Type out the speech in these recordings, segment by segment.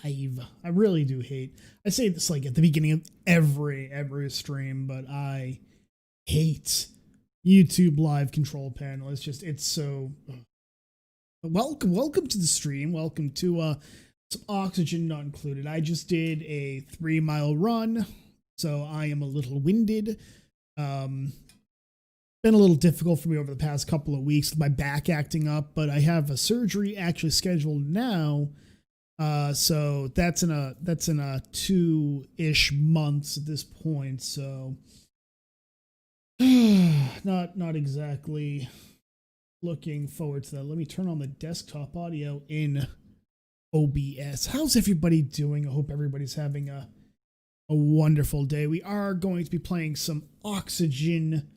I really do hate. I say this like at the beginning of every stream, but I hate YouTube live control panel. It's so. Welcome to the stream. Welcome to some oxygen not included. I just did a 3-mile run, so I am a little winded. Been a little difficult for me over the past couple of weeks with my back acting up, but I have a surgery actually scheduled now. So that's in a 2-ish months at this point. So not exactly looking forward to that. Let me turn on the desktop audio in OBS. How's everybody doing? I hope everybody's having a wonderful day. We are going to be playing some Oxygen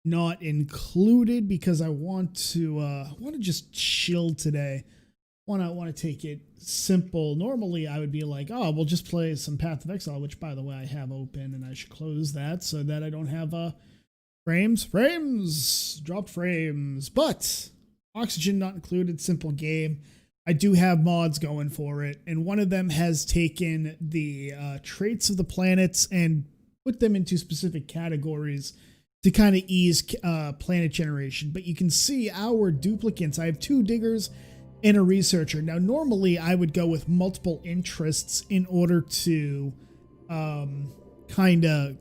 Not Included because I want to just chill today. Want to take it simple. Normally I would be like, oh, we'll just play some Path of Exile, which by the way I have open, and I should close that so that I don't have dropped frames. But Oxygen Not Included, simple game. I do have mods going for it, and one of them has taken the traits of the planets and put them into specific categories to kind of ease planet generation. But you can see our duplicates. I have 2 diggers and a researcher. Now, normally I would go with multiple interests in order to kind of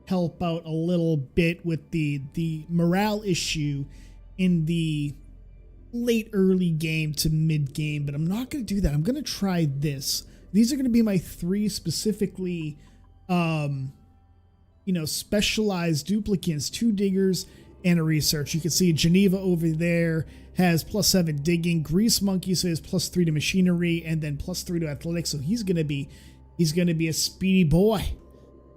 help out a little bit with the morale issue in the late early game to mid game, but I'm not going to do that. I'm going to try this. These are going to be my 3 specifically specialized duplicates, 2 diggers and a research. You can see Geneva over there has +7 digging. Grease Monkey says +3 to machinery and then +3 to athletics. So he's gonna be a speedy boy.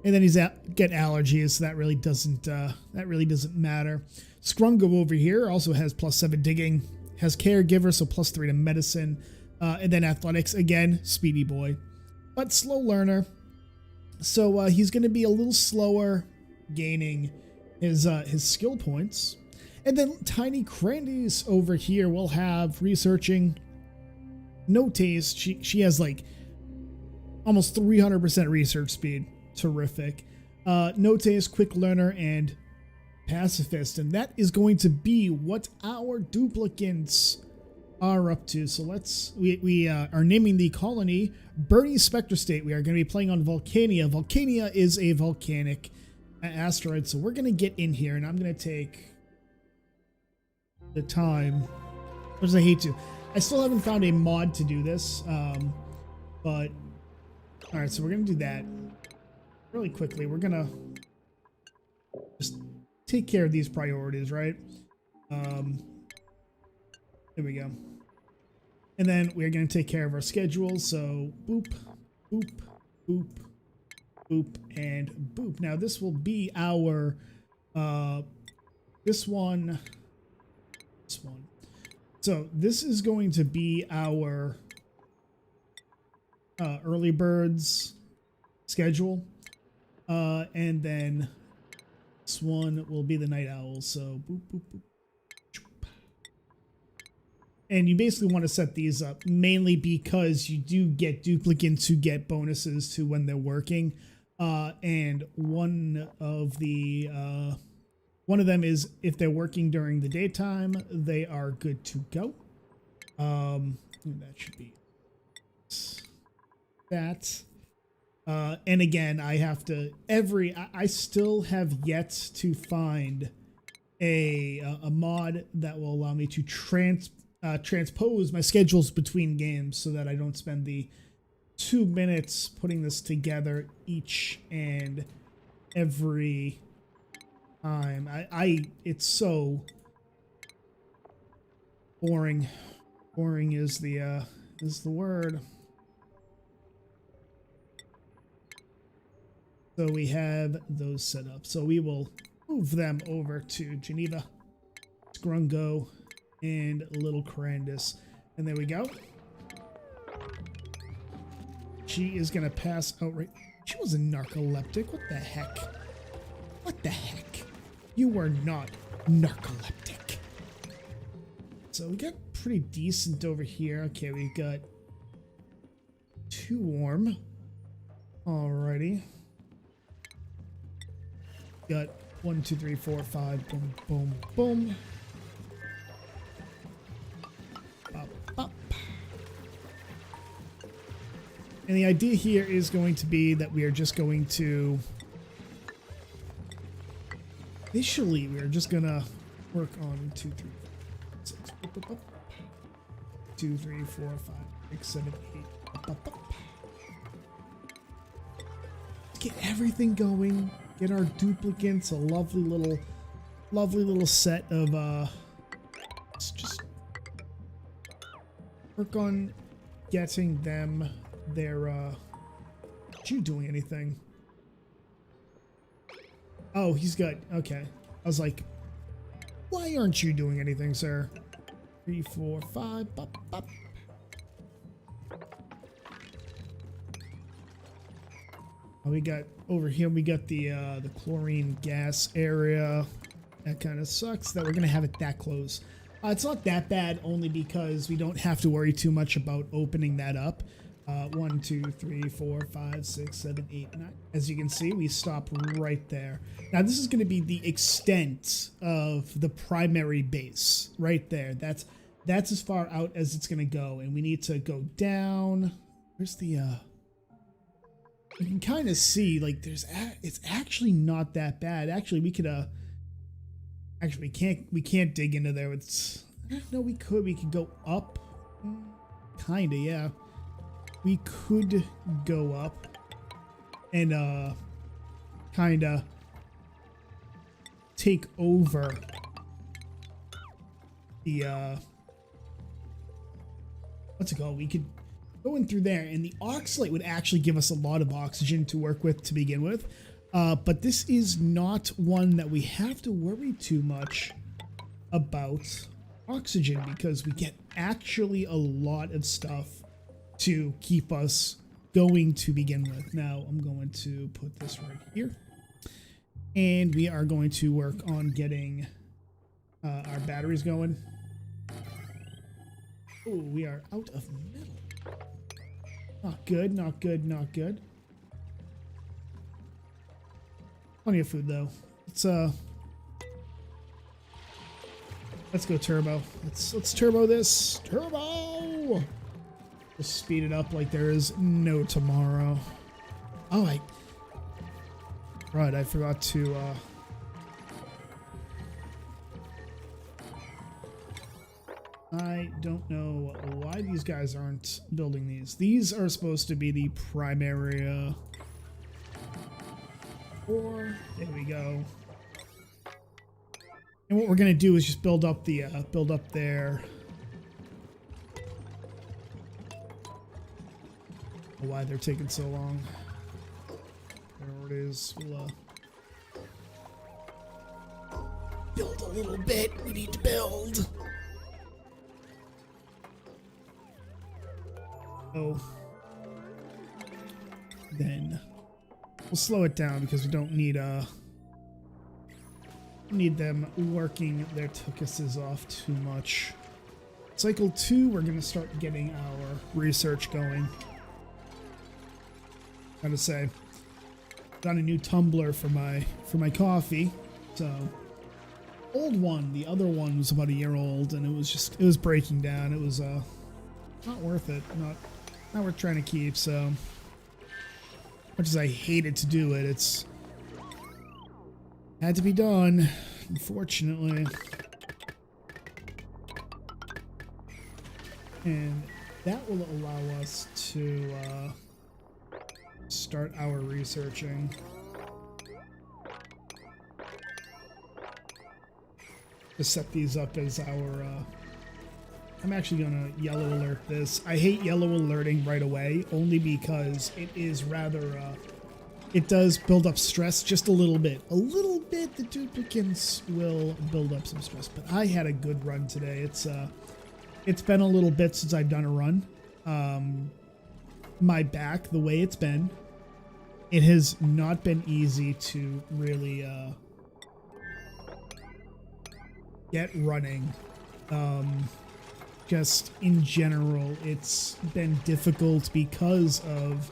And then he's got allergies, so that really doesn't matter. Scrungo over here also has +7 digging, has caregiver, so +3 to medicine, and then athletics again, speedy boy, but slow learner. So he's gonna be a little slower gaining his skill points. And then Tiny Crandies over here will have researching, no taste. She has like almost 300% research speed. Terrific. No taste, quick learner, and pacifist. And that is going to be what our duplicates are up to. So we are naming the colony Volcanic Spectrestate. We are going to be playing on Volcania. Volcania is a volcanic asteroid. So we're going to get in here, and I'm going to take the time, because I hate to. I still haven't found a mod to do this, but all right, so we're gonna do that really quickly. We're gonna just take care of these priorities, right? There we go. And then we're gonna take care of our schedules. So boop, boop, boop, boop, and boop. Now this will be our this one. So this is going to be our early birds schedule, and then this one will be the night owls. So boop, boop, boop, choop. And you basically want to set these up mainly because you do get duplicates who get bonuses to when they're working, and one of them is if they're working during the daytime, they are good to go. That should be that. And again, I have to I still have yet to find a mod that will allow me to transpose my schedules between games so that I don't spend the 2 minutes putting this together each and every time. It's so boring. Boring is the word. So we have those set up. So we will move them over to Geneva, Scrungo, and Little Crandus. And there we go. She is gonna pass out right. She was a narcoleptic. What the heck? What the heck? You were not narcoleptic. So we got pretty decent over here. Okay, we've got too warm. Alrighty. Got 1, 2, 3, 4, 5. Boom, boom, boom. Up, up. And the idea here is going to be that we are just going to... Initially, we are just going to work on 2, 3, 4, 6. Up, up, up. 2, 3, 4, 5, 6, 7, 8. Up, up, up. Get everything going. Get our duplicates. A lovely little set of let's just work on getting them their aren't you doing anything? Oh, he's good. Okay. I was like, why aren't you doing anything, sir? 3, 4, 5. Up, up. We got over here, we got the chlorine gas area. That kind of sucks that we're gonna have it that close. It's not that bad, only because we don't have to worry too much about opening that up. 1, 2, 3, 4, 5, 6, 7, 8, 9. As you can see, we stop right there. Now this is gonna be the extent of the primary base right there. That's as far out as it's gonna go, and we need to go down. Where's the you can kind of see, like, it's actually not that bad. Actually, we could, actually, we can't dig into there. It's, no, we could go up. Kinda, yeah. We could go up and, kinda take over the, what's it called? We could go in through there, and the oxalate would actually give us a lot of oxygen to work with to begin with. But this is not one that we have to worry too much about oxygen, because we get actually a lot of stuff to keep us going to begin with. Now I'm going to put this right here, and we are going to work on getting our batteries going. Oh, we are out of metal. Not good, not good, not good. Plenty of food though. Let's go turbo. Let's turbo this. Turbo! Just speed it up like there is no tomorrow. Oh, right, I forgot to I don't know why these guys aren't building these. These are supposed to be the primary, there we go. And what we're gonna do is just build up the, build up there. Why they're taking so long. There it is. We'll, build a little bit. We need to build. Oh, then we'll slow it down because we don't need them working their tuchuses off too much. Cycle 2, we're gonna start getting our research going. Gotta say, got a new tumbler for my coffee. So old one, the other one was about a year old, and it was breaking down. It was not worth it. Not worth trying to keep, so much as I hated to do it, it's had to be done, unfortunately. And that will allow us to start our researching. To set these up as our I'm actually gonna yellow alert this. I hate yellow alerting right away, only because it is rather, it does build up stress just a little bit. A little bit, the duplicates will build up some stress, but I had a good run today. It's been a little bit since I've done a run. My back, the way it's been, it has not been easy to really, get running. just in general, it's been difficult because of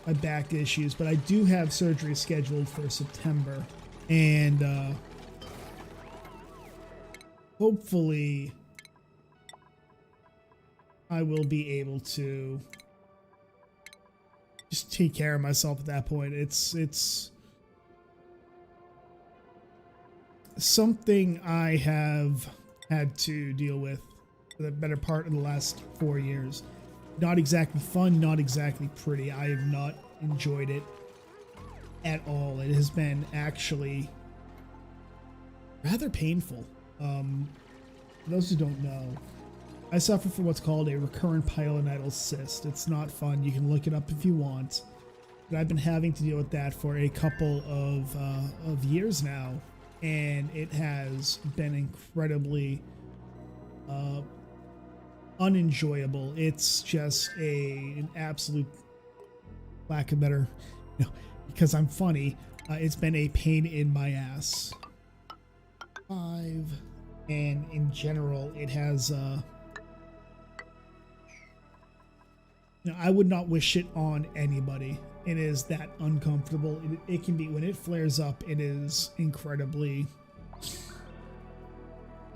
my back issues, but I do have surgery scheduled for September, and hopefully I will be able to just take care of myself at that point. It's something I have had to deal with for the better part of the last 4 years. Not exactly fun, not exactly pretty. I have not enjoyed it at all. It has been actually rather painful. For those who don't know, I suffer from what's called a recurrent pilonidal cyst. It's not fun. You can look it up if you want. But I've been having to deal with that for a couple of years now, and it has been incredibly unenjoyable. It's just an absolute lack of better, because I'm funny. It's been a pain in my ass. 5, and in general, it has. I would not wish it on anybody. It is that uncomfortable. It can be, when it flares up, it is incredibly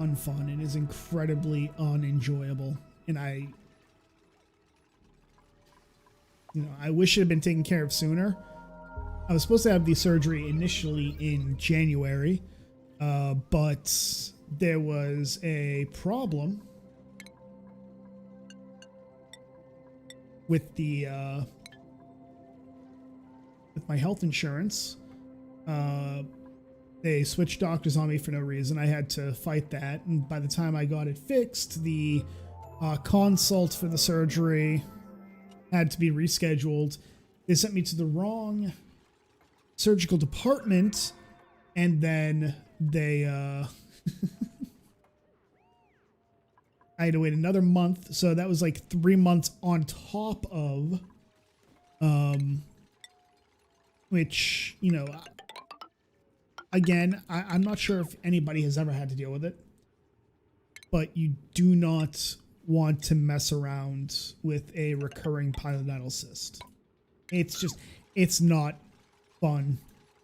unfun. It is incredibly unenjoyable. And I wish it had been taken care of sooner. I was supposed to have the surgery initially in January, but there was a problem with the with my health insurance. They switched doctors on me for no reason. I had to fight that, and by the time I got it fixed, the consult for the surgery had to be rescheduled. They sent me to the wrong surgical department, and then they I had to wait another month, so that was like 3 months on top of which, again, I'm not sure if anybody has ever had to deal with it, but you do not want to mess around with a recurring pilonidal cyst. It's not fun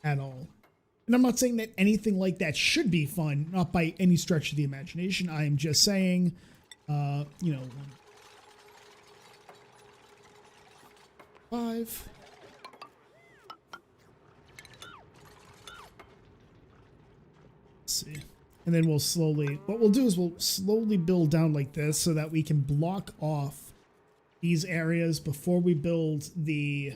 at all. And I'm not saying that anything like that should be fun, not by any stretch of the imagination. I am just saying, 5. Let's see. And then what we'll do is we'll slowly build down like this so that we can block off these areas before we build the,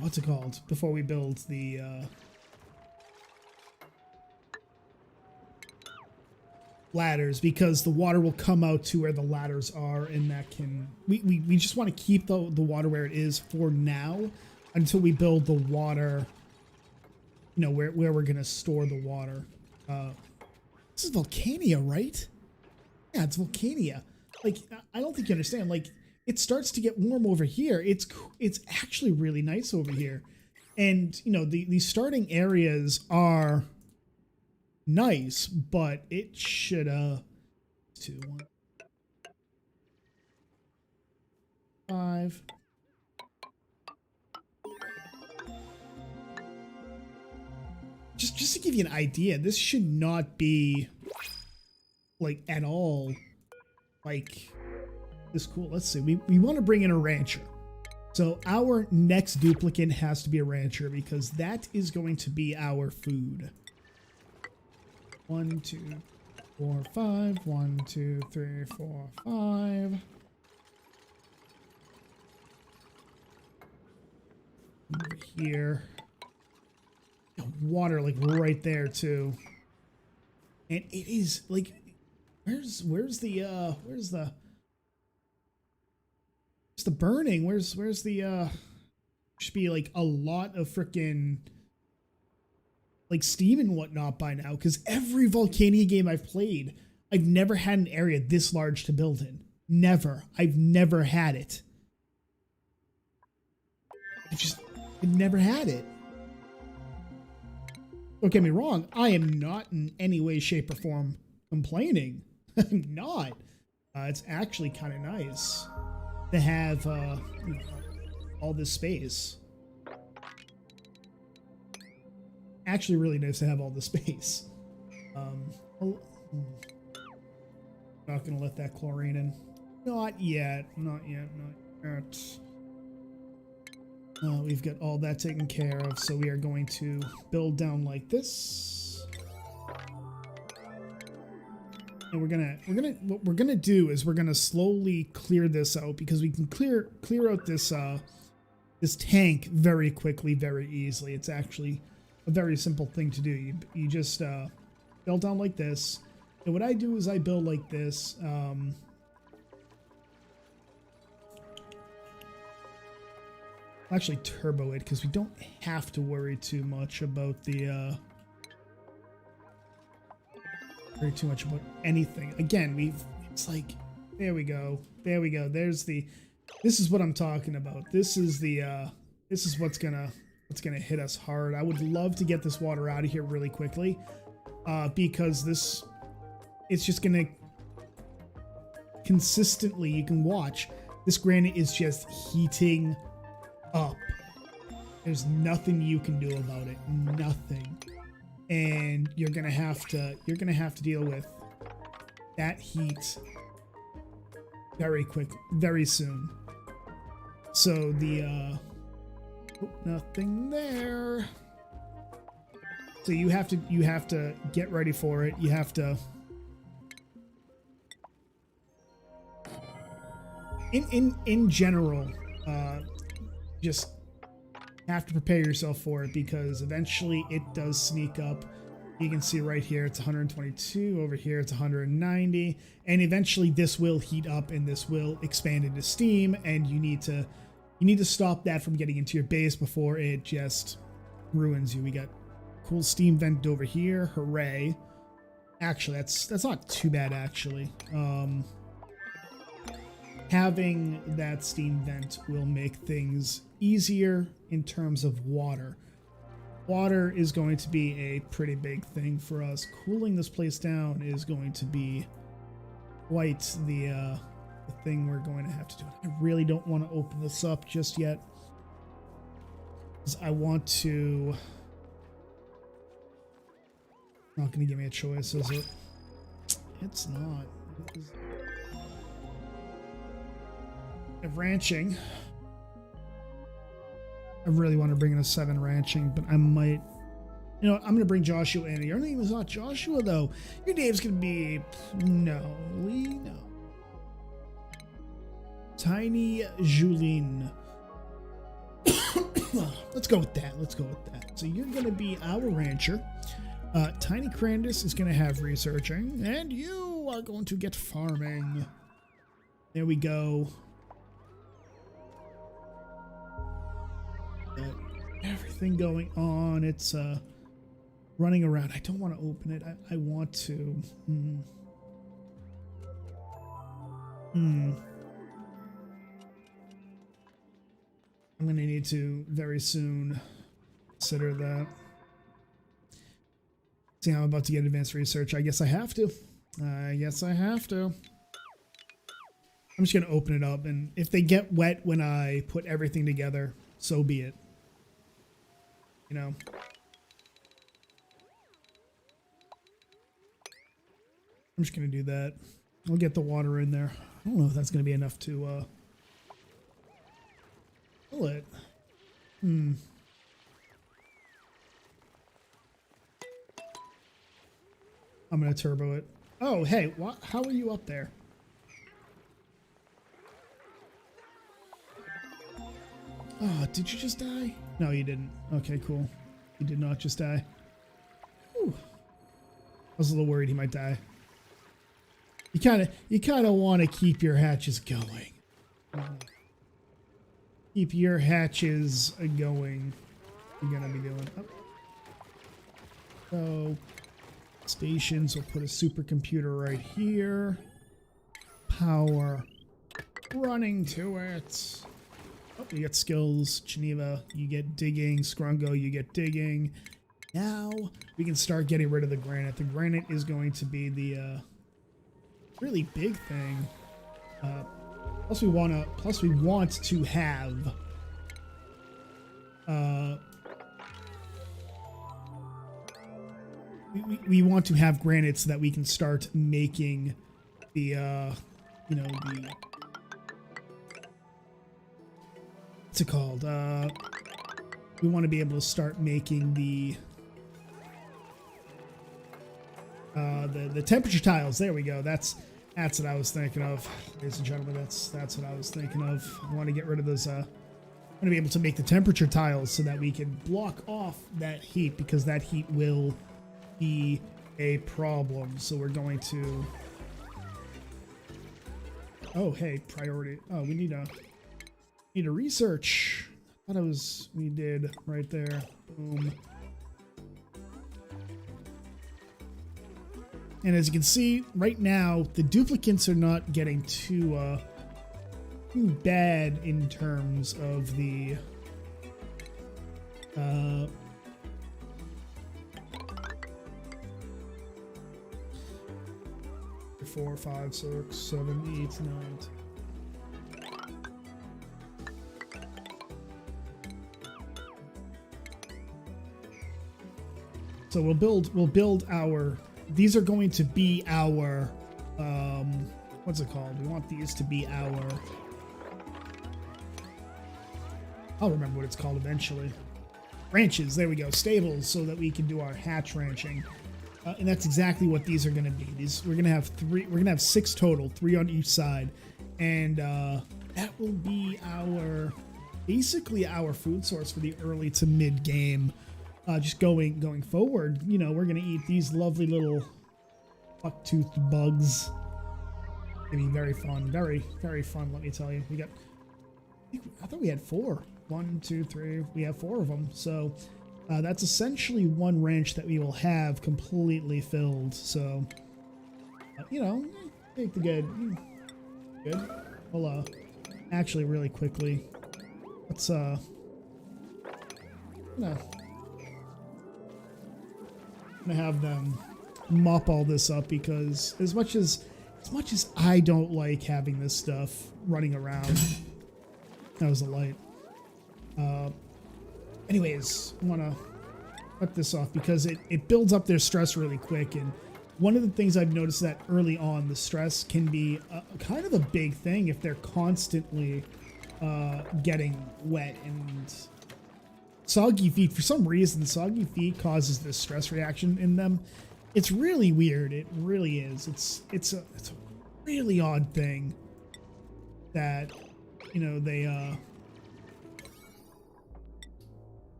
what's it called? Before we build the, ladders, because the water will come out to where the ladders are, and that can, we just want to keep the water where it is for now until we build the water, where we're going to store the water. This is Volcania, right? Yeah, it's Volcania. Like, I don't think you understand. Like, it starts to get warm over here. It's actually really nice over here. And, the starting areas are nice, but it should, 2, 1, 5. Just to give you an idea, this should not be like at all like this cool. Let's see. We want to bring in a rancher. So our next duplicate has to be a rancher, because that is going to be our food. 1, 2, 4, 5. 1, 2, 3, 4, 5. Over here. Water like right there too. And it is like, where's the burning? Where's the should be like a lot of frickin' like steam and whatnot by now, because every Volcania game I've played, I've never had an area this large to build in. Never. I've never had it. I've never had it. Don't get me wrong. I am not in any way, shape, or form complaining. I'm not. It's actually kind of nice to have you know, all this space. Actually, really nice to have all the space. Not gonna let that chlorine in. Not yet. Not yet. Not yet. We've got all that taken care of, so we are going to build down like this. And what we're gonna do is we're gonna slowly clear this out, because we can clear out this this tank very quickly, very easily. It's actually a very simple thing to do. You just build down like this. And what I do is I build like this. Actually turbo it, because we don't have to worry too much about the about anything. Again, it's like, there we go, this is what I'm talking about. This is what's gonna hit us hard. I would love to get this water out of here really quickly, because it's just gonna consistently, you can watch, this granite is just heating up. There's nothing you can do about it. Nothing. And you're gonna have to deal with that heat very quick, very soon. So the nothing there. So you have to get ready for it. You have to in general, just have to prepare yourself for it, because eventually it does sneak up. You can see right here it's 122, over here it's 190, and eventually this will heat up and this will expand into steam, and you need to stop that from getting into your base before it just ruins you. We got cool steam vent over here. Hooray. Actually, that's not too bad actually. Having that steam vent will make things easier in terms of water. Water is going to be a pretty big thing for us. Cooling this place down is going to be quite the thing we're going to have to do. I really don't want to open this up just yet, because I want to... Not going to give me a choice, is it? It's not. It is... Ranching. I really want to bring in a 7 ranching, but I might... You know, I'm going to bring Joshua in. Your name is not Joshua, though. Your name's going to be... No. Tiny Julien. Let's go with that. So you're going to be our rancher. Tiny Crandus is going to have researching, and you are going to get farming. There we go. Everything going on. It's running around. I don't want to open it. I want to. I'm going to need to very soon consider that. See, I'm about to get advanced research. I guess I have to. I'm just going to open it up, and if they get wet when I put everything together, so be it. You know. I'm just going to do that. I'll get the water in there. I don't know if that's going to be enough to fill it. I'm going to turbo it. Oh, hey, how are you up there? Oh, did you just die? No, you didn't. Okay, cool. You did not just die. Whew. I was a little worried he might die. You kind of want to keep your hatches going. Keep your hatches going. You're gonna be doing. So stations. We'll put a supercomputer right here. Power running to it. Oh, you get skills. Geneva, you get digging. Scrungo, you get digging. Now we can start getting rid of the granite. The granite is going to be the really big thing. Plus we want to have we want to have granite so that we can start making the you know, the, what's it called? We want to be able to start making the temperature tiles. There we go. That's what I was thinking of, ladies and gentlemen. That's what I was thinking of. I want to get rid of those. I want to be able to make the temperature tiles so that we can block off that heat, because that heat will be a problem. So we're going to. Oh, hey, priority. Oh, we need a research. I thought we did right there. Boom. And as you can see, right now, the duplicates are not getting too bad in terms of the 4, 5, 6, 7, 8, 9. So we'll build our. These are going to be our, what's it called? We want these to be our, I'll remember what it's called eventually. Ranches, there we go, stables, so that we can do our hatch ranching. And that's exactly what these are going to be. We're going to have 6 total, 3 on each side. And that will be basically our food source for the early to mid game. Just going forward, you know, we're gonna eat these lovely little buck-toothed bugs. Gonna be very fun, very, very fun. Let me tell you, I thought we had 4. 1, 2, 3. We have 4 of them. So that's essentially one ranch that we will have completely filled. So you know, take the good. Well, actually, really quickly, let's no. I'm gonna have them mop all this up, because as much as I don't like having this stuff running around. That was a light. Anyways, I want to cut this off because it builds up their stress really quick. And one of the things I've noticed that early on, the stress can be kind of a big thing if they're constantly getting wet and soggy feet. For some reason, soggy feet causes this stress reaction in them. It's really weird. It really is. It's a really odd thing that, you know, they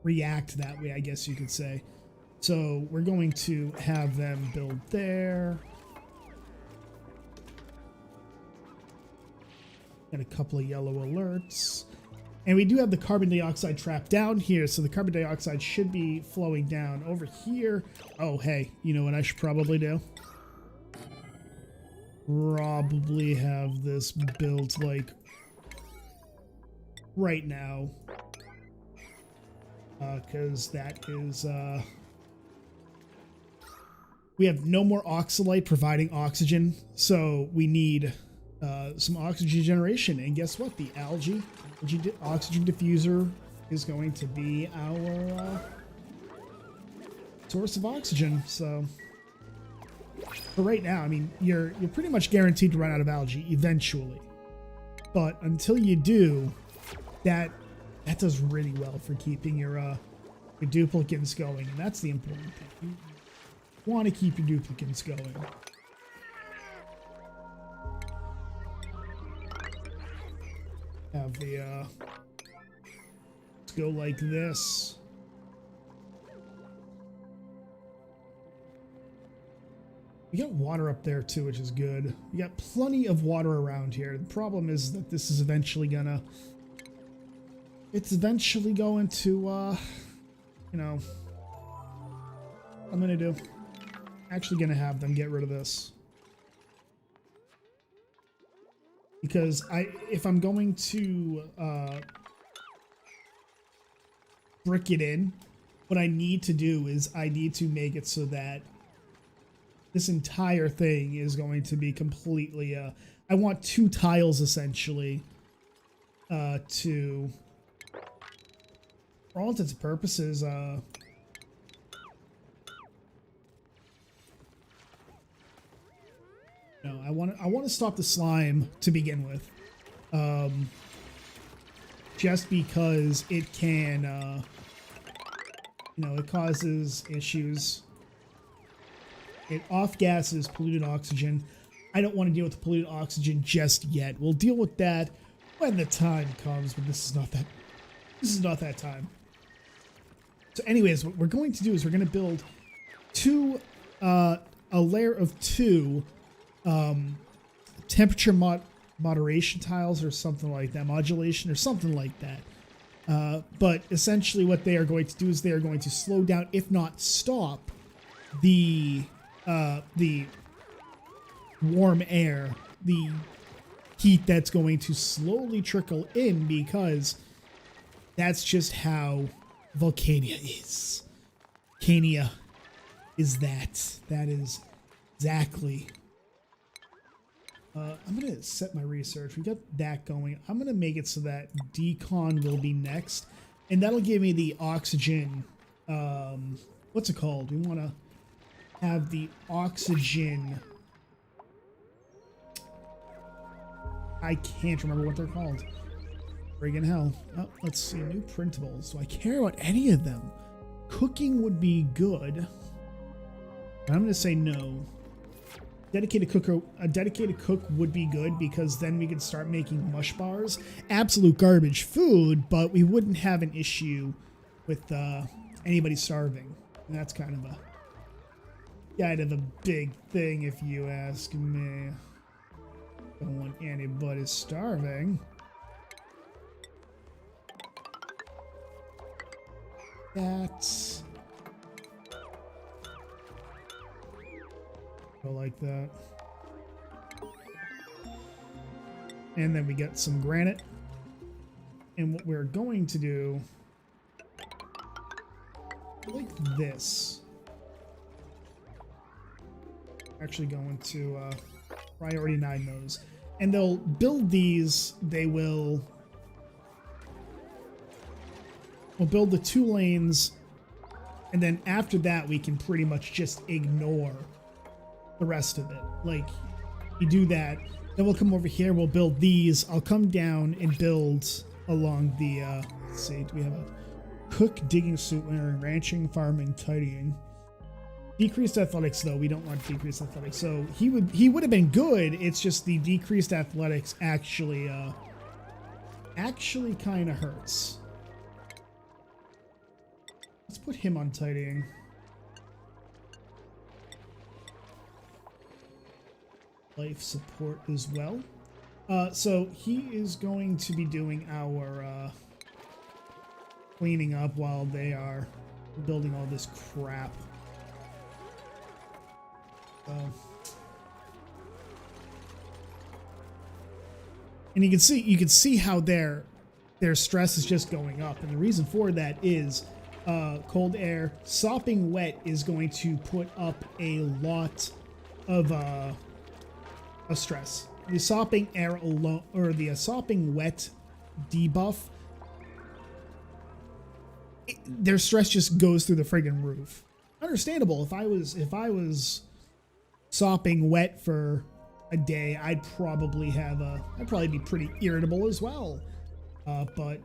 react that way, I guess you could say. So we're going to have them build there. Got a couple of yellow alerts. And we do have the carbon dioxide trap down here, so the carbon dioxide should be flowing down over here. Oh, hey, you know what I should probably do? Probably have this built, like, right now. Because that is, we have no more oxalite providing oxygen, so we need some oxygen generation. And guess what? The algae oxygen diffuser is going to be our source of oxygen. So for right now, I mean, you're pretty much guaranteed to run out of algae eventually. But until you do, that does really well for keeping your duplicates going, and that's the important thing. You want to keep your duplicates going. Have the let's go like this. We got water up there too, which is good. We got plenty of water around here. The problem is that this is eventually gonna, it's eventually going to you know, I'm gonna do, actually gonna have them get rid of this. Because if I'm going to brick it in, what I need to do is I need to make it so that this entire thing is going to be completely, I want 2 tiles essentially, to, for all intents and purposes, no, I want to stop the slime to begin with, just because it can, you know, it causes issues. It off-gases polluted oxygen. I don't want to deal with the polluted oxygen just yet. We'll deal with that when the time comes, but this is not that time. So anyways, what we're going to do is we're going to build a layer of 2 temperature moderation tiles or something like that, modulation or something like that. But essentially what they are going to do is they are going to slow down, if not stop, the warm air, the heat that's going to slowly trickle in, because that's just how Volcania is. Volcania is that. That is exactly. I'm going to set my research. We got that going. I'm going to make it so that decon will be next. And that'll give me the oxygen. What's it called? We want to have the oxygen. I can't remember what they're called. Friggin' hell. Oh, let's see. New printables. Do I care about any of them? Cooking would be good. I'm going to say no. A dedicated cook would be good, because then we could start making mush bars. Absolute garbage food, but we wouldn't have an issue with anybody starving. And that's kind of a big thing, if you ask me. Don't want anybody starving. That's go like that. And then we get some granite. And what we're going to do, like this. Actually going to priority 9 those. And they'll build these, we'll build the 2 lanes, and then after that we can pretty much just ignore the rest of it. Like, you do that, then we'll come over here, we'll build these. I'll come down and build along the, let's see, do we have a cook, digging, suit, wearing, ranching, farming, tidying. Decreased athletics, though. We don't want decreased athletics. So he would have been good. It's just the decreased athletics actually kind of hurts. Let's put him on tidying. Life support as well. So he is going to be doing our cleaning up while they are building all this crap. And you can see how their stress is just going up, and the reason for that is cold air. Sopping wet is going to put up a lot of stress. The sopping air alone, or the sopping wet debuff, their stress just goes through the friggin' roof. Understandable. If I was sopping wet for a day, I'd probably be pretty irritable as well. But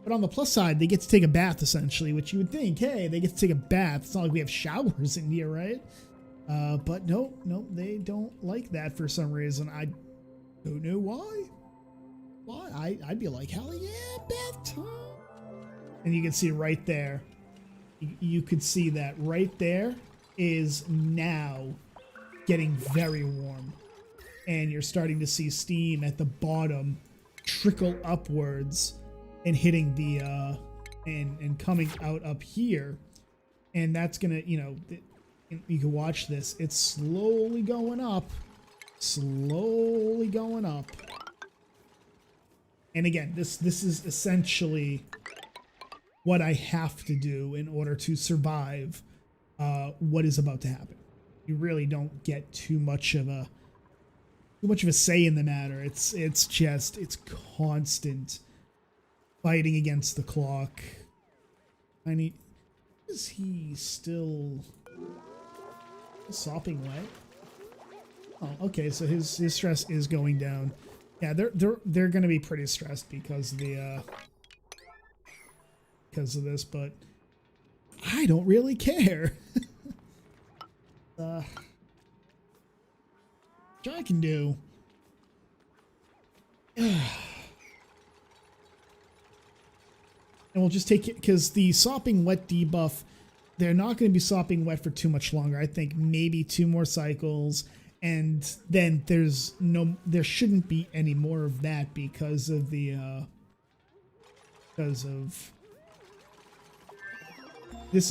but on the plus side, they get to take a bath essentially, which you would think, hey, they get to take a bath. It's not like we have showers in here, right? But no, they don't like that for some reason. I don't know why. I'd be like, hell yeah, bath time. And you can see right there, you could see that right there is now getting very warm. And you're starting to see steam at the bottom trickle upwards and hitting the, and coming out up here. And that's gonna, you can watch this. It's slowly going up. And again, this is essentially what I have to do in order to survive what is about to happen. You really don't get too much of a say in the matter. It's constant fighting against the clock. Is he still sopping wet? Oh, okay, so his stress is going down. Yeah, they're gonna be pretty stressed because of this, but I don't really care. Which I can do. And we'll just take it because the sopping wet debuff, they're not going to be sopping wet for too much longer. I think maybe 2 more cycles, and then there shouldn't be any more of that because of this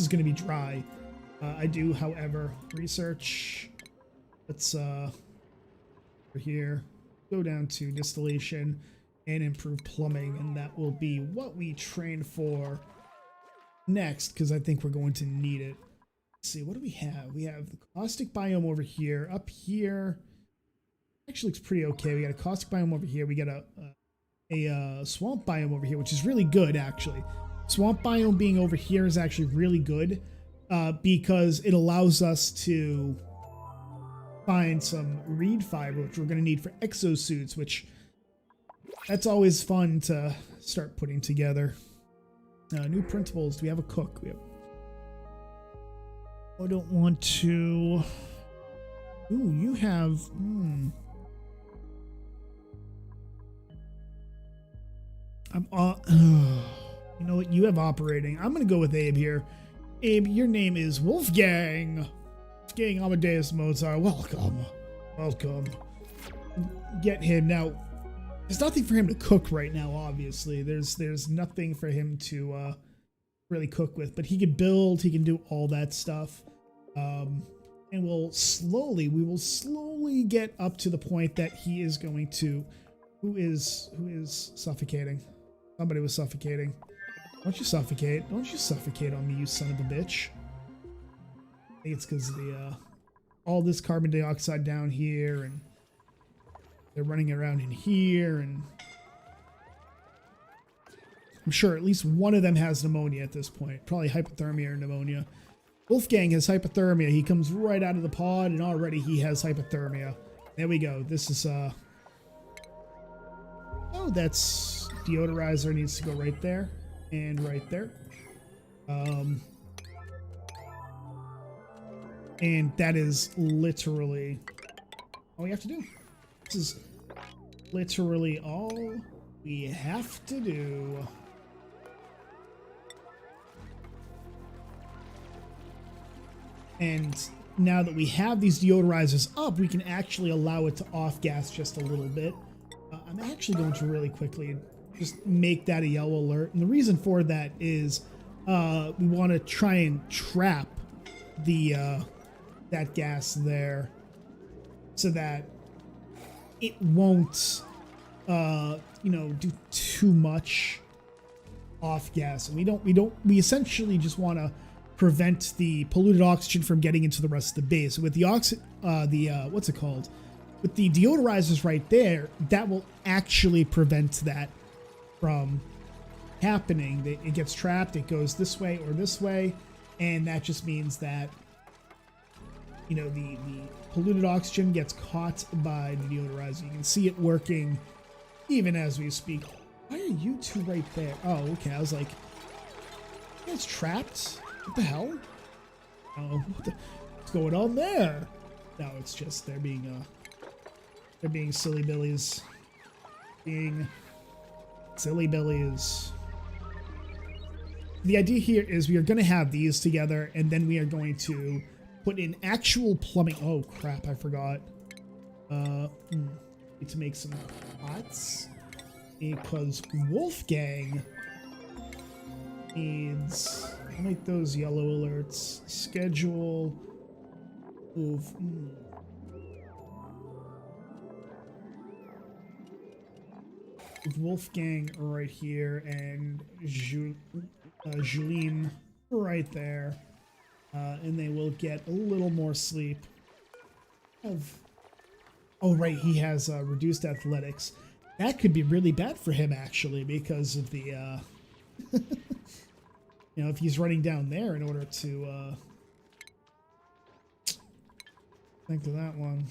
is going to be dry. I do, however, research. Let's over here go down to distillation and improve plumbing, and that will be what we train for next because I think we're going to need it. Let's see, what do we have? We have the caustic biome over here. Up here actually looks pretty okay. We got a caustic biome over here. We got a swamp biome over here, which is really good actually. Swamp biome being over here is actually really good because it allows us to find some reed fiber, which we're going to need for exosuits, which that's always fun to start putting together. New printables. Do we have a cook? I don't want to. Ooh, you have. You know what? You have operating. I'm going to go with Abe here. Abe, your name is Wolfgang. Wolfgang Amadeus Mozart. Welcome. Welcome. Get him. Now, there's nothing for him to cook right now, obviously. There's nothing for him to really cook with. But he can build. He can do all that stuff. And we will slowly get up to the point that he is going to... Who is suffocating? Somebody was suffocating. Don't you suffocate. Don't you suffocate on me, you son of a bitch. I think it's because of the, all this carbon dioxide down here, and they're running around in here, and I'm sure at least one of them has pneumonia at this point. Probably hypothermia or pneumonia. Wolfgang has hypothermia. He comes right out of the pod, and already he has hypothermia. There we go. This is, oh, that's deodorizer needs to go right there. And right there. And that is literally all we have to do. This is literally all we have to do. And now that we have these deodorizers up, we can actually allow it to off gas just a little bit. I'm actually going to really quickly just make that a yellow alert. And the reason for that is we want to try and trap the that gas there so that it won't do too much off gas. And we essentially just want to prevent the polluted oxygen from getting into the rest of the base. With the what's it called? With the deodorizers right there, that will actually prevent that from happening. It gets trapped, it goes this way or this way, and that just means that the polluted oxygen gets caught by the deodorizer. You can see it working even as we speak. Why are you two right there? Oh, okay. I was like, it's trapped? What the hell? Oh, what's going on there? No, it's just they're being silly billies. Being silly billies. The idea here is we are going to have these together, and then we are going to put in actual plumbing. Oh crap, I forgot. Need to make some pots because Wolfgang needs. I'll make those yellow alerts. Schedule move. Wolfgang right here and Julien right there. And they will get a little more sleep. Oh, right, he has reduced athletics. That could be really bad for him, actually, because of the, you know, if he's running down there in order to, think of that one.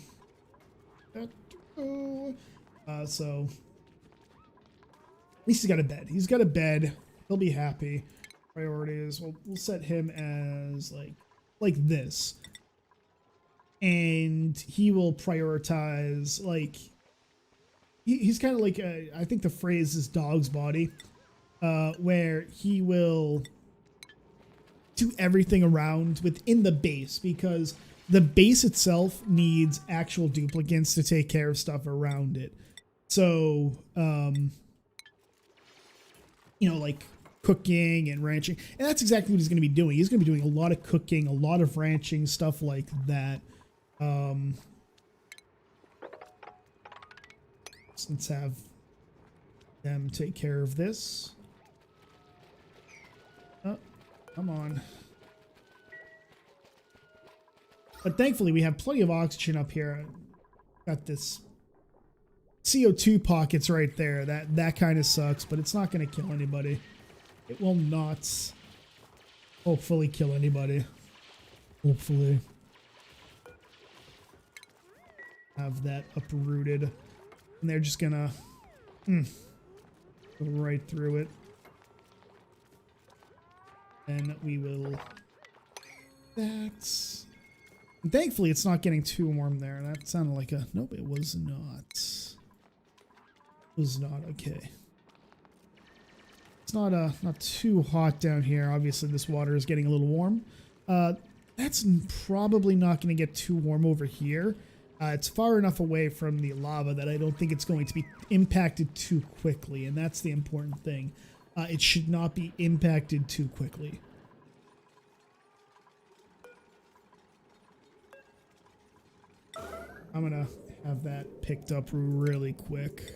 So, at least he's got a bed. He's got a bed. He'll be happy. Priorities, we'll set him as, like this. And he will prioritize, like, he's kind of like, I think the phrase is dog's body, where he will do everything around within the base, because the base itself needs actual duplicates to take care of stuff around it. So, you know, like cooking and ranching. And that's exactly what he's going to be doing. He's going to be doing a lot of cooking, a lot of ranching, stuff like that. Let's have them take care of this. Oh, come on. But thankfully, we have plenty of oxygen up here. Got this CO2 pockets right there. That kind of sucks, but it's not going to kill anybody. It will not, hopefully, kill anybody. Hopefully. Have that uprooted. And they're just gonna go right through it. And we will... That's... And thankfully, it's not getting too warm there. That sounded like a... Nope, it was not. It was not okay. It's not too hot down here. Obviously, this water is getting a little warm. That's probably not going to get too warm over here. It's far enough away from the lava that I don't think it's going to be impacted too quickly, and that's the important thing. It should not be impacted too quickly. I'm gonna have that picked up really quick.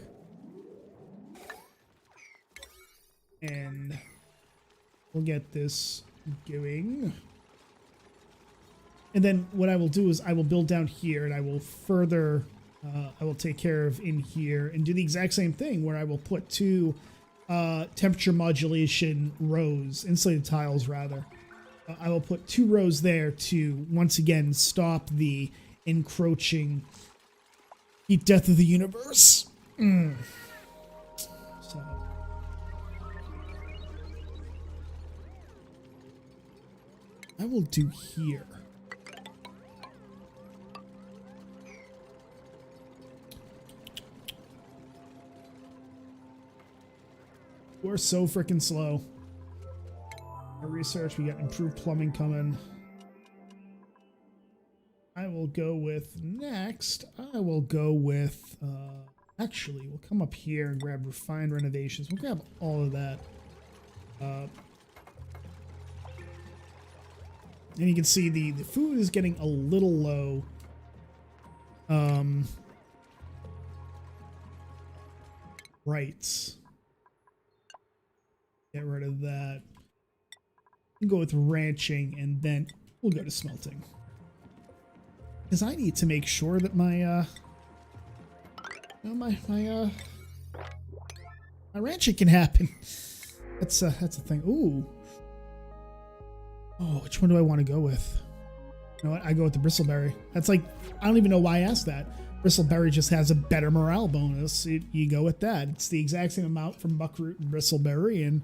And we'll get this going. And then what I will do is I will build down here, and I will further, I will take care of in here and do the exact same thing where I will put two temperature modulation rows, insulated tiles rather. I will put 2 rows there to once again stop the encroaching heat death of the universe. So. I will do here. We're so freaking slow. Our research, we got improved plumbing coming. I will go with next. I will go with, actually, we'll come up here and grab refined renovations. We'll grab all of that. And you can see the food is getting a little low. Right. Get rid of that. We'll go with ranching, and then we'll go to smelting. Because I need to make sure that my my ranching can happen. That's a thing. Ooh. Oh, which one do I want to go with? You know what? I go with the bristleberry. That's like, I don't even know why I asked that. Bristleberry just has a better morale bonus. You go with that. It's the exact same amount from buckroot and bristleberry, and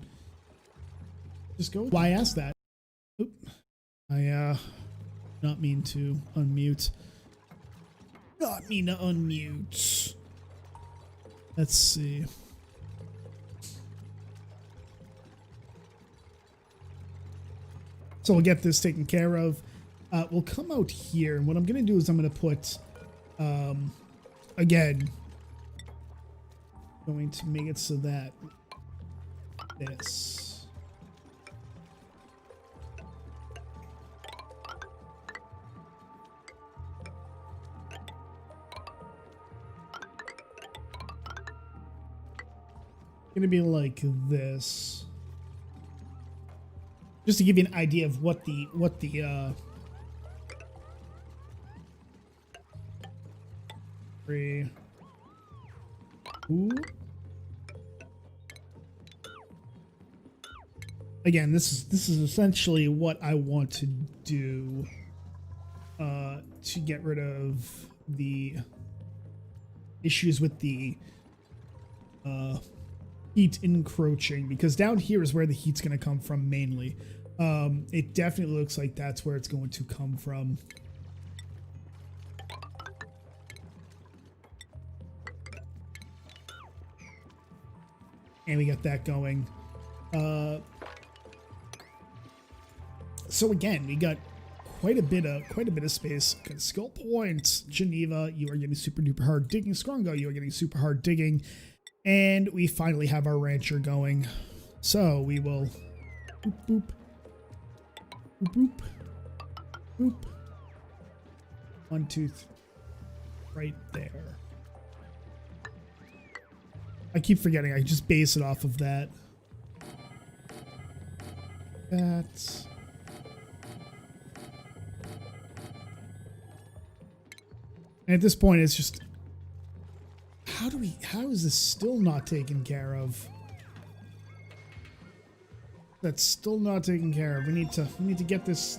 just go with why I asked that. Oop. I not mean to unmute. Not mean to unmute. Let's see. So we'll get this taken care of. We'll come out here, and what I'm going to do is I'm going to put, again, going to make it so that this. Gonna be like this. Just to give you an idea of what the three. Ooh. Again, this is essentially what I want to do to get rid of the issues with the heat encroaching, because down here is where the heat's going to come from mainly. It definitely looks like that's where it's going to come from. And we got that going. So again, we got quite a bit of space. Got skill points. Geneva, you are getting super duper hard digging. Skrongo, you are getting super hard digging. And we finally have our rancher going. So we will boop boop boop boop boop. 1, 2, 3, right there. I keep forgetting. I just base it off of that. That's. And at this point, it's just, how is this still not taken care of? That's still not taken care of. We need to get get this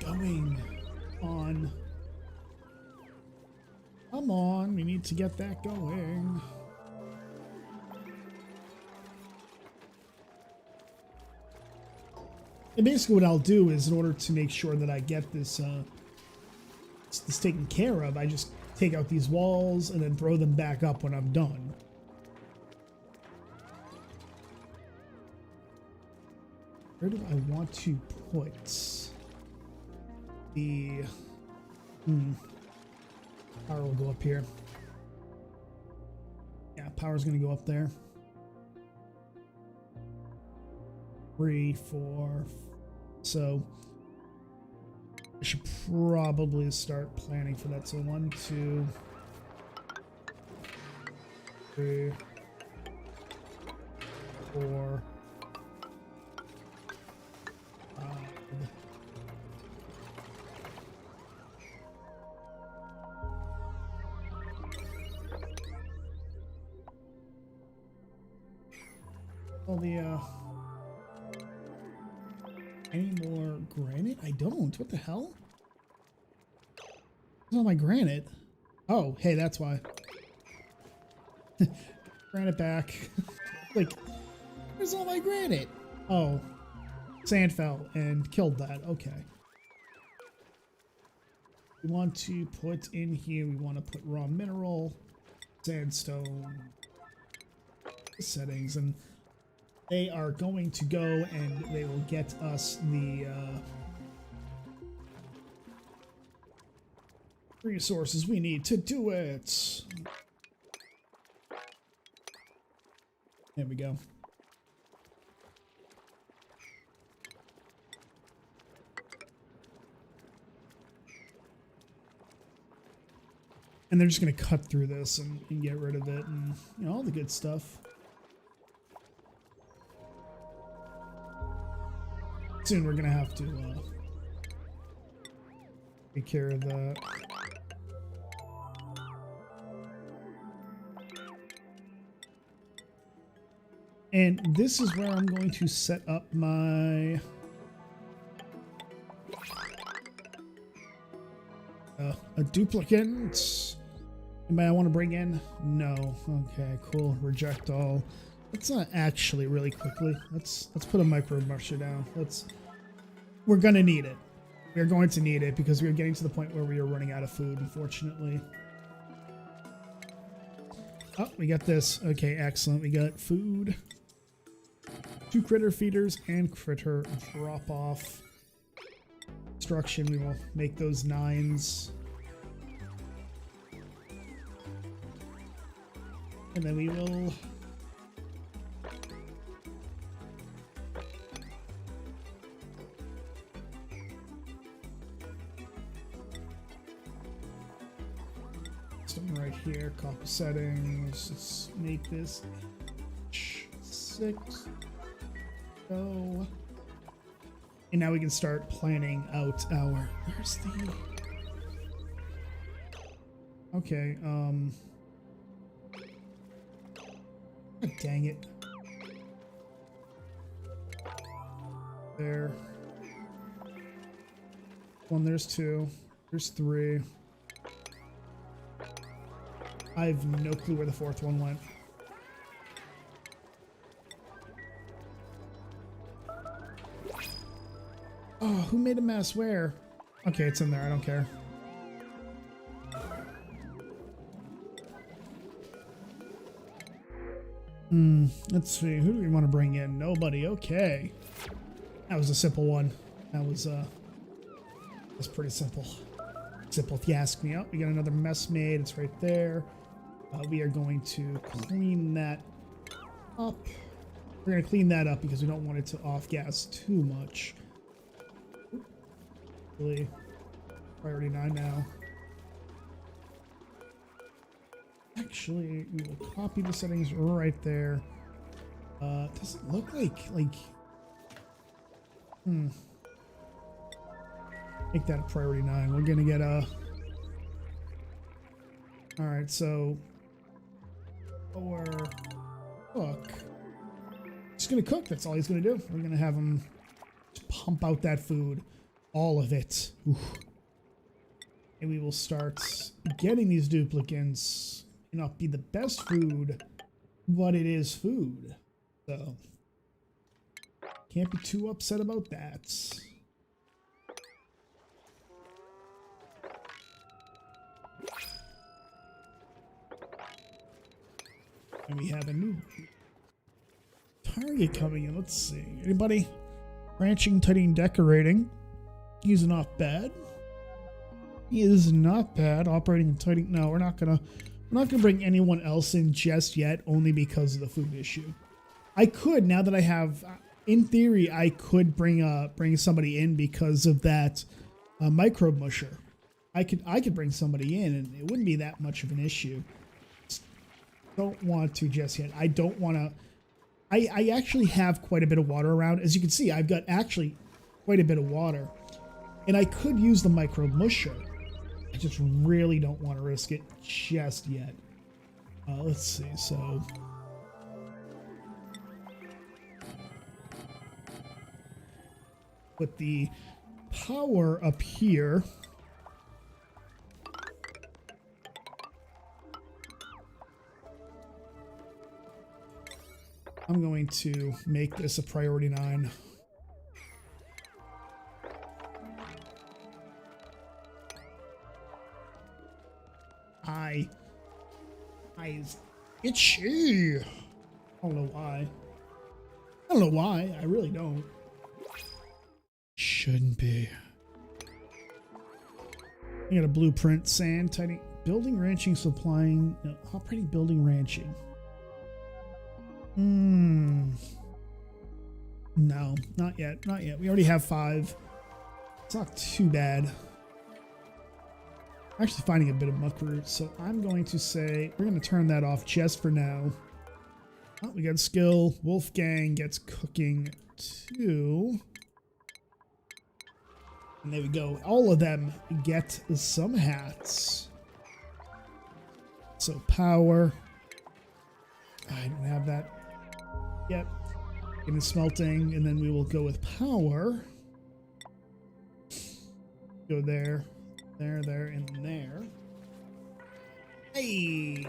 going on. Come on, we need to get that going. And basically what I'll do is, in order to make sure that I get this taken care of, I just take out these walls and then throw them back up when I'm done. Where do I want to put the power? Will go up here. Yeah, power's gonna go up there. 3, 4. So I should probably start planning for that. So 1, 2, 3, 4, 5. All the any more granite? I don't. What the hell? Where's all my granite? Oh, hey, that's why. Granite back. Like, where's all my granite? Oh, sand fell and killed that. Okay. We want to put in here, we want to put raw mineral, sandstone, settings, and they are going to go and they will get us the resources we need to do it. There we go. And they're just going to cut through this and get rid of it and, you know, all the good stuff. Soon we're going to have to take care of that. And this is where I'm going to set up my a duplicate. Anybody I want to bring in? No. Okay, cool. Reject all. Let's actually really quickly. Let's put a micro musher down. We're gonna need it. We're going to need it because we are getting to the point where we are running out of food, unfortunately. Oh, we got this. Okay, excellent. We got food. 2 critter feeders and critter drop off. Construction, we will make those 9s. And then we will Something right here. Copy settings. Let's make this 6. Go. And now we can start planning out our. Where's the? Okay. God dang it. There. 1, there's 2. There's 3. I have no clue where the 4th one went. Oh, who made a mess? Where? Okay, it's in there. I don't care. Let's see. Who do we want to bring in? Nobody. Okay. That was a simple one. That's pretty simple. Simple if you ask me. Oh, we got another mess made. It's right there. We are going to clean that up. We're going to clean that up because we don't want it to off-gas too much. Really, priority 9 now. Actually, we will copy the settings right there. Doesn't look like make that a priority 9. We're gonna get a. All right, so or cook. He's gonna cook. That's all he's gonna do. We're gonna have him pump out that food, all of it. Oof. And we will start getting these duplicates. May not be the best food, but it is food. So can't be too upset about that. And we have a new target coming in. Let's see. Anybody? Branching, tidying, decorating. He's not bad. He is not bad. Operating and tidying. No, we're not gonna bring anyone else in just yet, only because of the food issue. I could, now that I have, in theory, I could bring somebody in because of that microbe musher. I could bring somebody in, and it wouldn't be that much of an issue. Don't want to just yet. I don't want to. I actually have quite a bit of water around. As you can see, I've got actually quite a bit of water, and I could use the microbe musher. I just really don't want to risk it just yet. Let's see. So put the power up here. I'm going to make this a priority 9. Eyes itchy. I don't know why. I really don't. Shouldn't be. I got a blueprint, sand, tidying, building, ranching, supplying, no, operating, building, ranching. No, not yet. Not yet. We already have 5. It's not too bad. I'm actually finding a bit of muckroot, so I'm going to say we're going to turn that off just for now. Oh, we got skill. Wolfgang gets cooking too. And there we go. All of them get some hats. So power. I don't have that. Yep. Getting smelting, and then we will go with power. Go there, there, and there. Hey!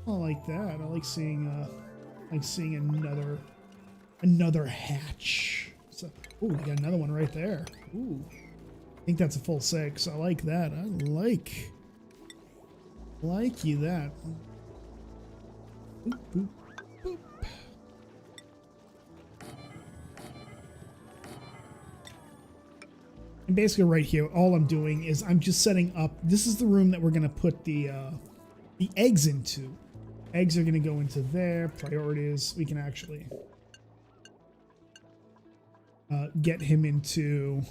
I like that. I like seeing another hatch. So, ooh, we got another one right there. Ooh, I think that's a full 6. I like that. I like you that. Boop, boop, boop. And basically right here, all I'm doing is I'm just setting up. This is the room that we're going to put the eggs into. Eggs are going to go into there. Priorities. We can actually get him into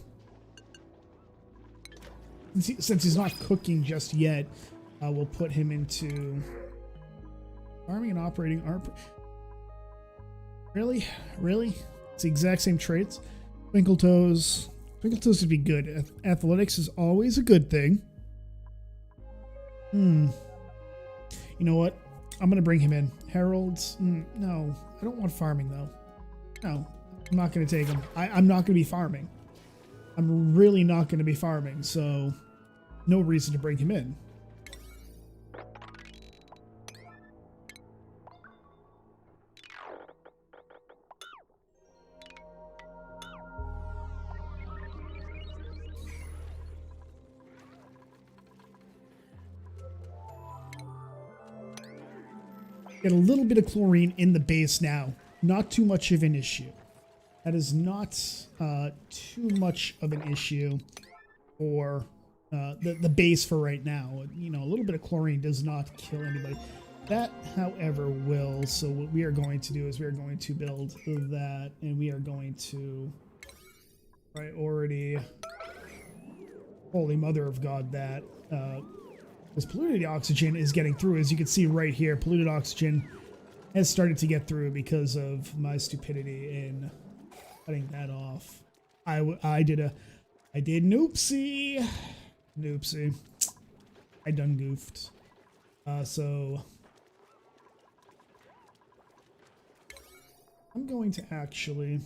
since he's not cooking just yet, we'll put him into farming and operating. Really? It's the exact same traits. Twinkle Toes would be good. Athletics is always a good thing. You know what? I'm going to bring him in. Heralds? No. I don't want farming, though. No. I'm not going to take him. I'm not going to be farming. I'm really not going to be farming, so no reason to bring him in. Get a little bit of chlorine in the base now. Not too much of an issue. That is not too much of an issue for the base for right now. You know, a little bit of chlorine does not kill anybody. That, however, will. So what we are going to do is we are going to build that, and we are going to priority. Holy Mother of God, that. This polluted oxygen is getting through. As you can see right here, polluted oxygen has started to get through because of my stupidity in cutting that off. I did an oopsie. Noopsie. I done goofed. So I'm going to actually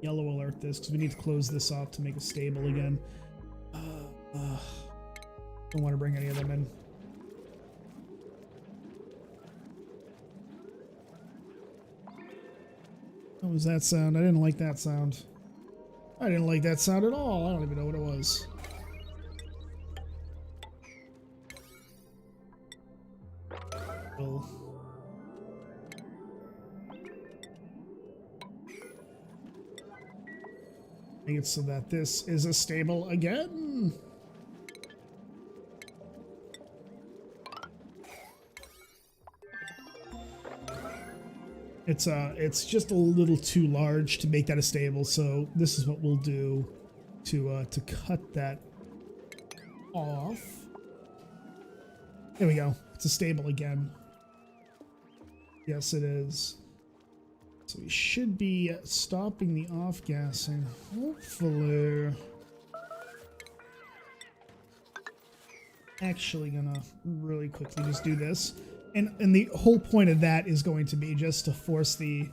yellow alert this because we need to close this off to make it stable again. Don't want to bring any of them in. What was that sound? I didn't like that sound. I didn't like that sound at all. I don't even know what it was. Make it so that this is a stable again. It's just a little too large to make that a stable, so this is what we'll do to cut that off. There we go. It's a stable again. Yes, it is. So we should be stopping the off-gassing, hopefully. Actually gonna really quickly just do this. And the whole point of that is going to be just to force the...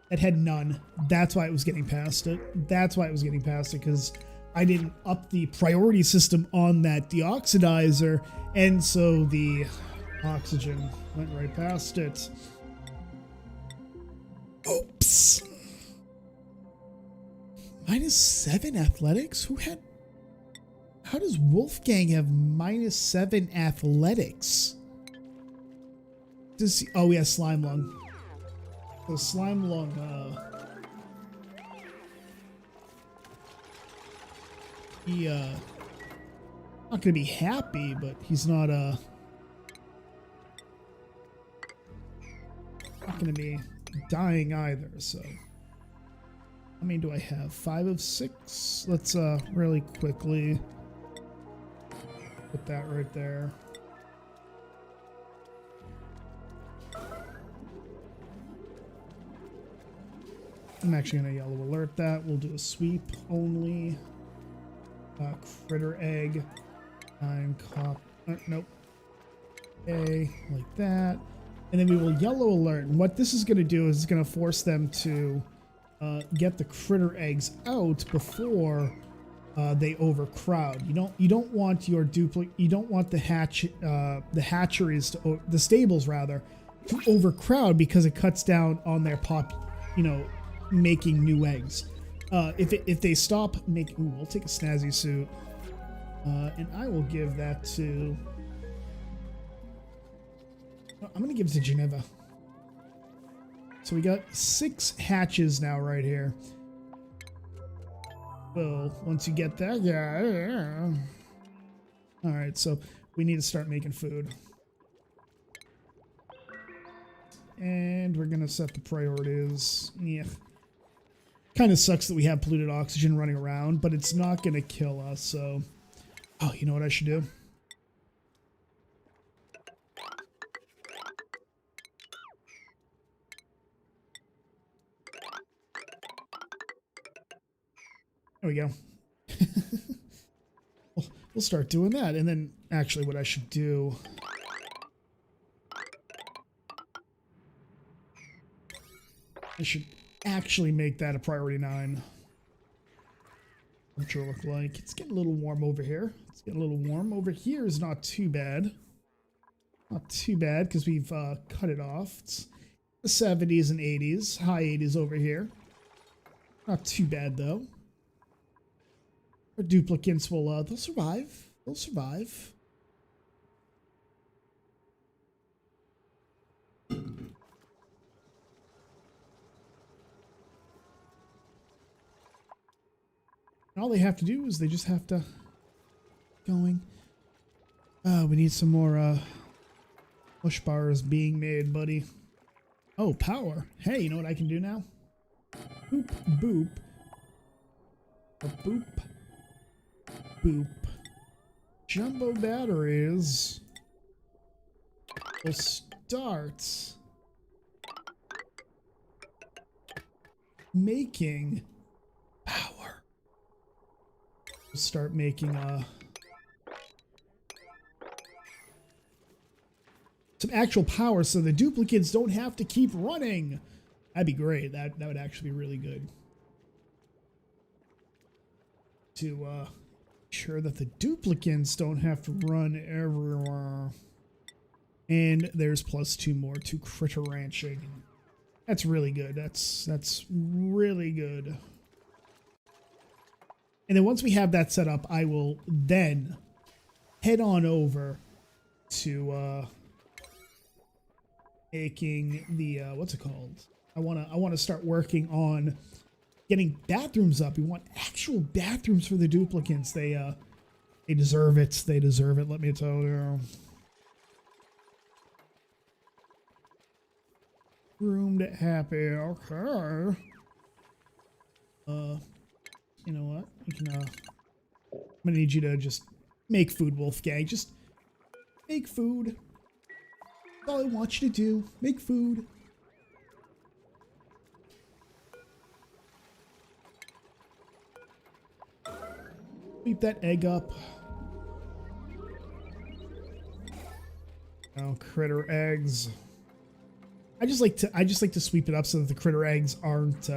It had none. That's why it was getting past it. Because I didn't up the priority system on that deoxidizer, and so the oxygen went right past it. Oops. -7 athletics? Who had... How does Wolfgang have -7 athletics? Does he... Oh, yeah, Slime Lung. The Slime Lung, he, not gonna be happy, but he's not, not gonna be dying either, so... How many do I have? 5 of 6? Let's, really quickly... Put that right there. I'm actually going to yellow alert that. We'll do a sweep only. Critter egg. 9 cop. Nope. Okay, like that. And then we will yellow alert. And what this is going to do is it's going to force them to get the critter eggs out before they overcrowd. You don't want your you don't want the hatcheries to, the stables rather, to overcrowd because it cuts down on their making new eggs. If they stop making, ooh, we'll take a snazzy suit, and I will give that to. I'm gonna give it to Geneva. So we got 6 hatches now right here. Well, once you get that, yeah. All right, so we need to start making food. And we're gonna set the priorities. Yeah, Kind of sucks that we have polluted oxygen running around, but it's not going to kill us, so... Oh, you know what I should do? There we go. We'll start doing that. And then, actually, what I should do... I should actually make that a priority 9. What it'll look like. It's getting a little warm over here. It's getting a little warm. Over here is not too bad. Not too bad, because we've cut it off. It's the 70s and 80s. High 80s over here. Not too bad, though. Our duplicants will, they'll survive. They'll survive. All they have to do is they just have to going. We need some more push bars being made, buddy. Oh, power. Hey, you know what I can do now? Boop, boop. A boop. Boop. Jumbo batteries will start making power. We'll start making some actual power so the duplicates don't have to keep running. That'd be great. That would actually be really good. To sure that the duplicates don't have to run everywhere. And there's +2 more to critter ranching. That's really good. That's really good. And then once we have that set up, I will then head on over to making the what's it called? I wanna start working on getting bathrooms up. We want actual bathrooms for the duplicates. They deserve it. They deserve it, let me tell you. Roomed happy, okay. You know what? We can, I'm gonna need you to just make food, Wolfgang. Just make food. That's all I want you to do. Make food. Sweep that egg up. Oh, critter eggs. I just like to sweep it up so that the critter eggs aren't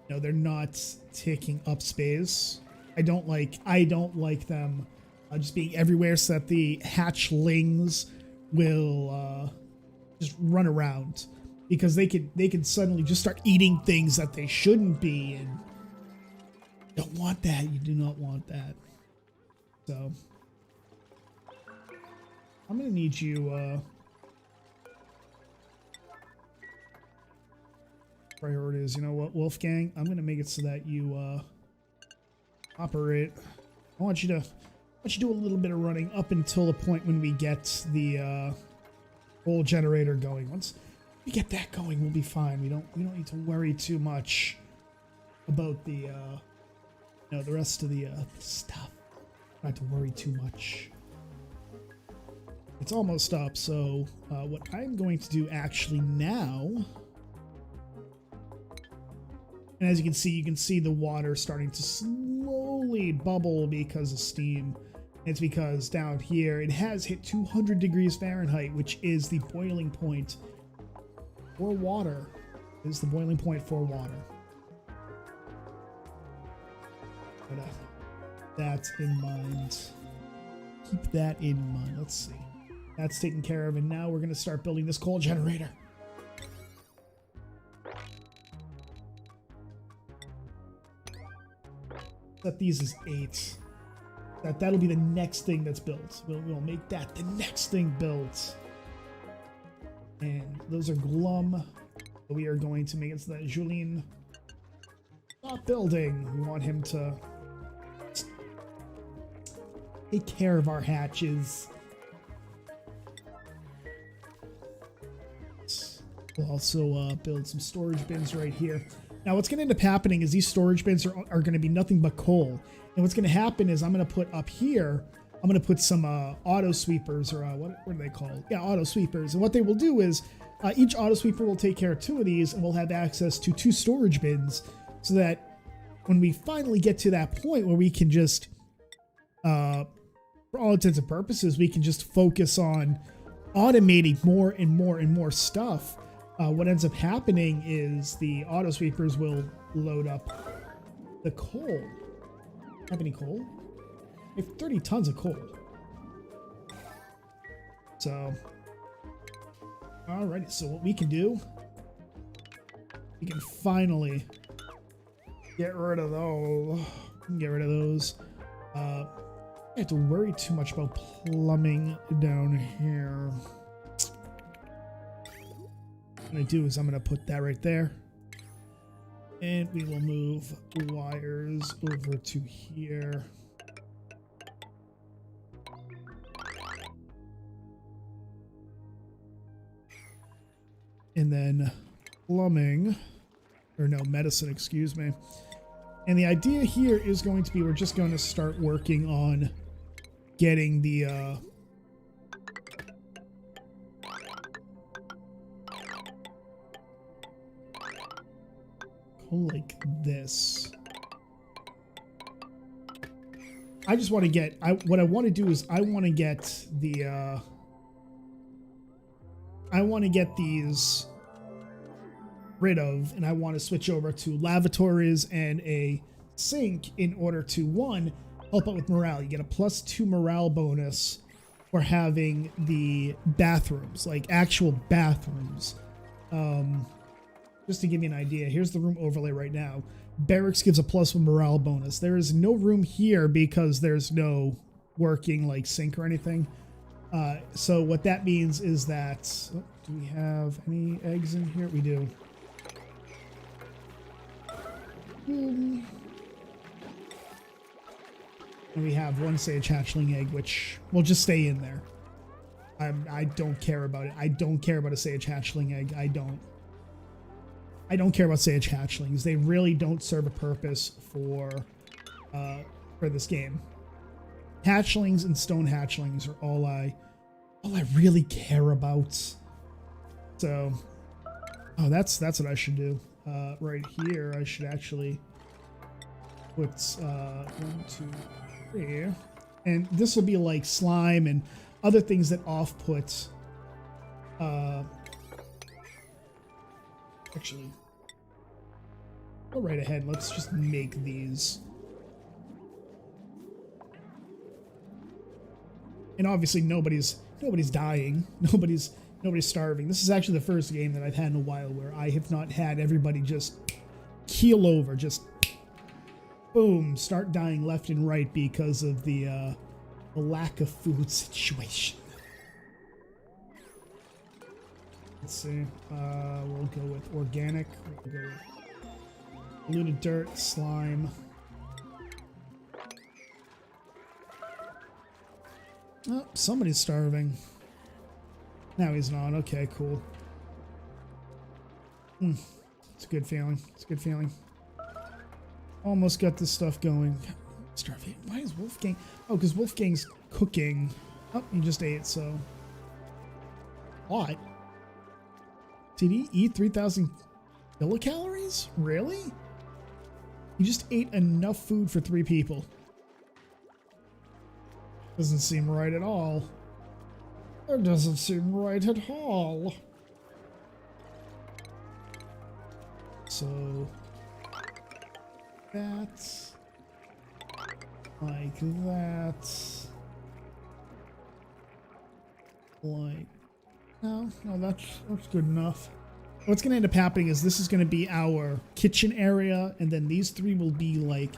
you know, they're not taking up space. I don't like them just being everywhere so that the hatchlings will just run around, because they can suddenly just start eating things that they shouldn't be, and you don't want that. You do not want that. So I'm gonna need you priorities. You know what, Wolfgang? I'm gonna make it so that you operate. I want you to do a little bit of running up until the point when we get the whole generator going. Once we get that going, we'll be fine. We don't need to worry too much about the the rest of the stuff. Not to worry too much. It's almost up. So what I'm going to do actually now. And as you can see the water starting to slowly bubble because of steam. It's because down here it has hit 200 degrees Fahrenheit, which is the boiling point for water. It is the boiling point for water. But that's in mind. Keep that in mind. Let's see. That's taken care of, and now we're going to start building this coal generator. Set these as 8. That'll be the next thing that's built. We'll make that the next thing built. And those are glum. We are going to make it so that Julien stop building. We want him to take care of our hatches. We'll also build some storage bins right here. Now what's going to end up happening is these storage bins are going to be nothing but coal. And what's going to happen is I'm going to put up here, I'm going to put some auto sweepers, or what are they called? Yeah, auto sweepers. And what they will do is each auto sweeper will take care of 2 of these, and we'll have access to 2 storage bins, so that when we finally get to that point where we can just, for all intents and purposes, we can just focus on automating more and more and more stuff. What ends up happening is the auto sweepers will load up the coal. Have any coal? I have 30 tons of coal. So, alrighty. So what we can do, we can finally get rid of those. Get rid of those. I have to worry too much about plumbing down here. What I'm going to do is I'm going to put that right there. And we will move wires over to here. And then plumbing, or no, medicine, excuse me. And the idea here is going to be, we're just going to start working on getting the, like this. I just want to get, what I want to do is I want to get the, I want to get these rid of, and I want to switch over to lavatories and a sink in order to, one, help out with morale. You get a +2 morale bonus for having the bathrooms, like actual bathrooms. Just to give you an idea, here's the room overlay right now. Barracks gives a +1 morale bonus. There is no room here because there's no working like sink or anything. So what that means is that, oh, do we have any eggs in here? We do. And we have 1 sage hatchling egg, which will just stay in there. I don't care about it. I don't care about a sage hatchling egg. I don't care about sage hatchlings. They really don't serve a purpose for this game. Hatchlings and stone hatchlings are all I really care about. So, oh, that's what I should do. Right here, I should actually put 1, 2, 3, and this will be like slime and other things that off-put. Actually, go right ahead. Let's just make these. And obviously nobody's dying. Nobody's starving. This is actually the first game that I've had in a while where I have not had everybody just keel over, just boom, start dying left and right because of the lack of food situation. Let's see. We'll go with organic. We'll go with polluted dirt, slime. Oh, somebody's starving. Now he's not. Okay, cool. It's a good feeling. It's a good feeling. Almost got this stuff going. Starving. Why is Wolfgang? Oh, because Wolfgang's cooking. Oh, he just ate, so. What? Did he eat 3,000 kilocalories? Really? He just ate enough food for 3 people. Doesn't seem right at all. It doesn't seem right at all. So that, like that, like, no, that's good enough. What's going to end up happening is this is going to be our kitchen area, and then these 3 will be like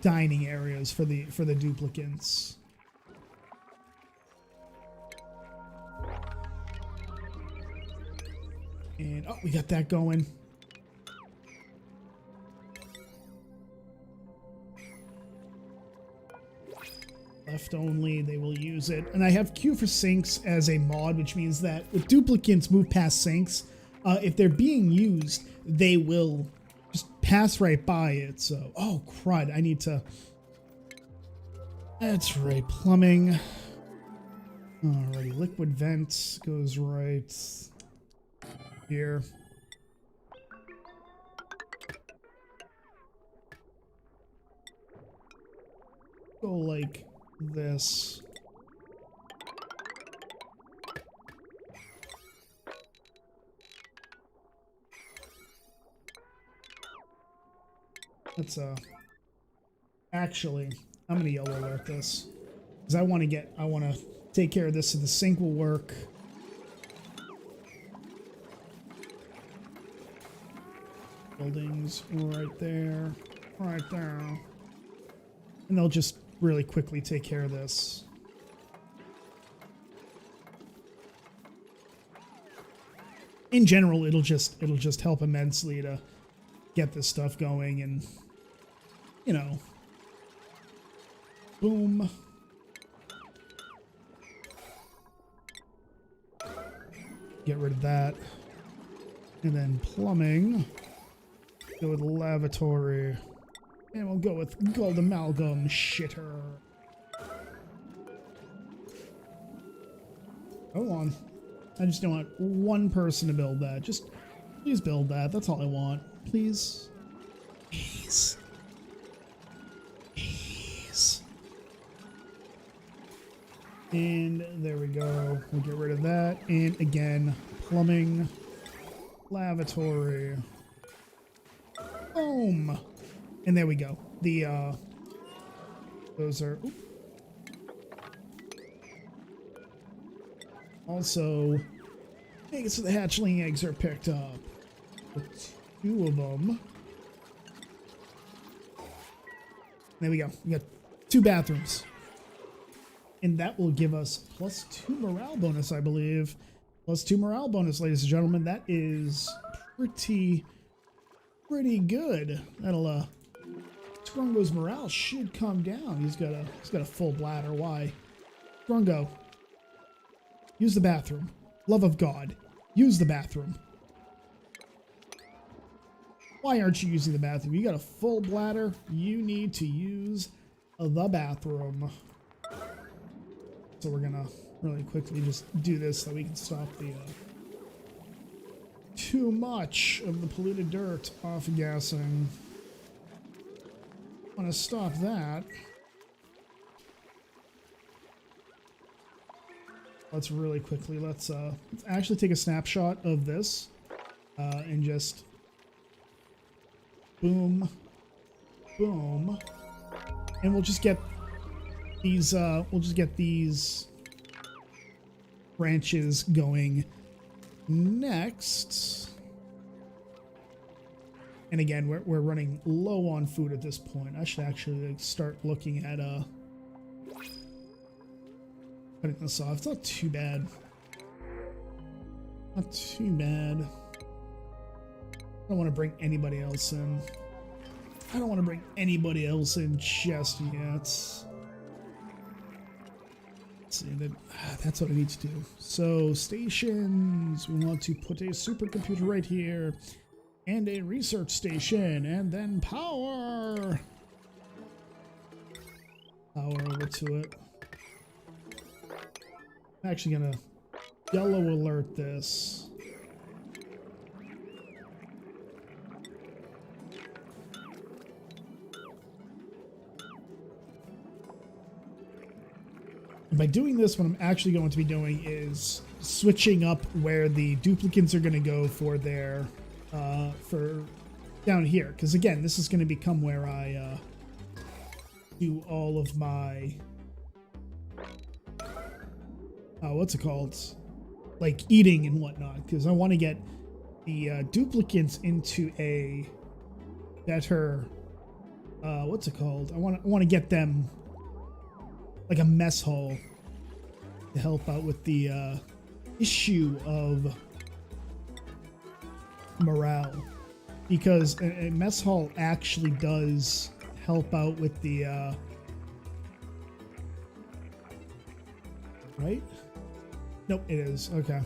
dining areas for the duplicants. And, oh, we got that going. Left only, they will use it. And I have Q for sinks as a mod, which means that if duplicants move past sinks, if they're being used, they will just pass right by it. So, oh crud, I need to. That's right, plumbing. Alrighty, liquid vent goes right here. Go like this. Let's actually, I'm gonna yellow alert this because I want to take care of this so the sink will work. Buildings right there, and they'll just really quickly take care of this. In general, it'll just help immensely to get this stuff going, and you know, boom. Get rid of that. And then plumbing. Go with lavatory. And we'll go with gold amalgam shitter. Go on. I just don't want one person to build that. Just please build that. That's all I want. Please. Please. Please. And there we go. We'll get rid of that. And again, plumbing, lavatory. Boom. And there we go. The those are also make it so the hatchling eggs are picked up. The 2 of them. There we go. We got 2 bathrooms. And that will give us +2 morale bonus, I believe. +2 morale bonus, ladies and gentlemen. That is pretty good. That'll Grungo's morale should come down. He's got a full bladder. Why? Grungo, use the bathroom. Love of God, use the bathroom. Why aren't you using the bathroom? You got a full bladder. You need to use the bathroom. So we're gonna really quickly just do this so we can stop the too much of the polluted dirt off gassing. Want to stop that. Let's really quickly let's actually take a snapshot of this and just boom, boom, and we'll just get these branches going next. And again, we're running low on food at this point. I should actually start looking at putting this off. It's not too bad. Not too bad. I don't want to bring anybody else in. I don't want to bring anybody else in just yet. Let's see, that's what I need to do. So stations, we want to put a supercomputer right here. And a research station, and then power. Power over to it. I'm actually gonna yellow alert this. And by doing this, what I'm actually going to be doing is switching up where the duplicates are gonna go for their for down here, because again, this is going to become where I do all of my what's it called, like eating and whatnot, because I want to get the duplicates into a better what's it called, I want to get them like a mess hall to help out with the issue of morale, because a mess hall actually does help out with the right? Nope, it is. Okay.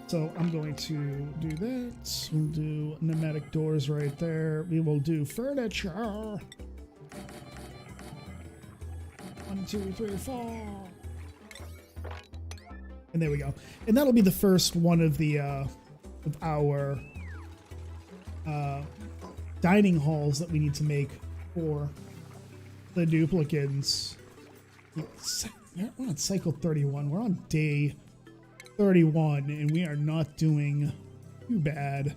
So I'm going to do that. We'll do pneumatic doors right there. We will do furniture. 1, 2, 3, 4. And there we go. And that'll be the first one of the of our dining halls that we need to make for the duplicants. We're on cycle 31. We're on day 31, and we are not doing too bad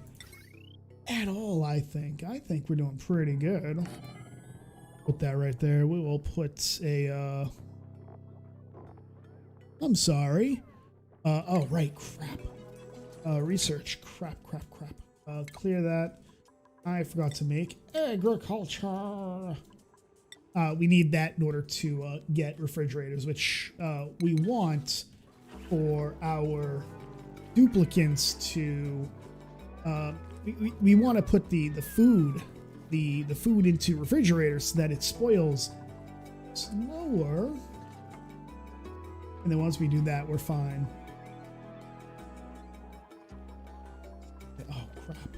at all, I think. I think we're doing pretty good. Put that right there. We will put a, I'm sorry. Oh, right, crap. Research, crap. Clear that. I forgot to make agriculture. We need that in order to get refrigerators, which we want for our duplicants to. We want to put the food into refrigerators so that it spoils slower. And then once we do that, we're fine. Oh crap!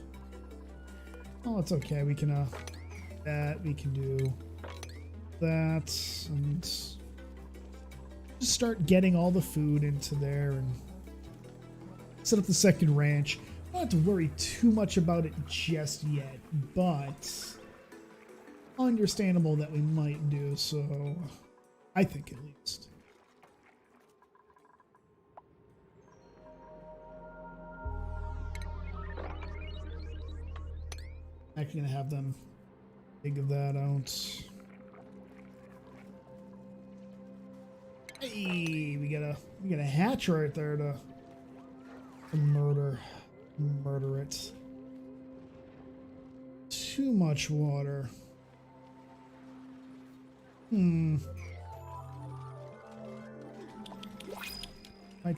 Oh, it's okay. We can that we can do that and just start getting all the food into there and set up the second ranch. I don't have to worry too much about it just yet, but understandable that we might do so. I think at least. Actually gonna have them figure that out. Hey, we got a hatch right there to murder it. Too much water. I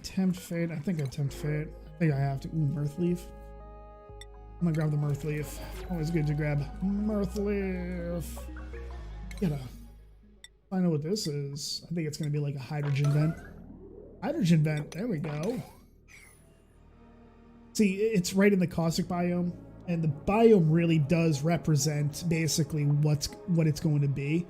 tempt fate. I think I tempt fate. I think I have to. Ooh, mirth leaf. I'm gonna grab the mirth leaf. Always good to grab mirth leaf. Gotta find out what this is. I think it's gonna be like a hydrogen vent. Hydrogen vent. There we go. See, it's right in the caustic biome, and the biome really does represent basically what it's going to be.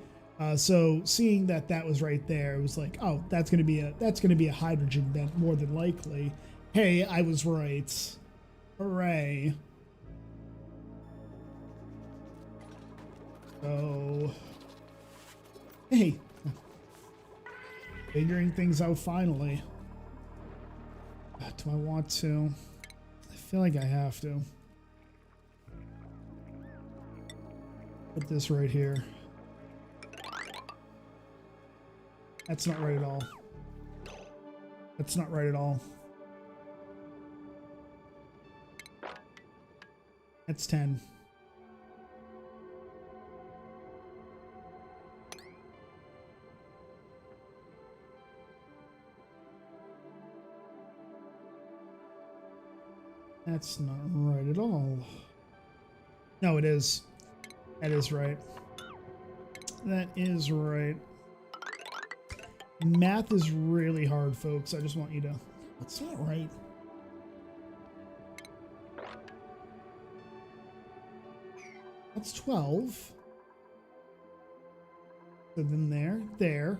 So seeing that was right there, it was like, oh, that's gonna be a hydrogen vent more than likely. Hey, I was right. Hooray. So, hey, figuring things out finally. Do I want to? I feel like I have to. Put this right here. That's not right at all. That's not right at all. That's 10. That's not right at all. No, it is. That is right. That is right. Math is really hard, folks. I just want you to... That's not right. That's 12. So then there.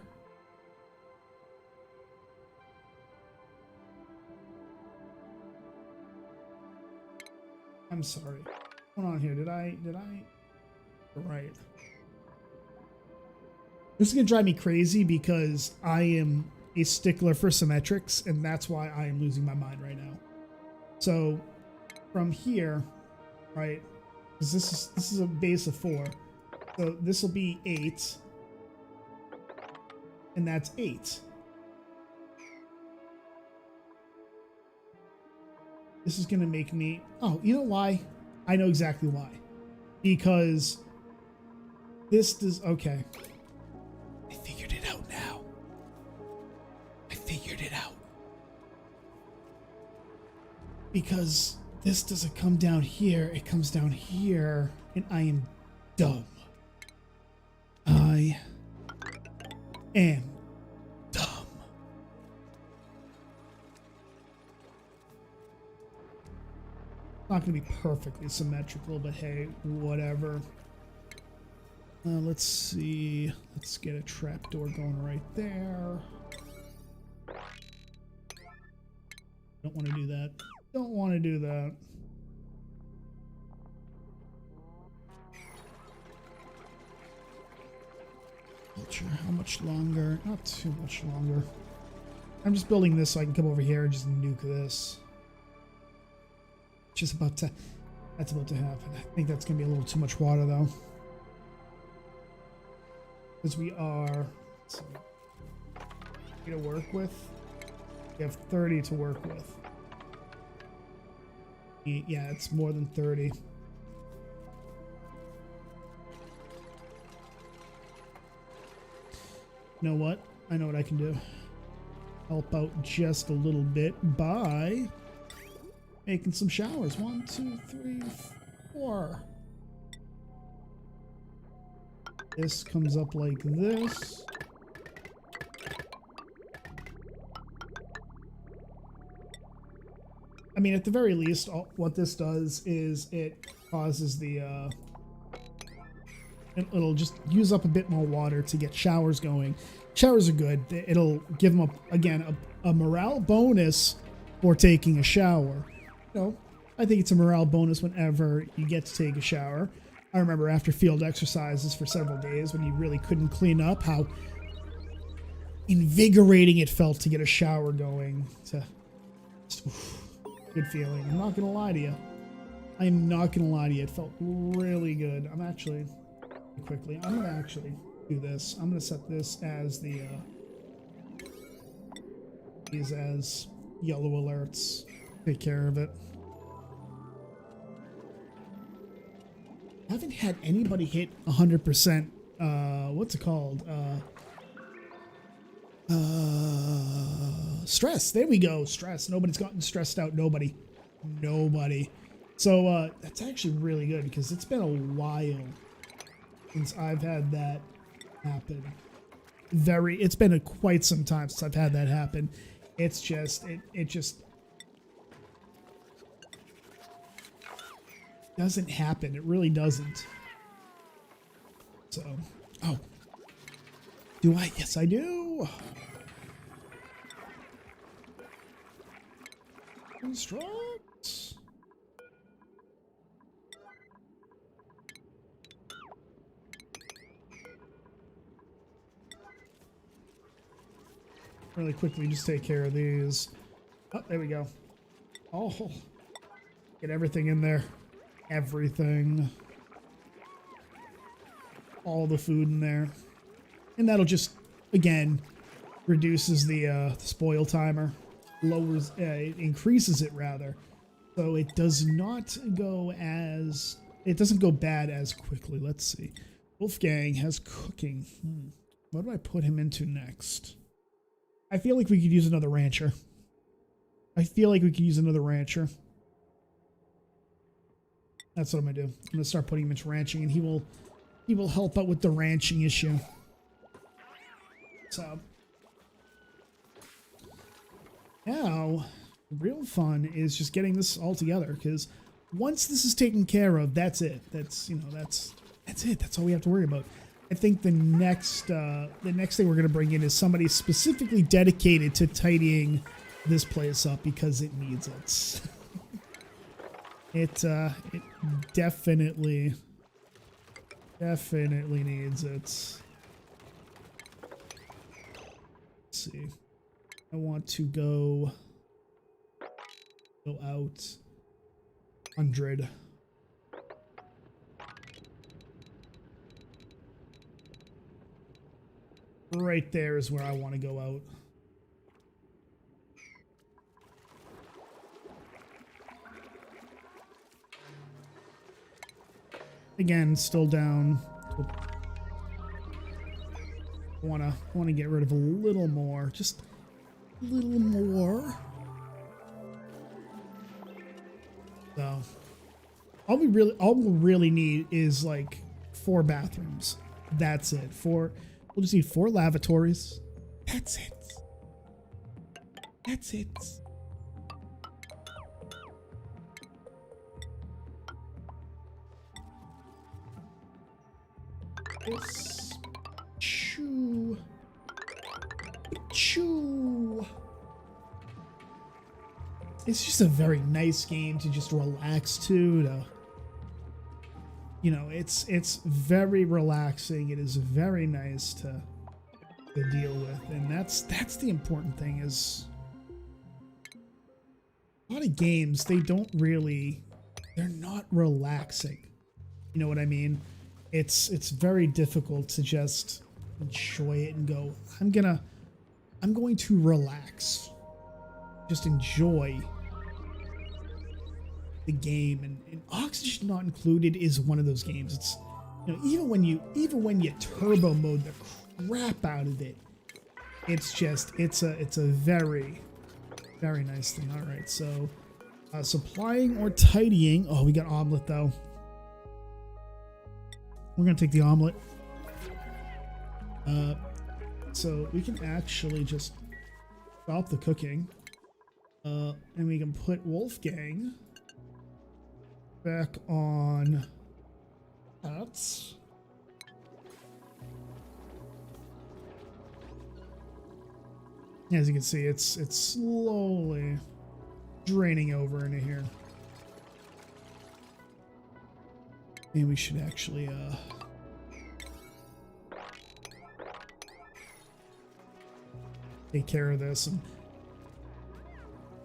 I'm sorry. What's going on here? Did I? Right. This is gonna drive me crazy because I am a stickler for symmetrics, and that's why I am losing my mind right now. So from here, right? Because this is a base of 4, so this will be 8, and that's 8. This is gonna make me... Oh, you know why? I know exactly why. Because this does... Okay. I figured it out now. I figured it out. Because this doesn't come down here, it comes down here, and I am dumb. I am dumb. Not going to be perfectly symmetrical, but hey, whatever. Let's see. Let's get a trapdoor going right there. Don't want to do that. Don't want to do that. Culture. How much longer? Not too much longer. I'm just building this so I can come over here and just nuke this. Just about to. That's about to happen. I think that's gonna be a little too much water though. Because we are. So, to work with. We have 30 to work with. Yeah, it's more than 30. You know what? I know what I can do. Help out just a little bit by making some showers. 1, 2, 3, 4. This comes up like this. I mean, at the very least, what this does is it causes the, it'll just use up a bit more water to get showers going. Showers are good. It'll give them, again, a morale bonus for taking a shower. You know, I think it's a morale bonus whenever you get to take a shower. I remember after field exercises for several days when you really couldn't clean up, how invigorating it felt to get a shower going. Good feeling. I'm not gonna lie to you. I am not gonna lie to you. It felt really good. I'm actually I'm gonna actually do this. I'm gonna set this as the these as yellow alerts. Take care of it. I haven't had anybody hit 100%. What's it called? Stress. There we go. Stress. Nobody's gotten stressed out. Nobody. So that's actually really good because it's been a while since I've had that happen. It's been quite some time since I've had that happen. It's just it just doesn't happen. It really doesn't. So, oh. Do I? Yes, I do. Construct. Really quickly, just take care of these. Oh, there we go. Oh, get everything in there. Everything. All the food in there. And that'll just, again, reduces the spoil timer. Lowers, it increases it rather. So it does not go as, it doesn't go bad as quickly. Let's see. Wolfgang has cooking. What do I put him into next? I feel like we could use another rancher. That's what I'm gonna do. I'm gonna start putting him into ranching, and he will help out with the ranching issue. So now, real fun is just getting this all together, because once this is taken care of, that's it. That's it. That's all we have to worry about. I think the next thing we're gonna bring in is somebody specifically dedicated to tidying this place up because it needs it. It definitely needs it. Let's see. I want to go out 100. Right there is where I want to go out. Again, still down. I wanna get rid of a little more, just a little more. So, all we really need is like 4 bathrooms. That's it. We'll just need 4 lavatories. That's it. That's it. this. Choo. Choo. It's just a very nice game to just relax to you know, it's very relaxing. It is very nice to deal with, and that's the important thing. Is a lot of games, they're not relaxing. You know what I mean? It's very difficult to just enjoy it and go, I'm going to relax, just enjoy the game. And Oxygen Not Included is one of those games. It's, you know, even when you turbo mode the crap out of it, it's a very, very nice thing. All right, so supplying or tidying. Oh, we got omelet though. We're gonna take the omelet. So we can actually just stop the cooking, and we can put Wolfgang back on that. As you can see, it's slowly draining over into here. And we should actually take care of this and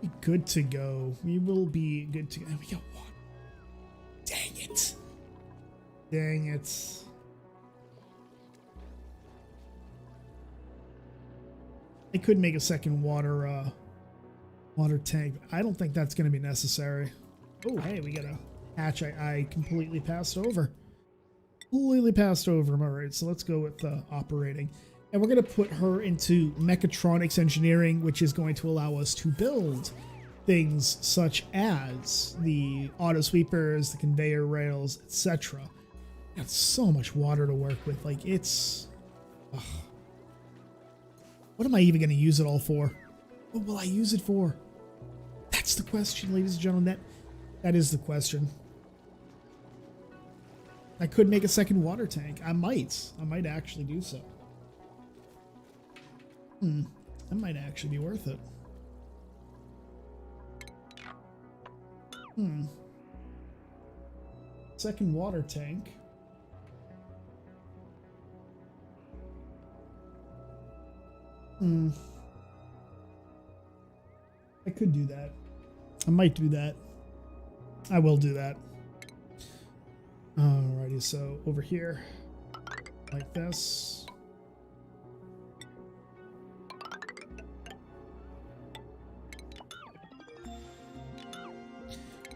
be good to go. We will be good to go. We got water. Dang it. Dang it. I could make a second water tank. I don't think that's going to be necessary. Oh, hey, we got a hatch I completely passed over. Completely passed over. All right, so let's go with operating. And we're going to put her into mechatronics engineering, which is going to allow us to build things such as the auto sweepers, the conveyor rails, etc. Got so much water to work with. Like, it's... Ugh. What am I even going to use it all for? What will I use it for? That's the question, ladies and gentlemen. That is the question. I could make a second water tank. I might actually do so. That might actually be worth it. Second water tank. I could do that. I might do that. I will do that. Alrighty, so over here, like this.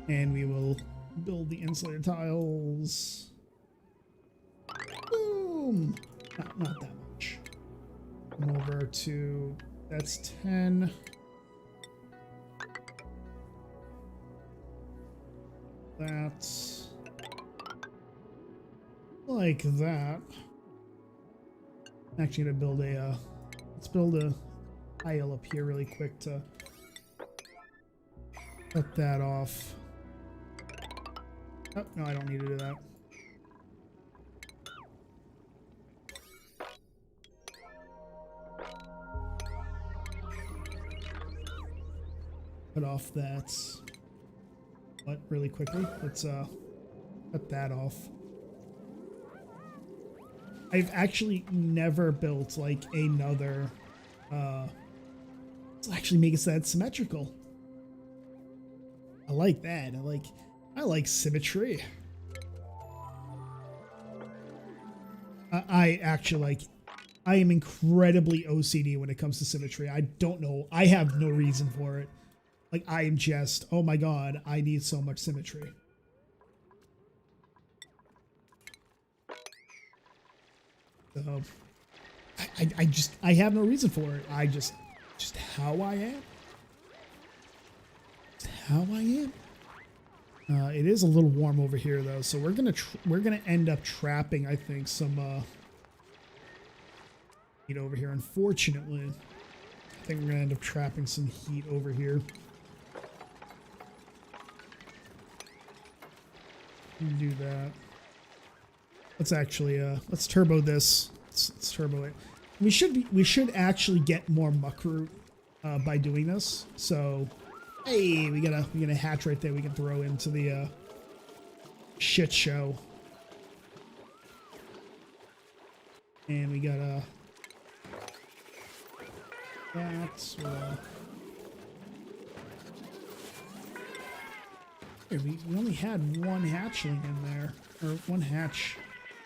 And we will build the insulator tiles. Boom! Not that much. Come over to, that's 10. That's like that. Actually gonna build a, let's build a tile up here really quick to cut that off. Oh, no, I don't need to do that. Cut off that. But really quickly, let's cut that off. I've actually never built like another let's actually make it so that's symmetrical. I like that. I like symmetry. I actually like, I am incredibly OCD when it comes to symmetry. I don't know. I have no reason for it. Like, I am just, oh my god, I need so much symmetry. So, I have no reason for it. Just how I am. Just how I am. It is a little warm over here though, so we're gonna end up trapping, I think, some heat over here. Unfortunately, I think we're gonna end up trapping some heat over here. Do that. Let's actually let's turbo this. Let's turbo it. We should actually get more muckroot by doing this. So, hey, we got a hatch right there we can throw into the shit show. And we got that's we only had one hatchling in there, or one hatch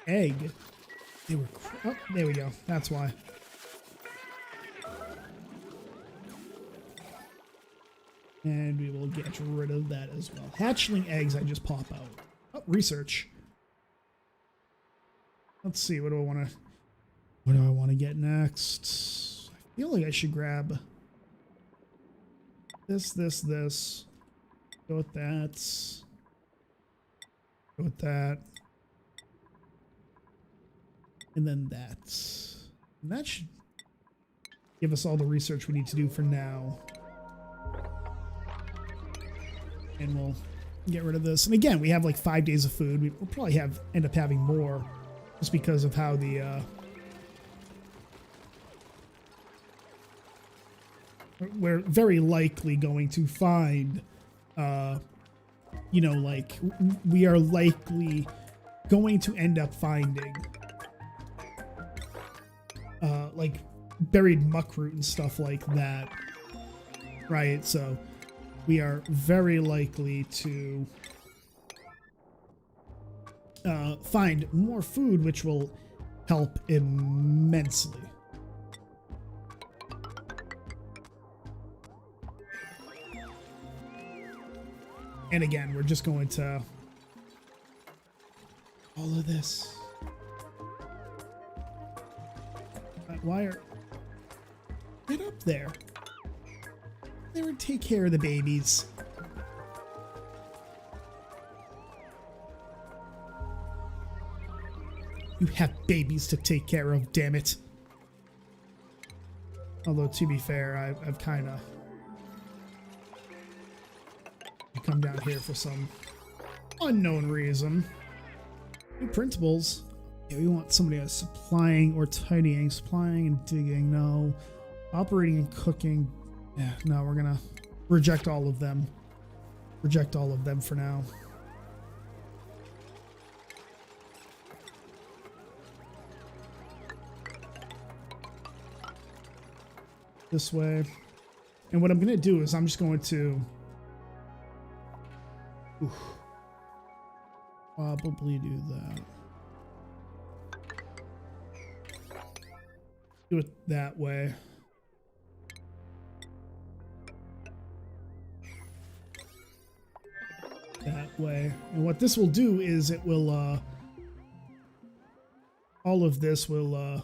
egg. They were oh, there we go. That's why. And we will get rid of that as well. Hatchling eggs, I just pop out. Oh, research. Let's see. What do I want to get next? I feel like I should grab this. Go with that. Go with that. And then that. And that should give us all the research we need to do for now. And we'll get rid of this. And again, we have like 5 days of food. We'll probably end up having more just because of how the we're very likely going to find you know, like we are likely going to end up finding like buried muckroot and stuff like that, right? So we are very likely to find more food, which will help immensely. And again, we're just going to follow this. Wire, get up there. They would take care of the babies. You have babies to take care of, damn it. Although, to be fair, I've kind of come down here for some unknown reason. New principles. Yeah, we want somebody else supplying or tidying. Supplying and digging, no. Operating and cooking. Yeah, no, we're gonna reject all of them. Reject all of them for now. This way. And what I'm gonna do is I'm just going to probably do that. Do it that way. That way. And what this will do is it will all of this will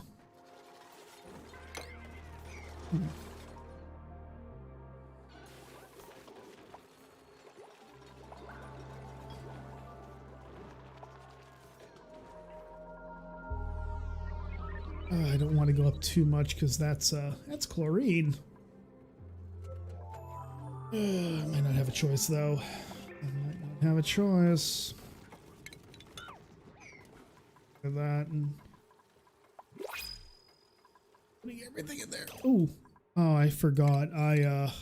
I don't want to go up too much because that's chlorine. I might not have a choice though. I might not have a choice. Look at that and putting everything in there. Ooh. Oh, I forgot. Crap.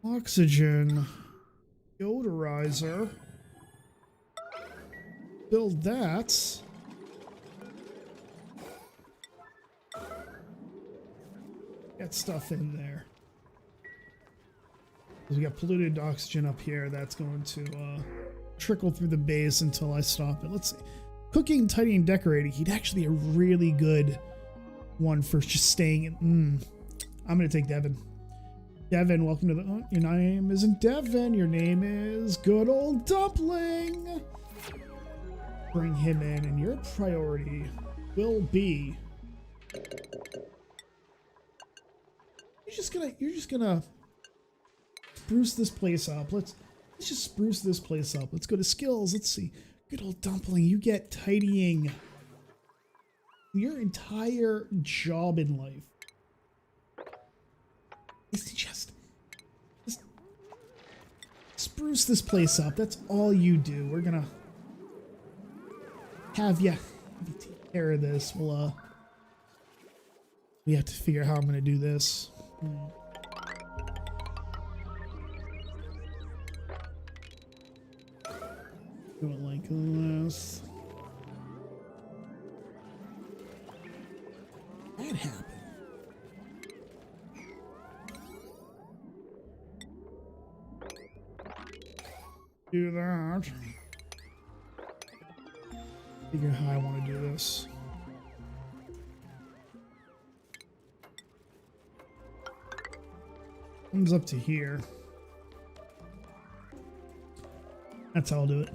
Oxygen. Deodorizer. Build that. Get stuff in there. We got polluted oxygen up here. That's going to trickle through the base until I stop it. Let's see. Cooking, tidying, decorating. He'd actually be a really good one for just staying in. I'm going to take Devin. Devin, welcome to the... Oh, your name isn't Devin. Your name is good old Dumpling. Bring him in, and your priority will be... You're just gonna spruce this place up. Let's just spruce this place up. Let's go to skills. Let's see. Good old Dumpling, you get tidying. Your entire job in life is to just spruce this place up. That's all you do. We're gonna have you take care of this. We'll, we have to figure out how I'm gonna do this. Do it like this. That happened. Do that. Figure how I want to do this. Comes up to here. That's how I'll do it.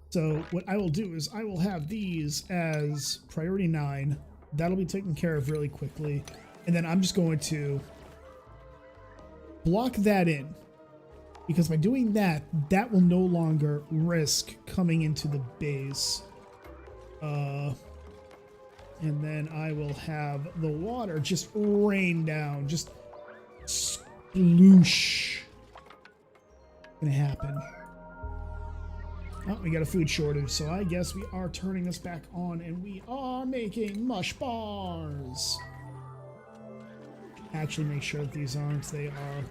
So what I will do is I will have these as priority 9. That'll be taken care of really quickly. And then I'm just going to block that in. Because by doing that, that will no longer risk coming into the base. And then I will have the water just rain down. Just sploosh. Gonna happen. Oh, we got a food shortage, so I guess we are turning this back on and we are making mush bars. Actually make sure that these aren't, they are.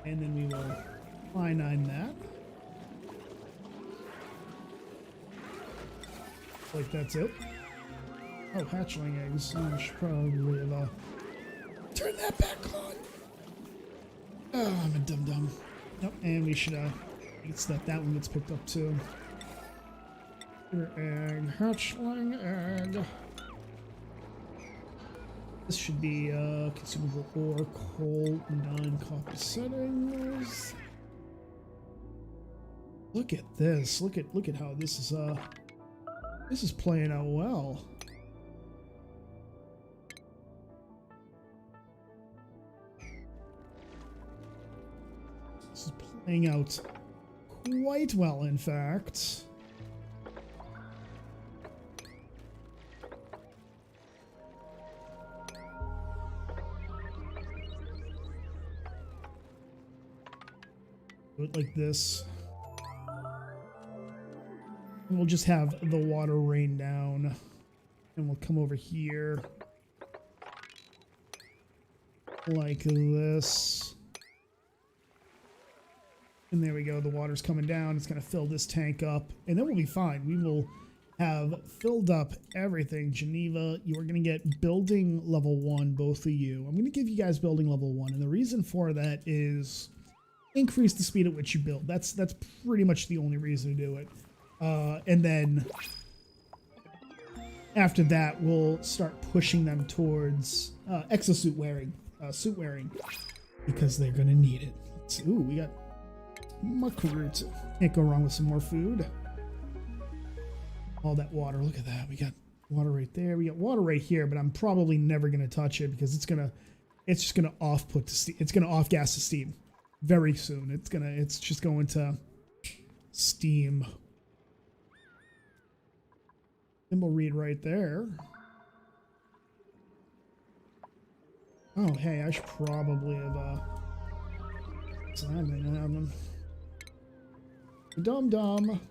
And then we will finite that. Like that's it. Oh, hatchling eggs. I should probably have turn that back on. Oh, I'm a dum-dum. Nope, and we should it's that one gets picked up too. Your egg, hatchling egg. This should be consumable ore, coal, non-copy settings. Look at this. Look at how this is playing out well. This is playing out quite well, in fact. Do it like this. And we'll just have the water rain down. And we'll come over here. Like this. And there we go. The water's coming down. It's going to fill this tank up. And then we'll be fine. We will have filled up everything. Geneva, you are going to get building level 1, both of you. I'm going to give you guys building level 1. And the reason for that is increase the speed at which you build. That's pretty much the only reason to do it. And then after that, we'll start pushing them towards exosuit wearing, suit wearing, because they're going to need it. Ooh, we got muckroots. Can't go wrong with some more food. All that water. Look at that. We got water right there. We got water right here, but I'm probably never going to touch it because it's just going to off-put to steam. It's going to off-gas to steam very soon. It's just going to steam. Symbol read right there. Oh, hey, I should probably have Dum-dum.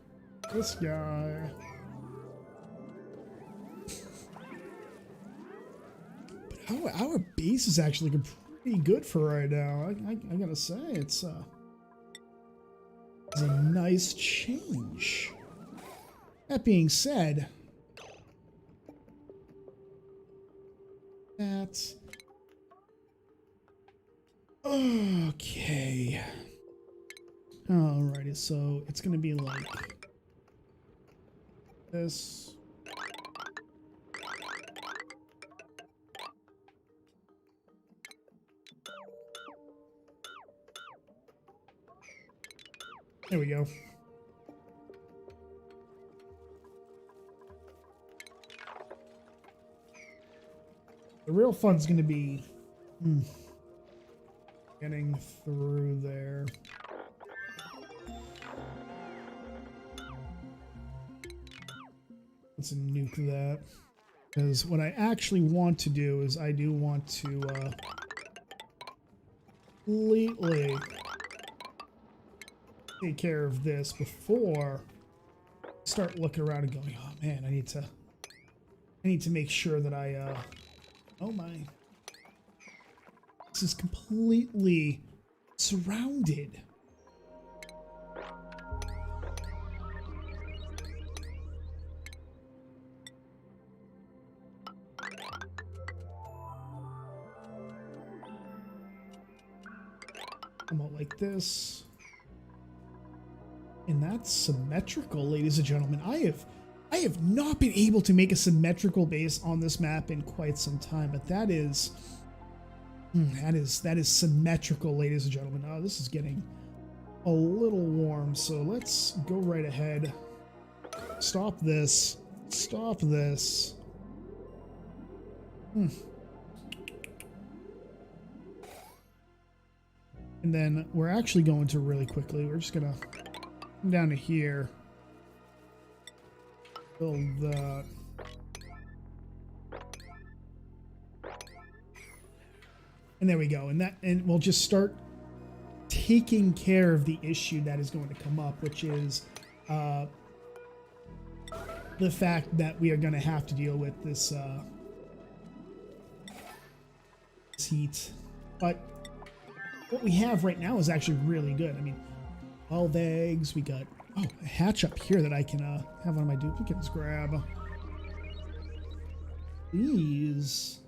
This guy. But our base is actually looking pretty good for right now. I gotta say, it's a nice change. That being said, that's okay. Alrighty, so it's gonna be like this. There we go. The real fun's gonna be getting through there. Let's nuke that. Because what I actually want to do is I do want to completely take care of this before I start looking around and going, oh man, I need to make sure that oh my, this is completely surrounded. Come out like this. And that's symmetrical, ladies and gentlemen. I have not been able to make a symmetrical base on this map in quite some time, but that is symmetrical, ladies and gentlemen. Oh, this is getting a little warm, so let's go right ahead. Stop this. Stop this. And then we're actually going to really quickly. We're just gonna come down to here. Build that. And there we go. And we'll just start taking care of the issue that is going to come up, which is the fact that we are going to have to deal with this heat. But what we have right now is actually really good. I mean, 12 eggs. We got a hatch up here that I can have one of my duplicates grab. These.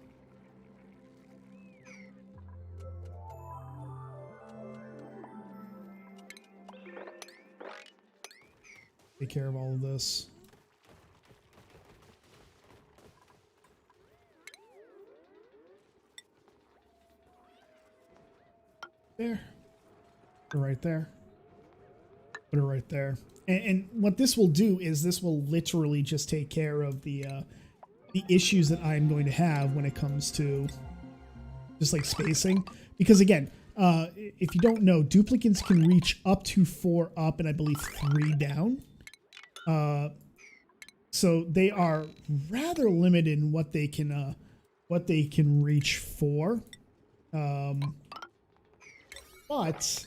Take care of all of this. There. Put it right there. Put it right there. And what this will do is this will literally just take care of the issues that I'm going to have when it comes to just like spacing. Because again, if you don't know, duplicates can reach up to 4 up and I believe 3 down. So they are rather limited in what they can reach for. But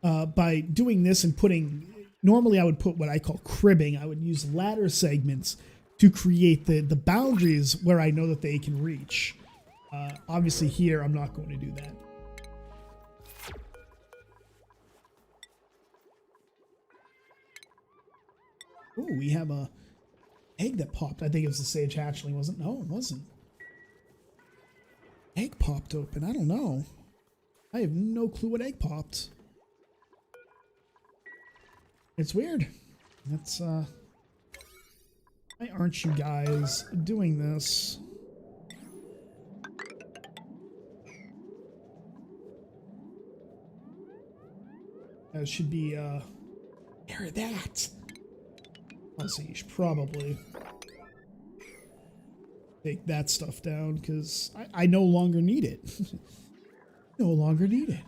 by doing this and putting, normally I would put what I call cribbing. I would use ladder segments to create the boundaries where I know that they can reach. Obviously here, I'm not going to do that. Ooh, we have a egg that popped. I think it was the sage hatchling, wasn't it? No, it wasn't. Egg popped open. I don't know. I have no clue what egg popped. It's weird. That's, why aren't you guys doing this? That should be, hear that. Also, you should probably take that stuff down because I no longer need it. No longer need it.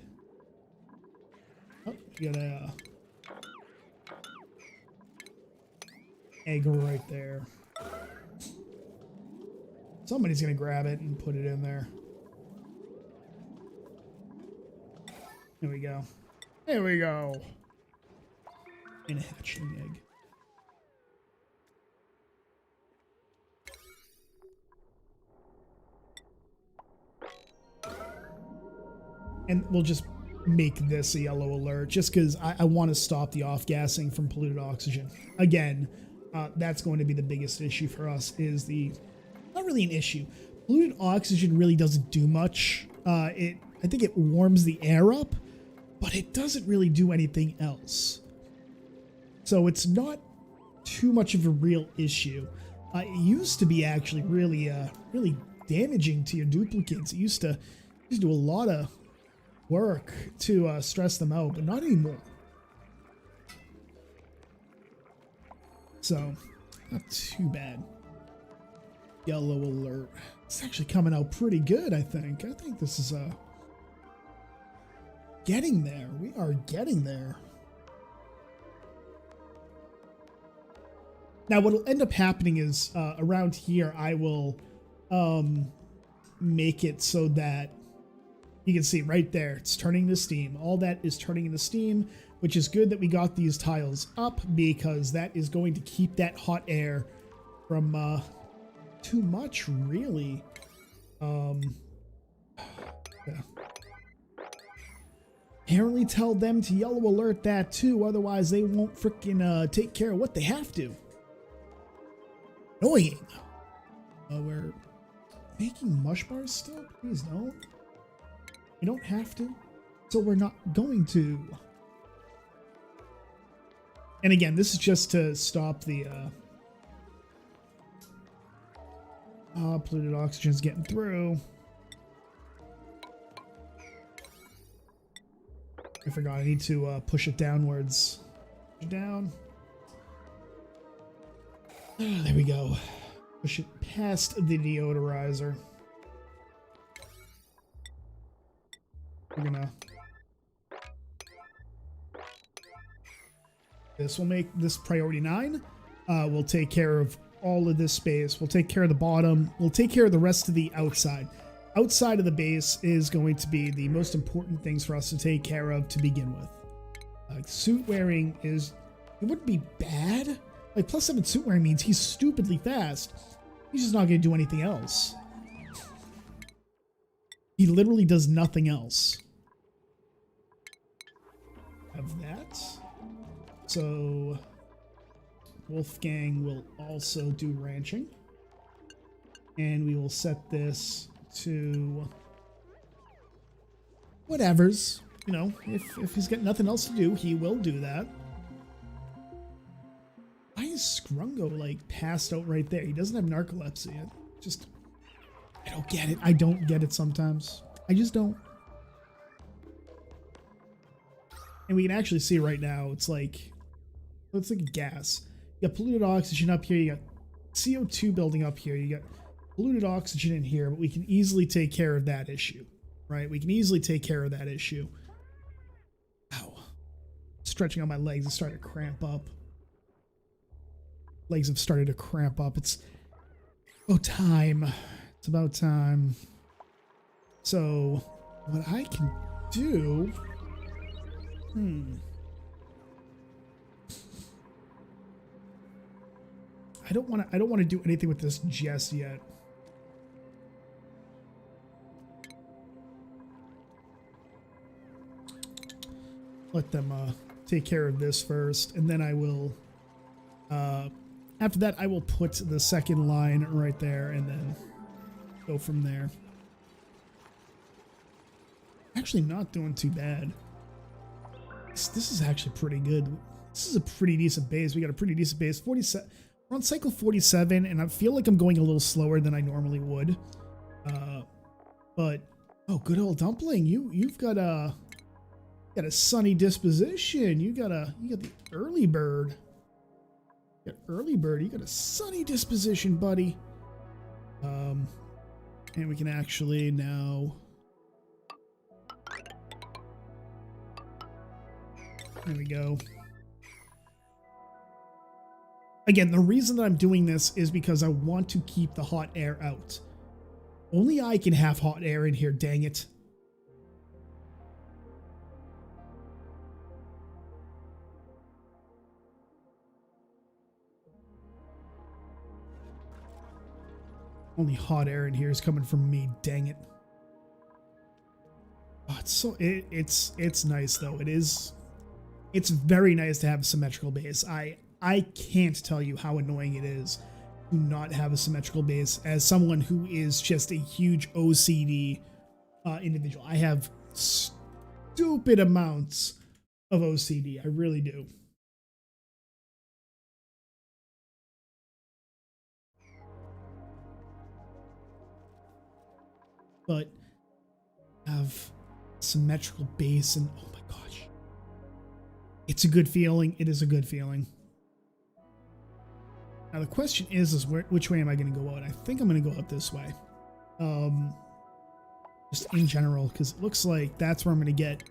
Oh, you got a egg right there. Somebody's gonna grab it and put it in there. There we go. There we go. And a hatchling egg. And we'll just make this a yellow alert just because I want to stop the off-gassing from polluted oxygen. Again, that's going to be the biggest issue for us is not really an issue. Polluted oxygen really doesn't do much. I think it warms the air up, but it doesn't really do anything else. So it's not too much of a real issue. It used to be actually really damaging to your duplicates. It used to do a lot of work to stress them out, but not anymore. So, not too bad. Yellow alert. It's actually coming out pretty good, I think. I think this is getting there. We are getting there. Now, what will end up happening is around here, I will make it so that you can see right there, it's turning to steam. All that is turning into steam. which is good that we got these tiles up because that is going to keep that hot air from too much, really. Yeah. Apparently tell them to yellow alert that too, otherwise they won't freaking take care of what they have to. Annoying. We're making mush bars still? Please don't. You don't have to, so we're not going to. And again, this is just to stop the polluted oxygen's getting through. I forgot, I need to push it downwards. Down. There we go. Push it past the deodorizer. We're gonna... This will make this priority 9. We'll take care of all of this space. We'll take care of the bottom. We'll take care of the rest of the outside. Outside of the base is going to be the most important things for us to take care of to begin with. Suit wearing is... It wouldn't be bad. Like, +7 suit wearing means he's stupidly fast. He's just not going to do anything else. He literally does nothing else. Have that. So, Wolfgang will also do ranching. And we will set this to whatever's, you know, if he's got nothing else to do, he will do that. Why is Scrungo, like, passed out right there? He doesn't have narcolepsy yet. Just, I don't get it. I don't get it sometimes. I just don't. And we can actually see right now, it's like a gas. You got polluted oxygen up here. You got CO2 building up here. You got polluted oxygen in here, but we can easily take care of that issue, right? We can easily take care of that issue. Ow. Stretching on my legs and starting to cramp up. Legs have started to cramp up. It's about time. It's about time. So, what I can do... I don't want to do anything with this just yet. Let them take care of this first, and then I will after that I will put the second line right there and then go from there. Actually not doing too bad. This is actually pretty good. This is a pretty decent base. We got a pretty decent base. 47. We're on cycle 47, and I feel like I'm going a little slower than I normally would. But oh, good old Dumpling, you've got a sunny disposition. You got the early bird. You got early bird. You got a sunny disposition, buddy. And we can actually now. There we go. Again, the reason that I'm doing this is because I want to keep the hot air out. Only I can have hot air in here, dang it. Only hot air in here is coming from me, dang it. Oh, it's so it's nice though. It's very nice to have a symmetrical base. I can't tell you how annoying it is to not have a symmetrical base as someone who is just a huge OCD individual. I have stupid amounts of OCD. I really do. But have symmetrical base and oh my gosh. It's a good feeling. It is a good feeling. Now the question is which way am I going to go out? I think I'm going to go out this way. Just in general, because it looks like that's where I'm going to get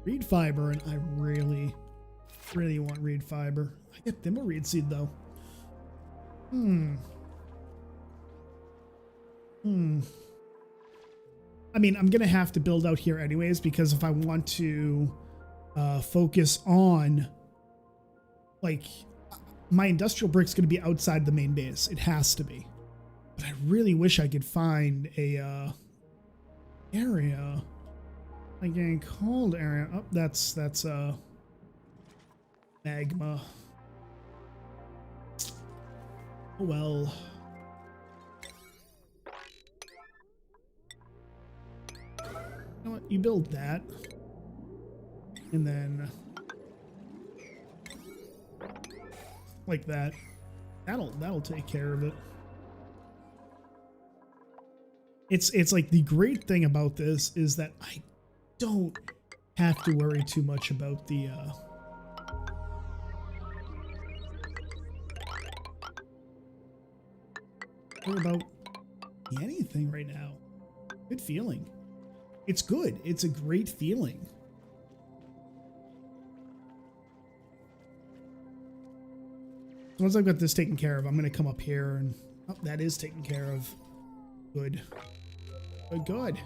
reed fiber, and I really, really want reed fiber. I get thimbleweed seed though. I mean, I'm going to have to build out here anyways, because if I want to focus on, like, my industrial brick's going to be outside the main base. It has to be. But I really wish I could find a area, like a cold area. Oh, that's magma. Oh well. You know what? You build that, and then like that. That'll take care of it. It's like the great thing about this is that I don't have to worry too much about the or about anything right now. Good feeling. It's good. It's a great feeling. So once I've got this taken care of, I'm going to come up here and... Oh, that is taken care of. Good. Good, good.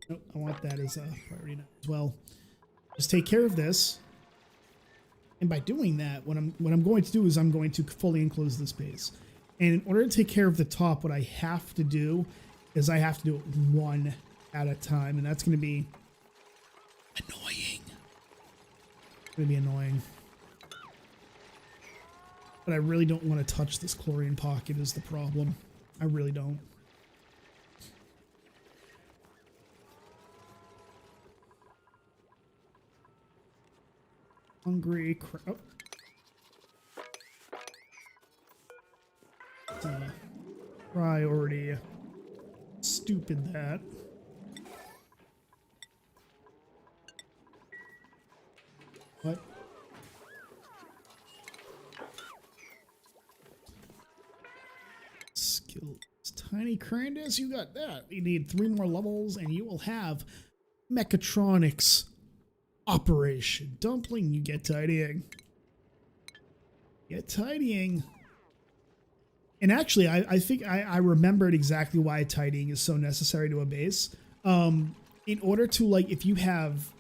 Nope, I want that as a priority now as well. Just take care of this. And by doing that, what I'm going to do is I'm going to fully enclose this base. And in order to take care of the top, what I have to do is I have to do it one at a time. And that's going to be annoying. It's going to be annoying. But I really don't want to touch this chlorine pocket is the problem. I really don't. Hungry crap. Priority. Stupid that. What? Skills. Tiny Crandus, you got that. You need 3 more levels and you will have mechatronics operation. Dumpling, you get tidying. Get tidying. And actually, I think I remembered exactly why tidying is so necessary to a base. In order to, like, if you have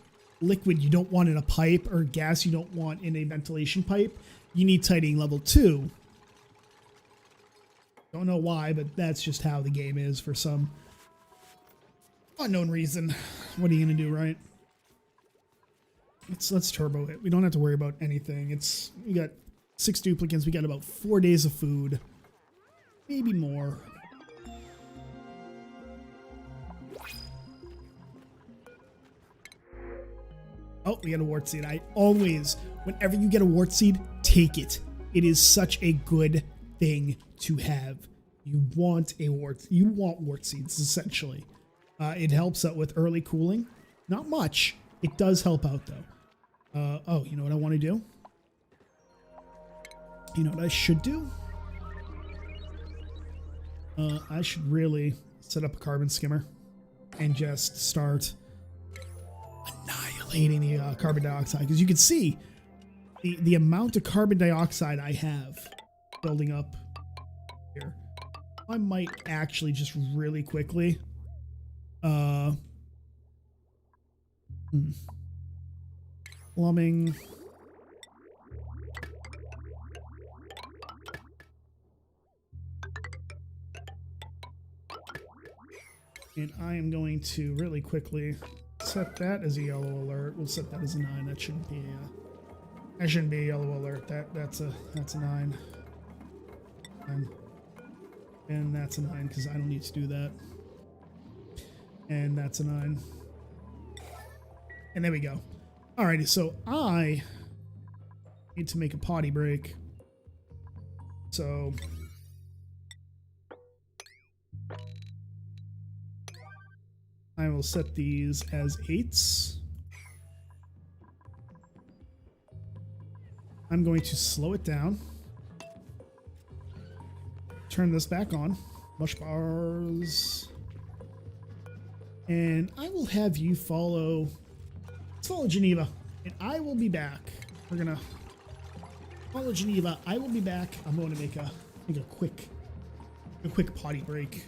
liquid you don't want in a pipe or gas you don't want in a ventilation pipe, you need tidying level 2. Don't know why, but that's just how the game is for some unknown reason. What are you gonna do, right? Let's turbo it. We don't have to worry about anything. We got 6 duplicates. We got about 4 days of food. Maybe more. Oh, we got a wart seed. I always, whenever you get a wart seed, take it. It is such a good thing to have. You want wart seeds, essentially. It helps out with early cooling. Not much. It does help out, though. Oh, you know what I want to do? You know what I should do? I should really set up a carbon skimmer and just start annihilating the carbon dioxide. Because you can see the amount of carbon dioxide I have building up here. I might actually just really quickly plumbing. And I am going to really quickly set that as a yellow alert. We'll set that as a 9. That shouldn't be a yellow alert. That's a 9. And that's a 9 because I don't need to do that. And that's a 9. And there we go. Alrighty, so I need to make a potty break. So I will set these as 8s. I'm going to slow it down. Turn this back on. Mush bars. And I will have you follow... Let's follow Geneva. And I will be back. We're gonna follow Geneva. I will be back. I'm going to make a quick potty break.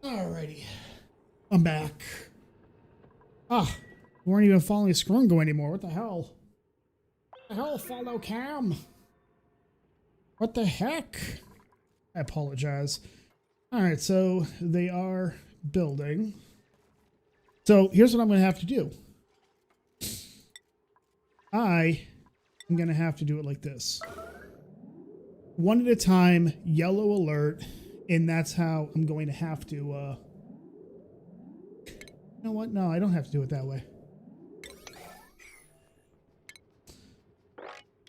Alrighty. I'm back. Ah, we weren't even following Scrungo anymore. What the hell? What the hell, follow cam? What the heck? I apologize. Alright, so they are building. So here's what I'm going to have to do. I am going to have to do it like this. One at a time, yellow alert, and that's how I'm going to have to, you know what? No, I don't have to do it that way.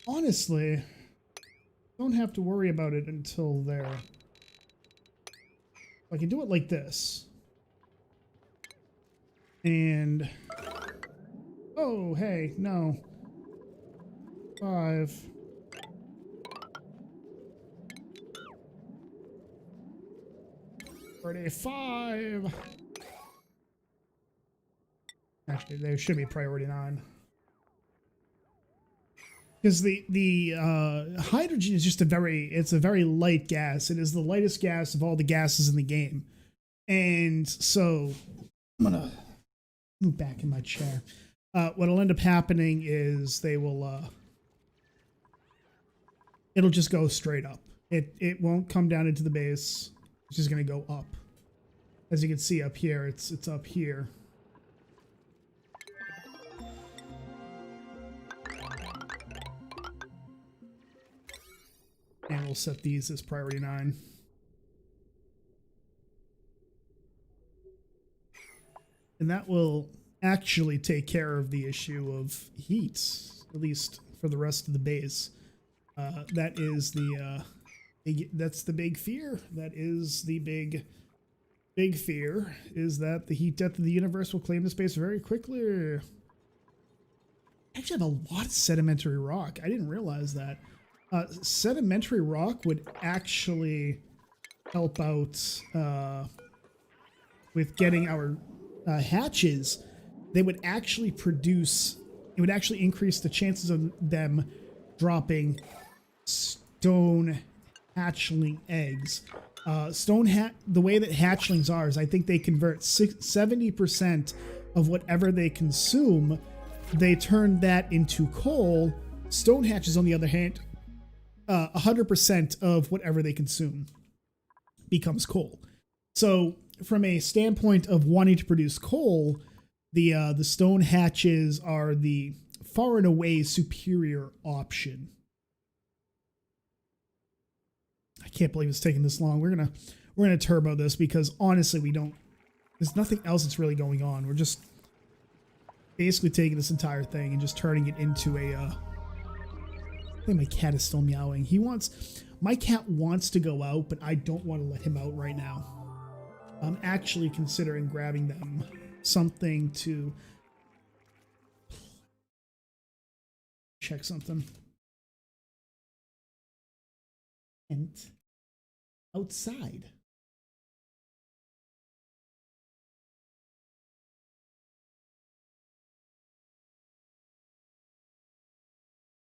Honestly, don't have to worry about it until there. I can do it like this. And, oh, hey, no. 5. Priority 5. Actually, there should be priority 9. Because the hydrogen is just it's a very light gas. It is the lightest gas of all the gases in the game. And so I'm gonna move back in my chair. What'll end up happening is they will it'll just go straight up. It won't come down into the base. It's just gonna go up. As you can see up here, it's up here. And we'll set these as priority 9. And that will actually take care of the issue of heat, at least for the rest of the base. That is that's the big fear. That is the big fear, is that the heat death of the universe will claim the space very quickly. I actually have a lot of sedimentary rock. I didn't realize that. Sedimentary rock would actually help out with getting our hatches. They would actually produce, it would actually increase the chances of them dropping stone hatchling eggs. The way that hatchlings are is I think they convert 70% of whatever they consume, they turn that into coal. Stone hatches, on the other hand, 100% of whatever they consume becomes coal. So from a standpoint of wanting to produce coal, the stone hatches are the far and away superior option. I can't believe it's taking this long. We're gonna turbo this because honestly there's nothing else that's really going on. We're just basically taking this entire thing and just turning it into a I think my cat is still meowing. My cat wants to go out, but I don't want to let him out right now. I'm actually considering grabbing them something to check something. And outside.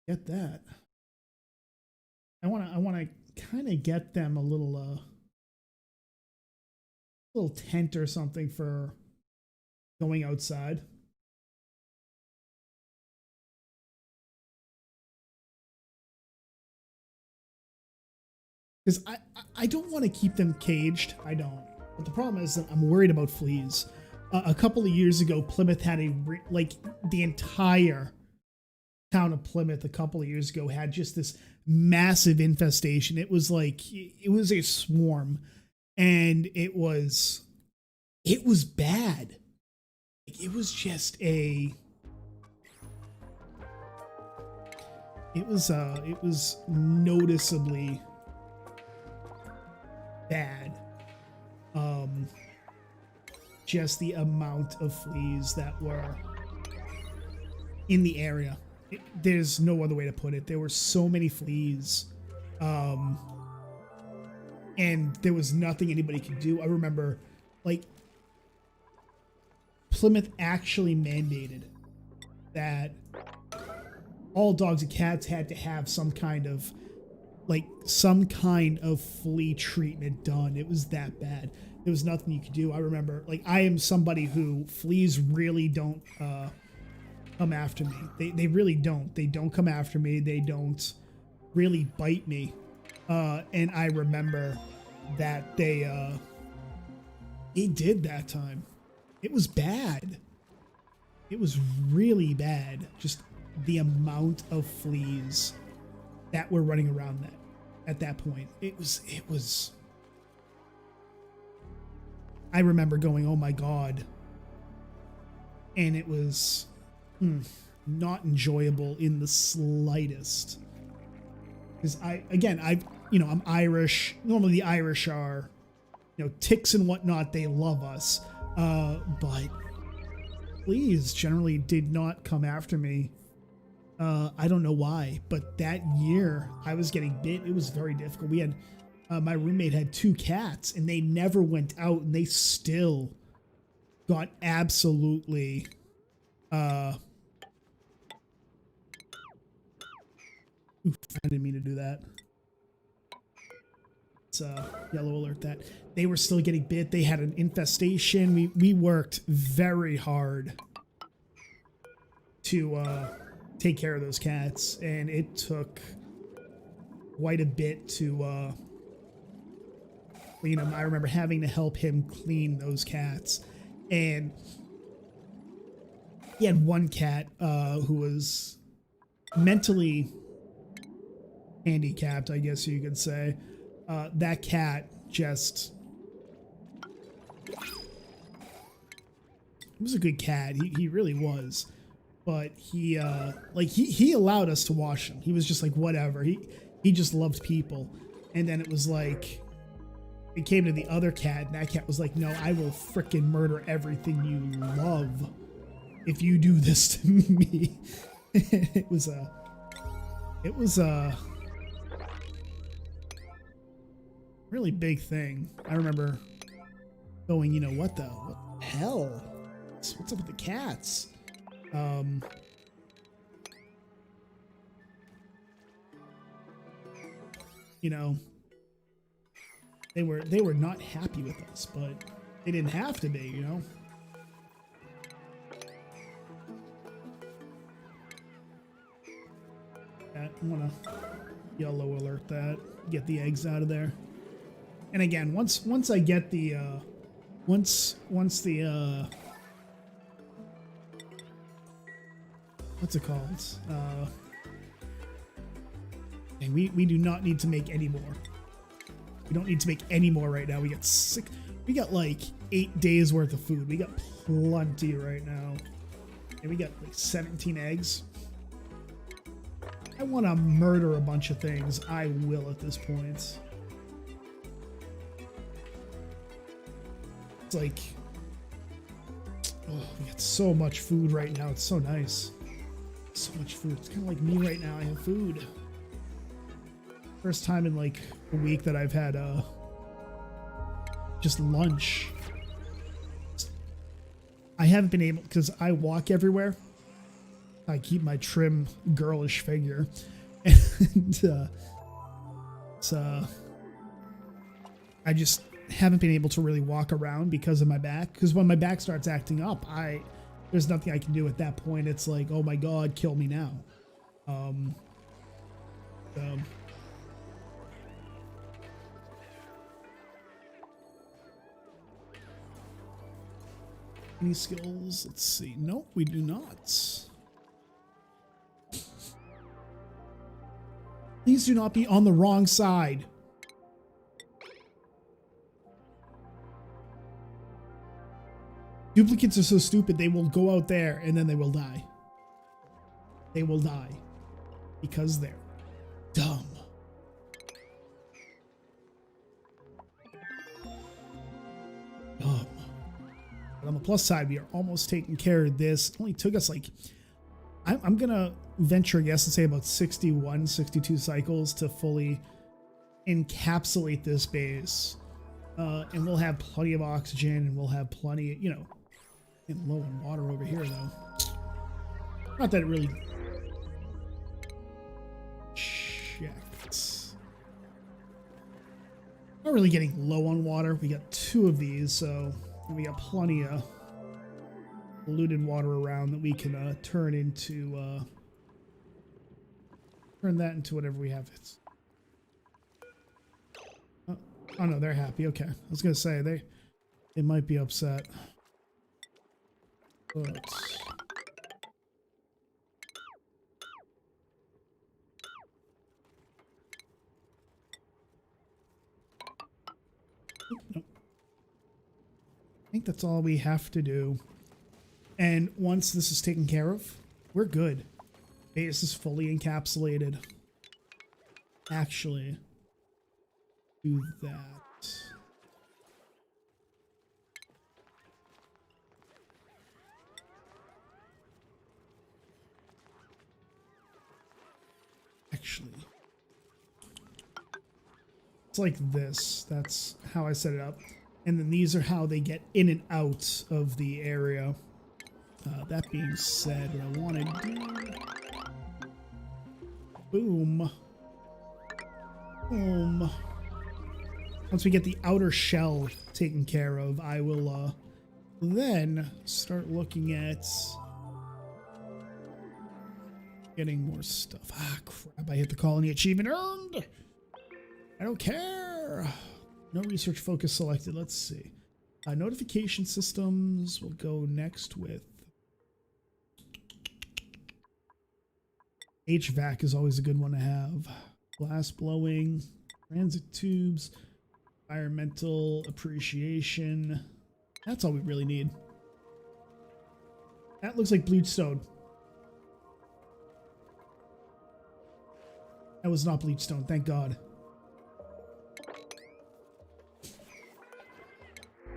Get that. I want to kind of get them a little tent or something for going outside. Because I don't want to keep them caged. I don't. But the problem is that I'm worried about fleas. A couple of years ago, Plymouth had the entire town of Plymouth a couple of years ago had just this massive infestation. It was a swarm, and it was bad. It was just it was noticeably bad. Just the amount of fleas that were in the area. There's no other way to put it. There were so many fleas, and there was nothing anybody could do. I remember, Plymouth actually mandated that all dogs and cats had to have some kind of flea treatment done. It was that bad. there was nothing you could do. I remember, like, I am somebody who fleas really don't come after me. They really don't. They don't come after me. They don't really bite me. And I remember that they did that time. It was bad. It was really bad. Just the amount of fleas that were running around at that point. It was I remember going, oh my God. And it was not enjoyable in the slightest. Because I'm Irish. Normally the Irish are, ticks and whatnot, they love us. But fleas generally did not come after me. I don't know why, but that year I was getting bit. It was very difficult. We had, my roommate had 2 cats and they never went out and they still got absolutely, I didn't mean to do that. It's yellow alert that. They were still getting bit. They had an infestation. We worked very hard to take care of those cats, and it took quite a bit to clean them. I remember having to help him clean those cats, and he had one cat who was mentally handicapped, I guess you could say. That cat just... He was a good cat. He really was. But he allowed us to wash him. He was just like, whatever. He just loved people. And then it was like, it came to the other cat, and that cat was like, no, I will frickin' murder everything you love if you do this to me. It was a really big thing. I remember going, what the hell? What's up with the cats? They were not happy with us, but they didn't have to be, I'm gonna yellow alert that, get the eggs out of there. And again, once I get the once the what's it called? And we do not need to make any more. We don't need to make any more right now. We got like 8 days worth of food. We got plenty right now. And we got like 17 eggs. I want to murder a bunch of things. I will at this point. It's like, oh, we got so much food right now. It's so nice. So much food. It's kind of like me right now. I have food. First time in like a week that I've had just lunch. I haven't been able, because I walk everywhere. I keep my trim, girlish figure, and I just haven't been able to really walk around because of my back. Because when my back starts acting up, there's nothing I can do at that point. It's like, oh my God, kill me now. Any skills? Let's see. Nope, we do not. Please do not be on the wrong side. Duplicates are so stupid, they will go out there and then they will die. They will die. Because they're dumb. Dumb. But on the plus side, we are almost taking care of this. It only took us like... I'm going to venture a guess and say about 61, 62 cycles to fully encapsulate this base. And we'll have plenty of oxygen, and we'll have plenty, getting low on water over here, though. Not that it really checked. Not really getting low on water. We got 2 of these, so we got plenty of polluted water around that we can turn into turn that into whatever we have. Oh no, they're happy. Okay, I was gonna say they might be upset, but nope. I think that's all we have to do. And once this is taken care of, we're good. Base is fully encapsulated. Actually, do that. Actually, it's like this. That's how I set it up. And then these are how they get in and out of the area. That being said, what I want to do... Boom. Boom. Once we get the outer shell taken care of, I will then start looking at getting more stuff. Ah, crap. I hit the colony achievement earned. I don't care. No research focus selected. Let's see. Notification systems will go next with HVAC is always a good one to have. Glass blowing, transit tubes, environmental appreciation. That's all we really need. That looks like bleached stone. That was not bleached stone, thank God.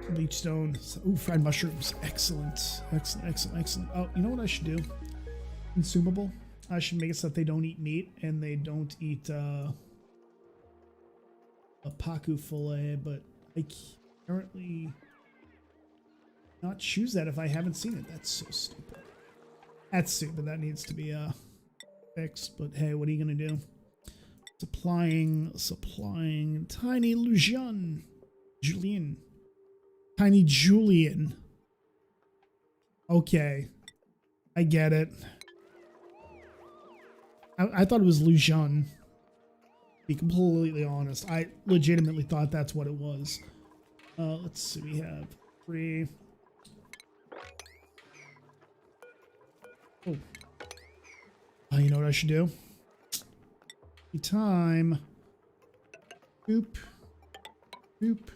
Bleach stone. Ooh, fried mushrooms. Excellent. Excellent, excellent, excellent. Oh, you know what I should do? Consumable. I should make it so that they don't eat meat and they don't eat a paku fillet, but I currently not choose that if I haven't seen it. That's so stupid. That's stupid. That needs to be fixed, but hey, what are you gonna do? Supplying tiny Julian. Tiny Julian. Okay. I get it. I thought it was Lujan. To be completely honest. I legitimately thought that's what it was. Let's see. We have 3. Oh. You know what I should do? Time. Boop. Boop.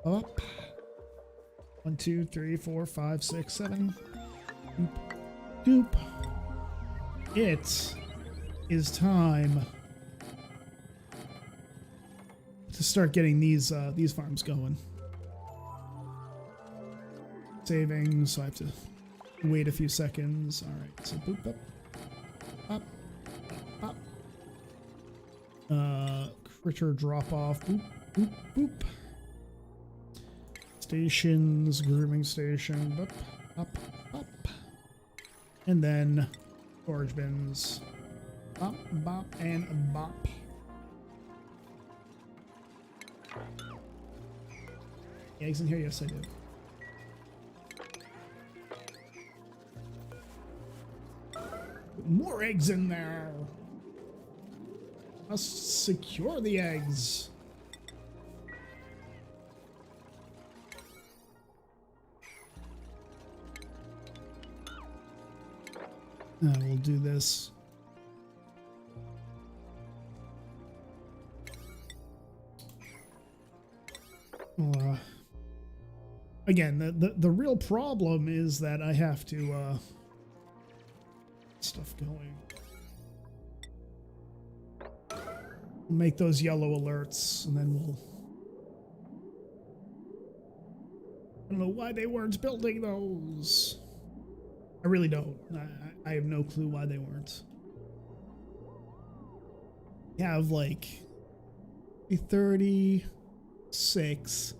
Up. 1, 2, 3, 4, 5, 6, 7. Doop. Doop. It is time to start getting these farms going. Saving, so I have to wait a few seconds. All right, so boop up, up, up. Critter drop off. Boop, boop, boop. Stations, grooming station. Up, up, up, and then storage bins. Bop, bop, and bop. Eggs in here? Yes, I do. More eggs in there. Must secure the eggs. We'll do this. Well, again, the real problem is that I have to stuff going. Make those yellow alerts, and then we'll. I don't know why they weren't building those. I really don't. I have no clue why they weren't. We have like 36.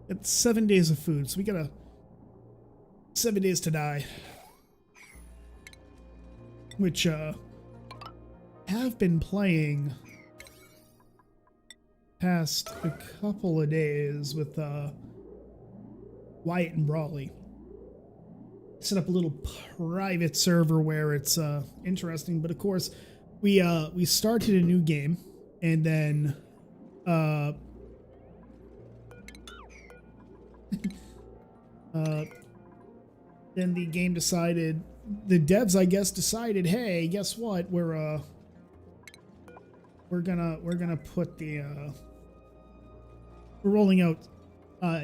It's 7 days of food, so we got 7 days to die. Which have been playing past a couple of days with Wyatt and Brawley. Set up a little private server where it's interesting, but of course we started a new game, and then then the game decided, the devs I guess decided, hey, guess what, we're gonna put the we're rolling out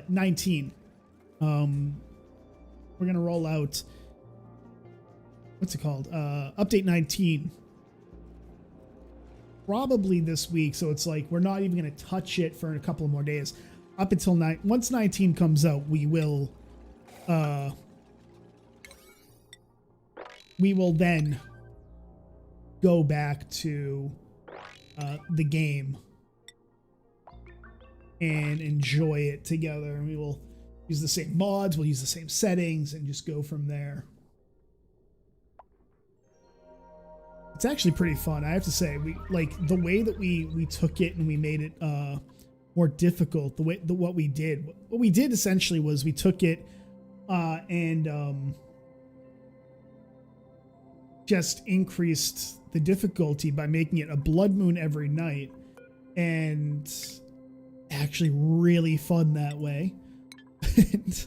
19. We're gonna roll out, what's it called, update 19 probably this week. So it's like we're not even gonna touch it for a couple of more days up until once 19 comes out. We will then go back to the game and enjoy it together, and we will use the same mods, we'll use the same settings, and just go from there. It's actually pretty fun, I have to say. We like the way that we took it and we made it more difficult. What we did essentially was we took it and just increased the difficulty by making it a blood moon every night, and actually really fun that way. And,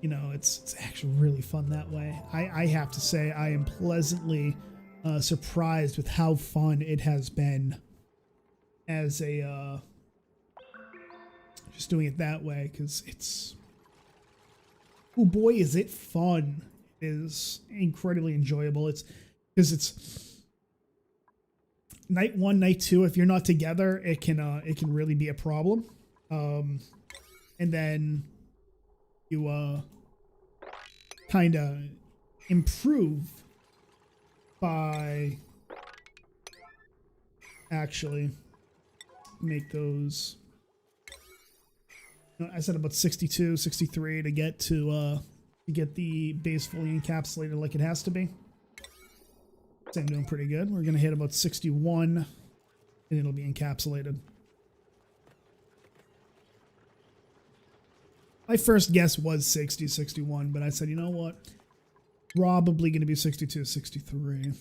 you know, it's actually really fun that way. I have to say, I am pleasantly surprised with how fun it has been as a just doing it that way, because it's, oh boy, is it fun. It is incredibly enjoyable. It's because it's night 1, night 2. If you're not together, it can really be a problem. And then you kind of improve by actually make those, I said about 62, 63 to get to get the base fully encapsulated like it has to be. So I'm doing pretty good. We're gonna hit about 61 and it'll be encapsulated. My first guess was 60, 61, but I said, you know what? Probably going to be 62, 63.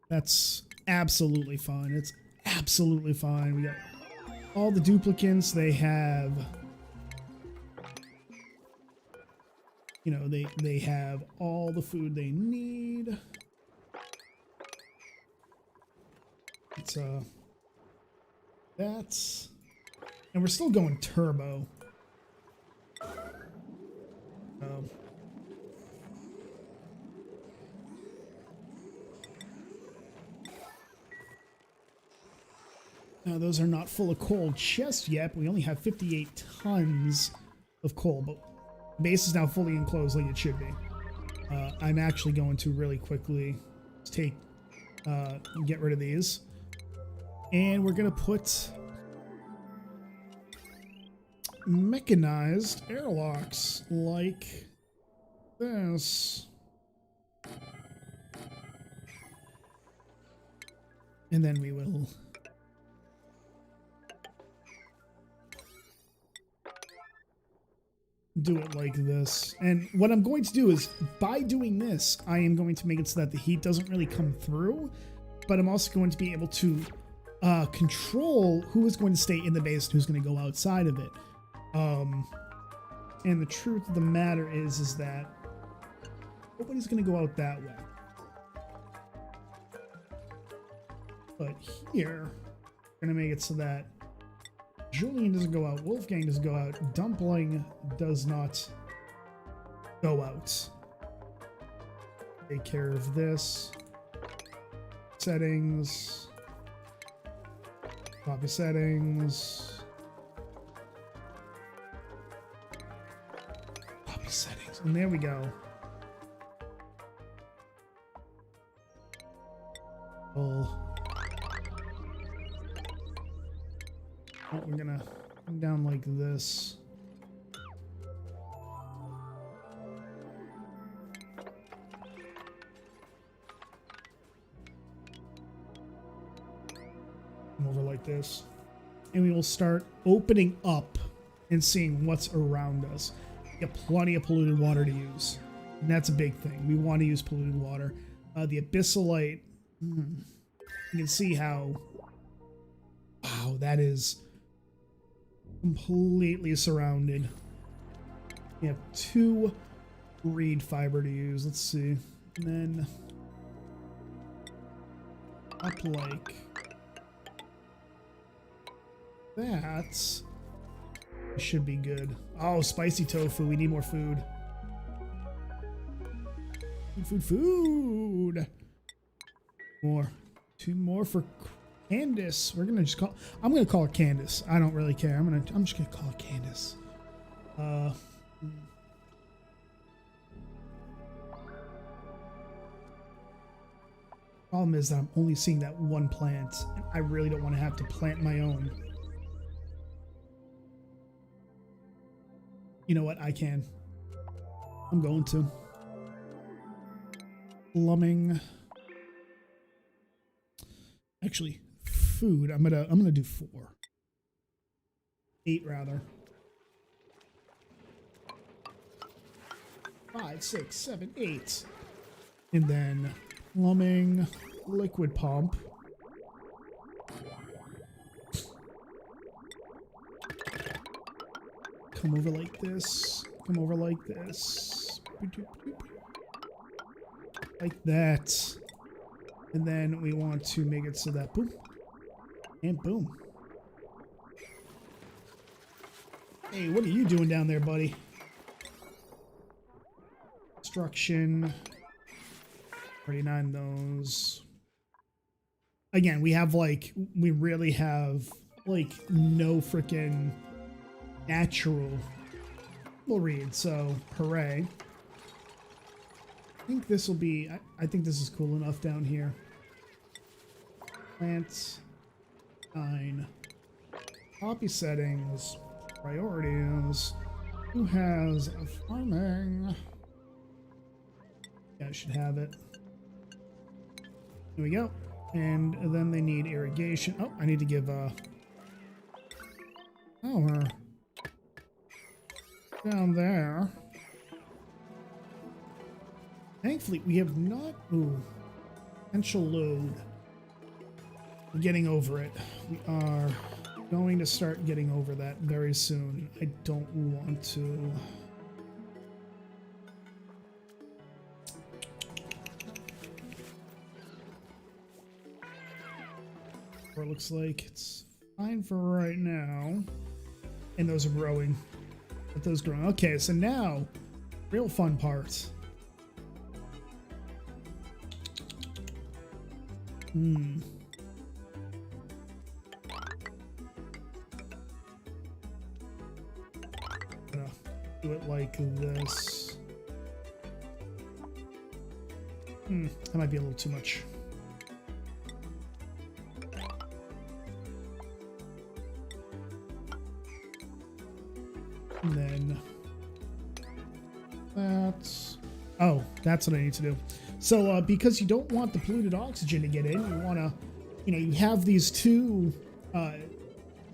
That's absolutely fine. It's absolutely fine. We got all the duplicants. They have, you know, they have all the food they need. It's that's, and we're still going turbo. Now those are not full of coal just yet. We only have 58 tons of coal, but the base is now fully enclosed like it should be. I'm actually going to really quickly get rid of these, and we're gonna put mechanized airlocks like this, and then we will do it like this. And what I'm going to do is, by doing this, I am going to make it so that the heat doesn't really come through, but I'm also going to be able to control who is going to stay in the base and who's going to go outside of it. And the truth of the matter is that nobody's going to go out that way. But here, we're going to make it so that Julian doesn't go out, Wolfgang doesn't go out, Dumpling does not go out. Take care of this. Settings. Copy settings. Copy settings. And there we go. Oh, we're gonna come down like this. Come over like like this. And we will start opening up and seeing what's around us. We got plenty of polluted water to use. And that's a big thing. We want to use polluted water. The abyssalite, you can see how, wow, that is completely surrounded. We have 2 reed fiber to use. Let's see. And then up like that. Should be good. Oh, spicy tofu. We need more food. Food. More. 2 more for Candace. We're gonna just call. I'm gonna call her Candace. I don't really care. I'm just gonna call her Candace. Problem is that I'm only seeing that one plant. I really don't want to have to plant my own. You know what? I can. I'm going to. Plumbing. Actually, food. I'm gonna do 4. 8 rather. 5, 6, 7, 8. And then plumbing, liquid pump. Come over like this. Come over like this. Like that. And then we want to make it so that boom. And boom. Hey, what are you doing down there, buddy? Construction. 39 those. Again, we have like, we really have like no freaking natural we'll read, so hooray. I think this will be, I think this is cool enough down here. Plants, 9, copy settings, priorities, who has a farming? Yeah, I should have it. Here we go. And then they need irrigation. Oh, I need to give power down there. Thankfully, we have not. Ooh, potential load. We're getting over it. We are going to start getting over that very soon. I don't want to. It looks like it's fine for right now. And those are growing. But those growing. Okay, so now, real fun part. Gonna do it like this. That might be a little too much. And then that's, oh, that's what I need to do. So because you don't want the polluted oxygen to get in, you want to, you have these two,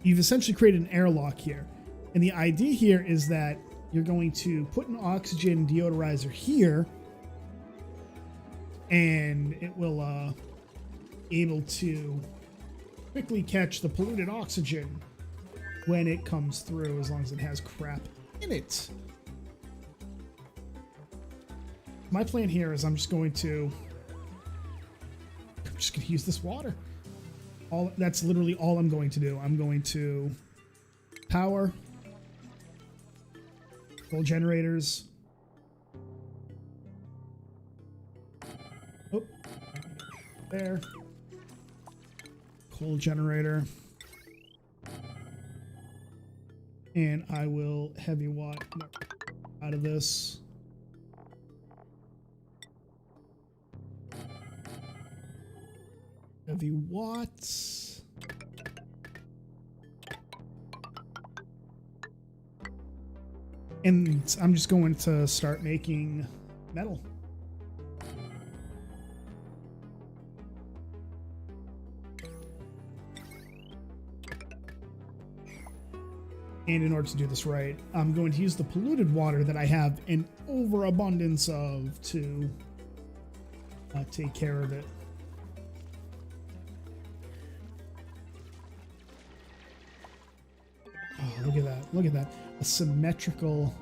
you've essentially created an airlock here. And the idea here is that you're going to put an oxygen deodorizer here, and it will be able to quickly catch the polluted oxygen when it comes through, as long as it has crap in it. My plan here is I'm just going to use this water. That's literally all I'm going to do. I'm going to power full generators. Oh, there. Coal generator. And I will heavy watt out of this. Heavy watts. And I'm just going to start making metal. And in order to do this right, I'm going to use the polluted water that I have an overabundance of to take care of it. Oh, look at that. Look at that. A symmetrical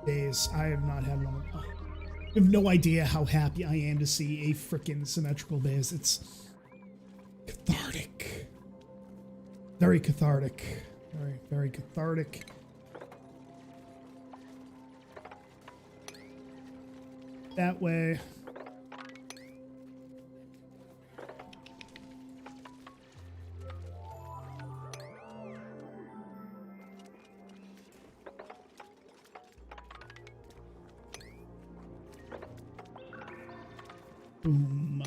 base. I have not had one. Oh, I have no idea how happy I am to see a freaking symmetrical base. It's cathartic. Very cathartic. Very, very cathartic. That way. Boom.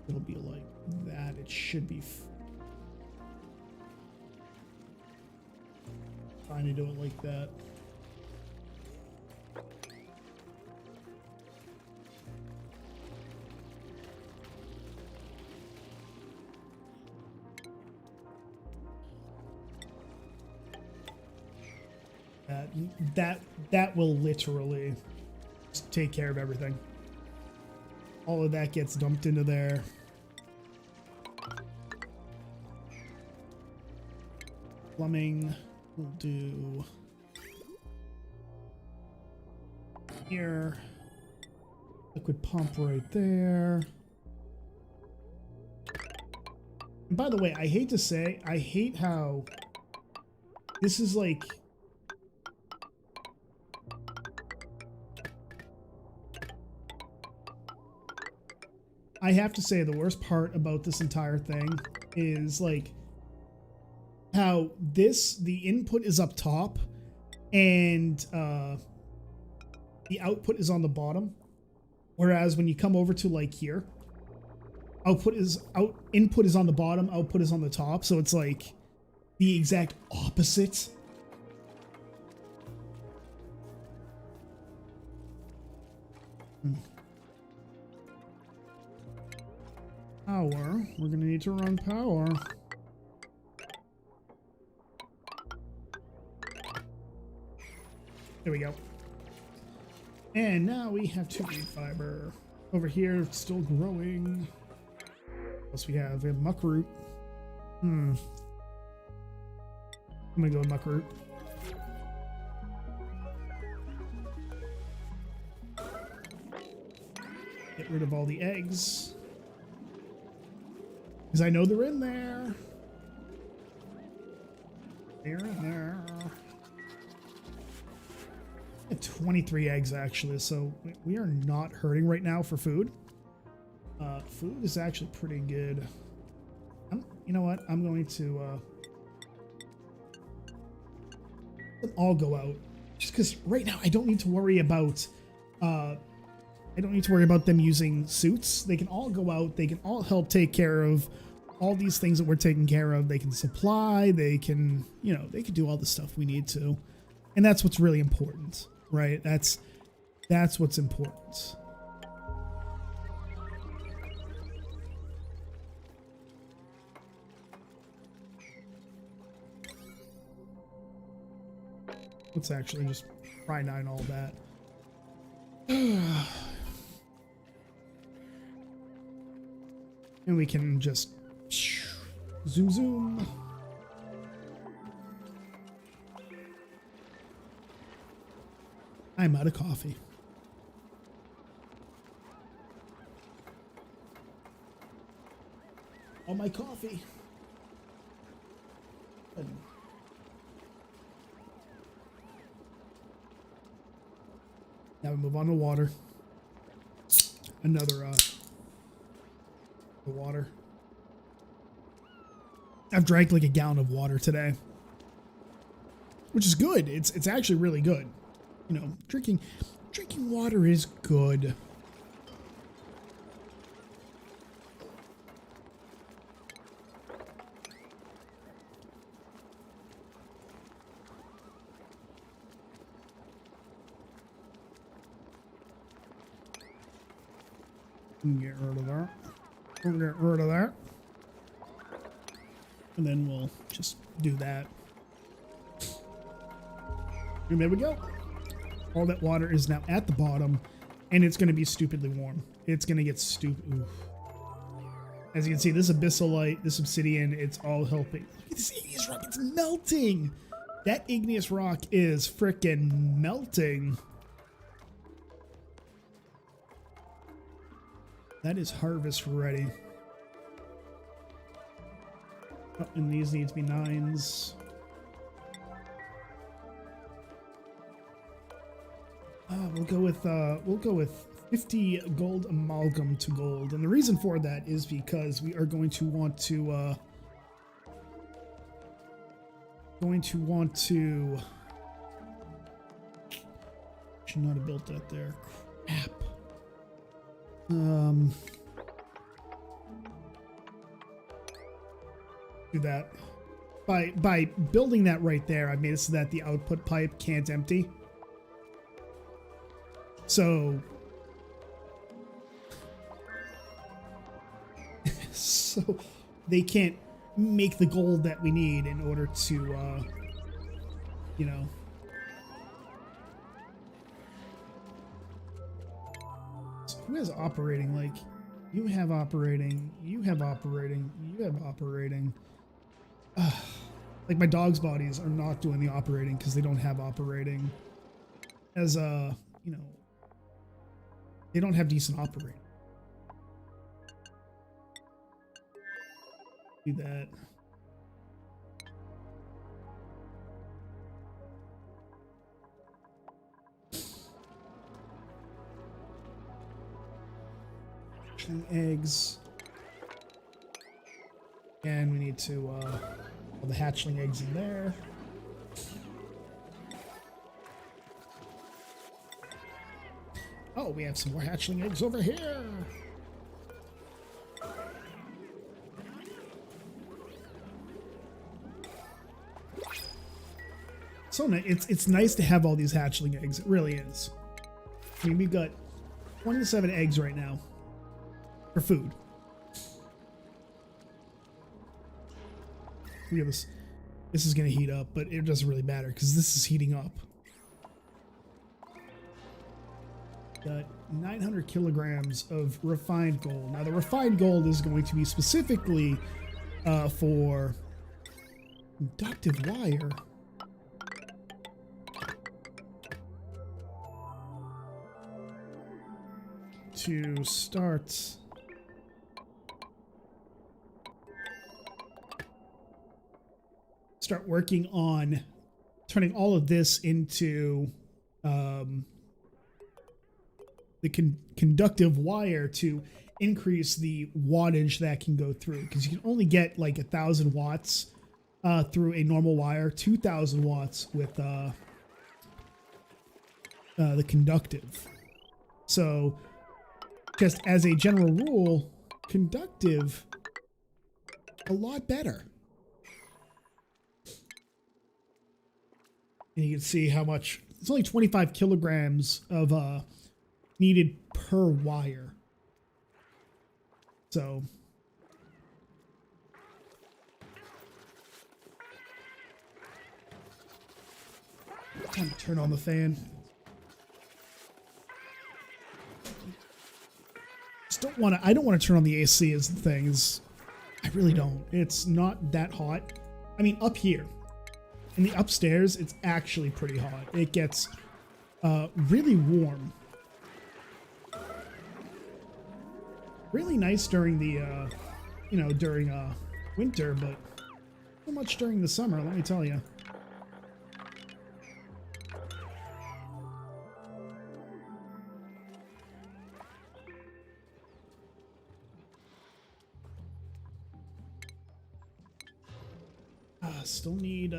It'll be like that. It should be fine to do it like that. That will literally just take care of everything. All of that gets dumped into there. Plumbing we'll do here. Liquid pump right there. And by the way, I hate to say, I hate how this is like I have to say the worst part about this entire thing is like how the input is up top and the output is on the bottom. Whereas when you come over to like here, input is on the bottom, output is on the top. So it's like the exact opposite. Power. We're gonna need to run power. There we go. And now we have 2 reed fiber. Over here, it's still growing. What else we have? We have muckroot. I'm gonna go with muckroot. Get rid of all the eggs. Because I know they're in there. They're in there. I have 23 eggs, actually, so we are not hurting right now for food. Food is actually pretty good. You know what? I'm going to... let them all go out. Just because right now I don't need to worry about... I don't need to worry about them using suits. They can all go out. They can all help take care of all these things that we're taking care of. They can supply. They can, you know, they can do all the stuff we need to. And that's what's really important, right? That's what's important. Let's actually just try 9 all that. And we can just zoom zoom. I'm out of coffee. All my coffee. Now we move on to water. Another the water. I've drank like a gallon of water today, which is good. It's actually really good. You know, drinking water is good. Get rid of that. We'll get rid of that. And then we'll just do that. And there we go. All that water is now at the bottom, and it's going to be stupidly warm. It's going to get stupid. Oof. As you can see, this abyssalite, this obsidian, it's all helping. Look at this igneous rock. It's melting. That igneous rock is frickin' melting. That is harvest ready. Oh, and these need to be 9s. We'll go with 50 gold amalgam to gold, and the reason for that is because we are going to want to should not have built that there. Crap. Do that by building that right there. I made it so that the output pipe can't empty. So they can't make the gold that we need in order to, you know. So who has operating? Like, you have operating, you have operating, you have operating. Like, my dog's bodies are not doing the operating because they don't have operating. As a, you know, they don't have decent operating. Do that. Eggs. And we need to put the hatchling eggs in there. Oh, we have some more hatchling eggs over here. So it's nice to have all these hatchling eggs. It really is. I mean, we've got 27 eggs right now for food. Look at this. This is going to heat up, but it doesn't really matter because this is heating up. Got 900 kilograms of refined gold. Now, the refined gold is going to be specifically for conductive wire. To start working on turning all of this into the conductive wire to increase the wattage that can go through, because you can only get like 1,000 watts through a normal wire, 2,000 watts with the conductive. So just as a general rule, conductive, a lot better. And you can see how much, it's only 25 kilograms of needed per wire. So time to turn on the fan. I don't want to turn on the AC is the thing. I really don't. It's not that hot. I mean, up here in the upstairs, it's actually pretty hot. It gets really warm. Really nice during the, during winter, but so much during the summer, let me tell you. Still need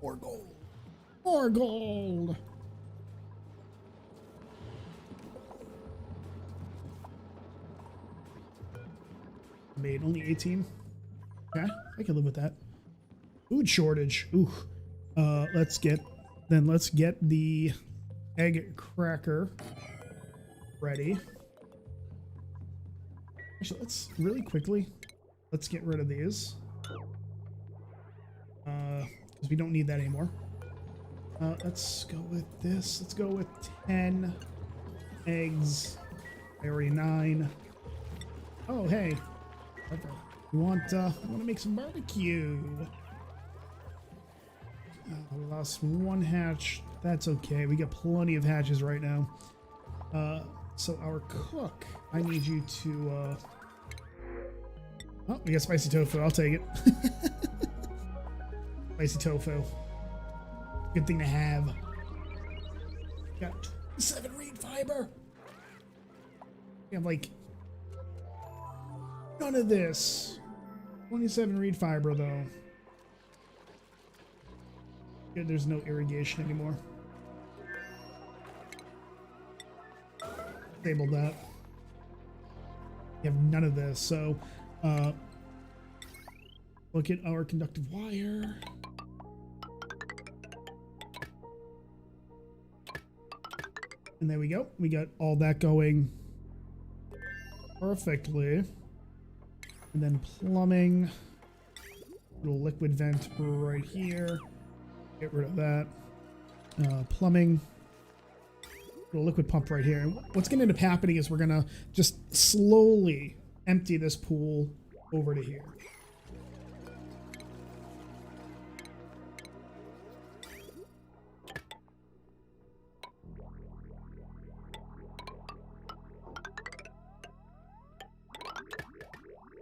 more gold. More gold. Made only 18. Okay, I can live with that. Food shortage. Ooh. Let's get the egg cracker ready. Actually, let's really quickly, let's get rid of these. Because we don't need that anymore. Let's go with this. Let's go with 10 eggs. Area 9. Oh, hey. We want to make some barbecue. We lost one hatch. That's okay. We got plenty of hatches right now. So our cook, I need you to, oh, we got spicy tofu. I'll take it. Spicy tofu. Good thing to have. Got 7 reed fiber. We have like none of this. 27 reed fiber though. Good, there's no irrigation anymore. Disable that. We have none of this, so look at our conductive wire. And there we go. We got all that going perfectly. And then plumbing. Little liquid vent right here. Get rid of that. Plumbing. Little liquid pump right here. And what's going to end up happening is we're going to just slowly empty this pool over to here.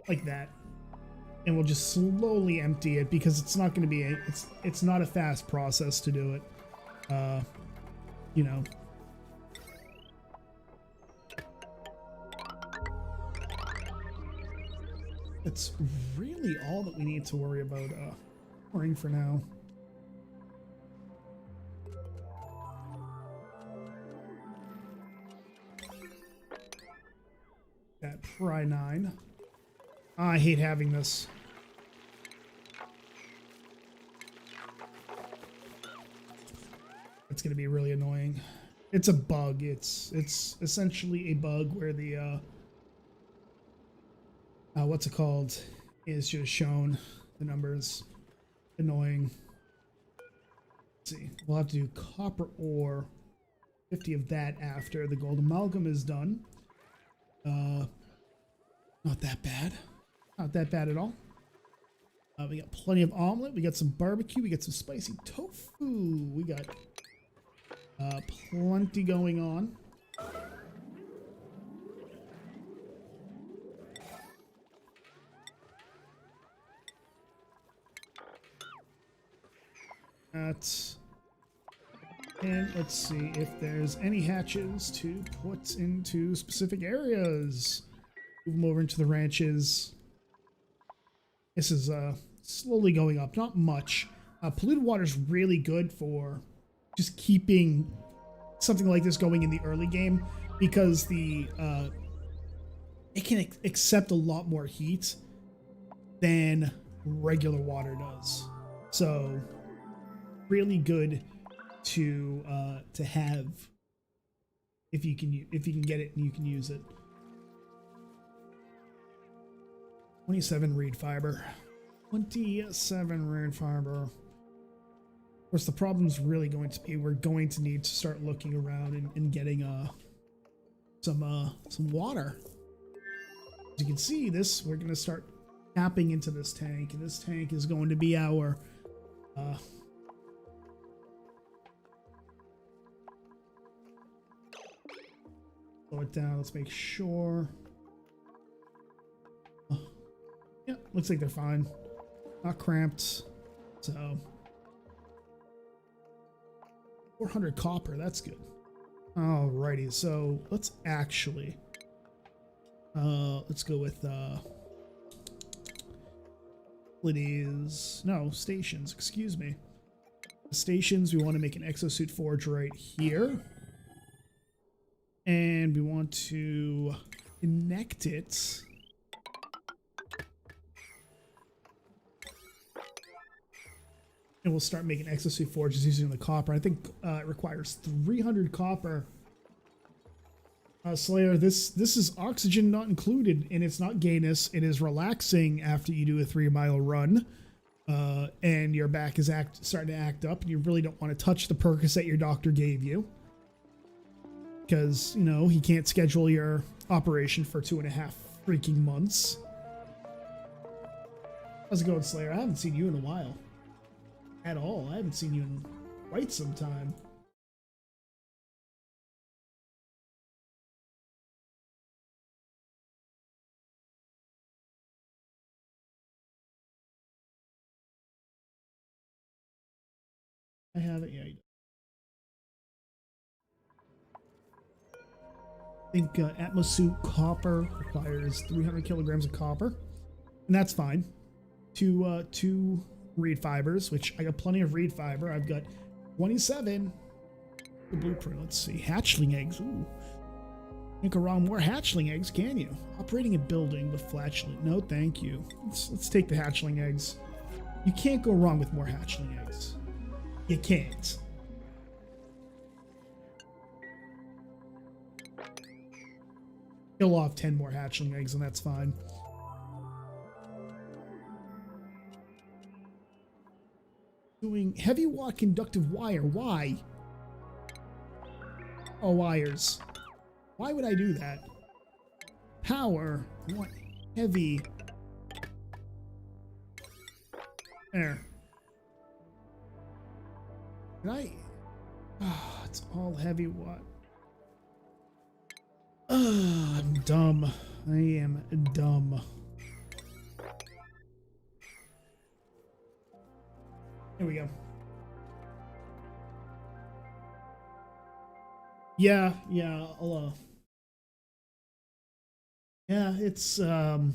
Like that. And we'll just slowly empty it because it's not going to be it's not a fast process to do it. You know. It's really all that we need to worry about pouring for now. That pry 9. I hate having this. It's gonna be really annoying. It's a bug. It's essentially a bug where the what's it called is just shown the numbers. Annoying. Let's see. We'll have to do copper ore. 50 of that after the gold amalgam is done. Not that bad. Not that bad at all. We got plenty of omelet. We got some barbecue. We got some spicy tofu. We got plenty going on. And let's see if there's any hatches to put into specific areas. Move them over into the ranches. This is slowly going up, not much. Polluted water is really good for just keeping something like this going in the early game because the it can accept a lot more heat than regular water does. So really good to have if you can get it and you can use it. 27 reed fiber. 27 reed fiber. Of course, the problem's really going to be we're going to need to start looking around and getting some water. As you can see, we're going to start tapping into this tank, and this tank is going to be our slow it down. Let's make sure. Yeah, looks like they're fine. Not cramped. So 400 copper, that's good. Alrighty, so let's actually let's go with stations, excuse me. Stations, we want to make an exosuit forge right here. And we want to connect it and we'll start making exosuit forges using the copper. I think it requires 300 copper Slayer, this is oxygen not included, and it's not gayness. It is relaxing after you do a 3 mile run, and your back is starting to act up, and you really don't want to touch the Percocet your doctor gave you, because, you know, he can't schedule your operation for 2.5 freaking months. How's it going, Slayer? I haven't seen you in a while. At all. I haven't seen you in quite some time. I haven't yet. I think Atmosuit copper requires 300 kilograms of copper, and that's fine. Two reed fibers, which I got plenty of reed fiber. I've got 27. The blueprint. Let's see. Hatchling eggs. Ooh. Can't go wrong. More hatchling eggs, can you? Operating a building with flatulent. No, thank you. Let's take the hatchling eggs. You can't go wrong with more hatchling eggs. You can't. Kill off 10 more hatchling eggs, and that's fine. Doing heavy watt conductive wire. Why? Oh, wires. Why would I do that? Power. What? Heavy. There. Can I? Oh, it's all heavy watt. I'm dumb. I am dumb. Here we go. Yeah, I'll, yeah, it's kind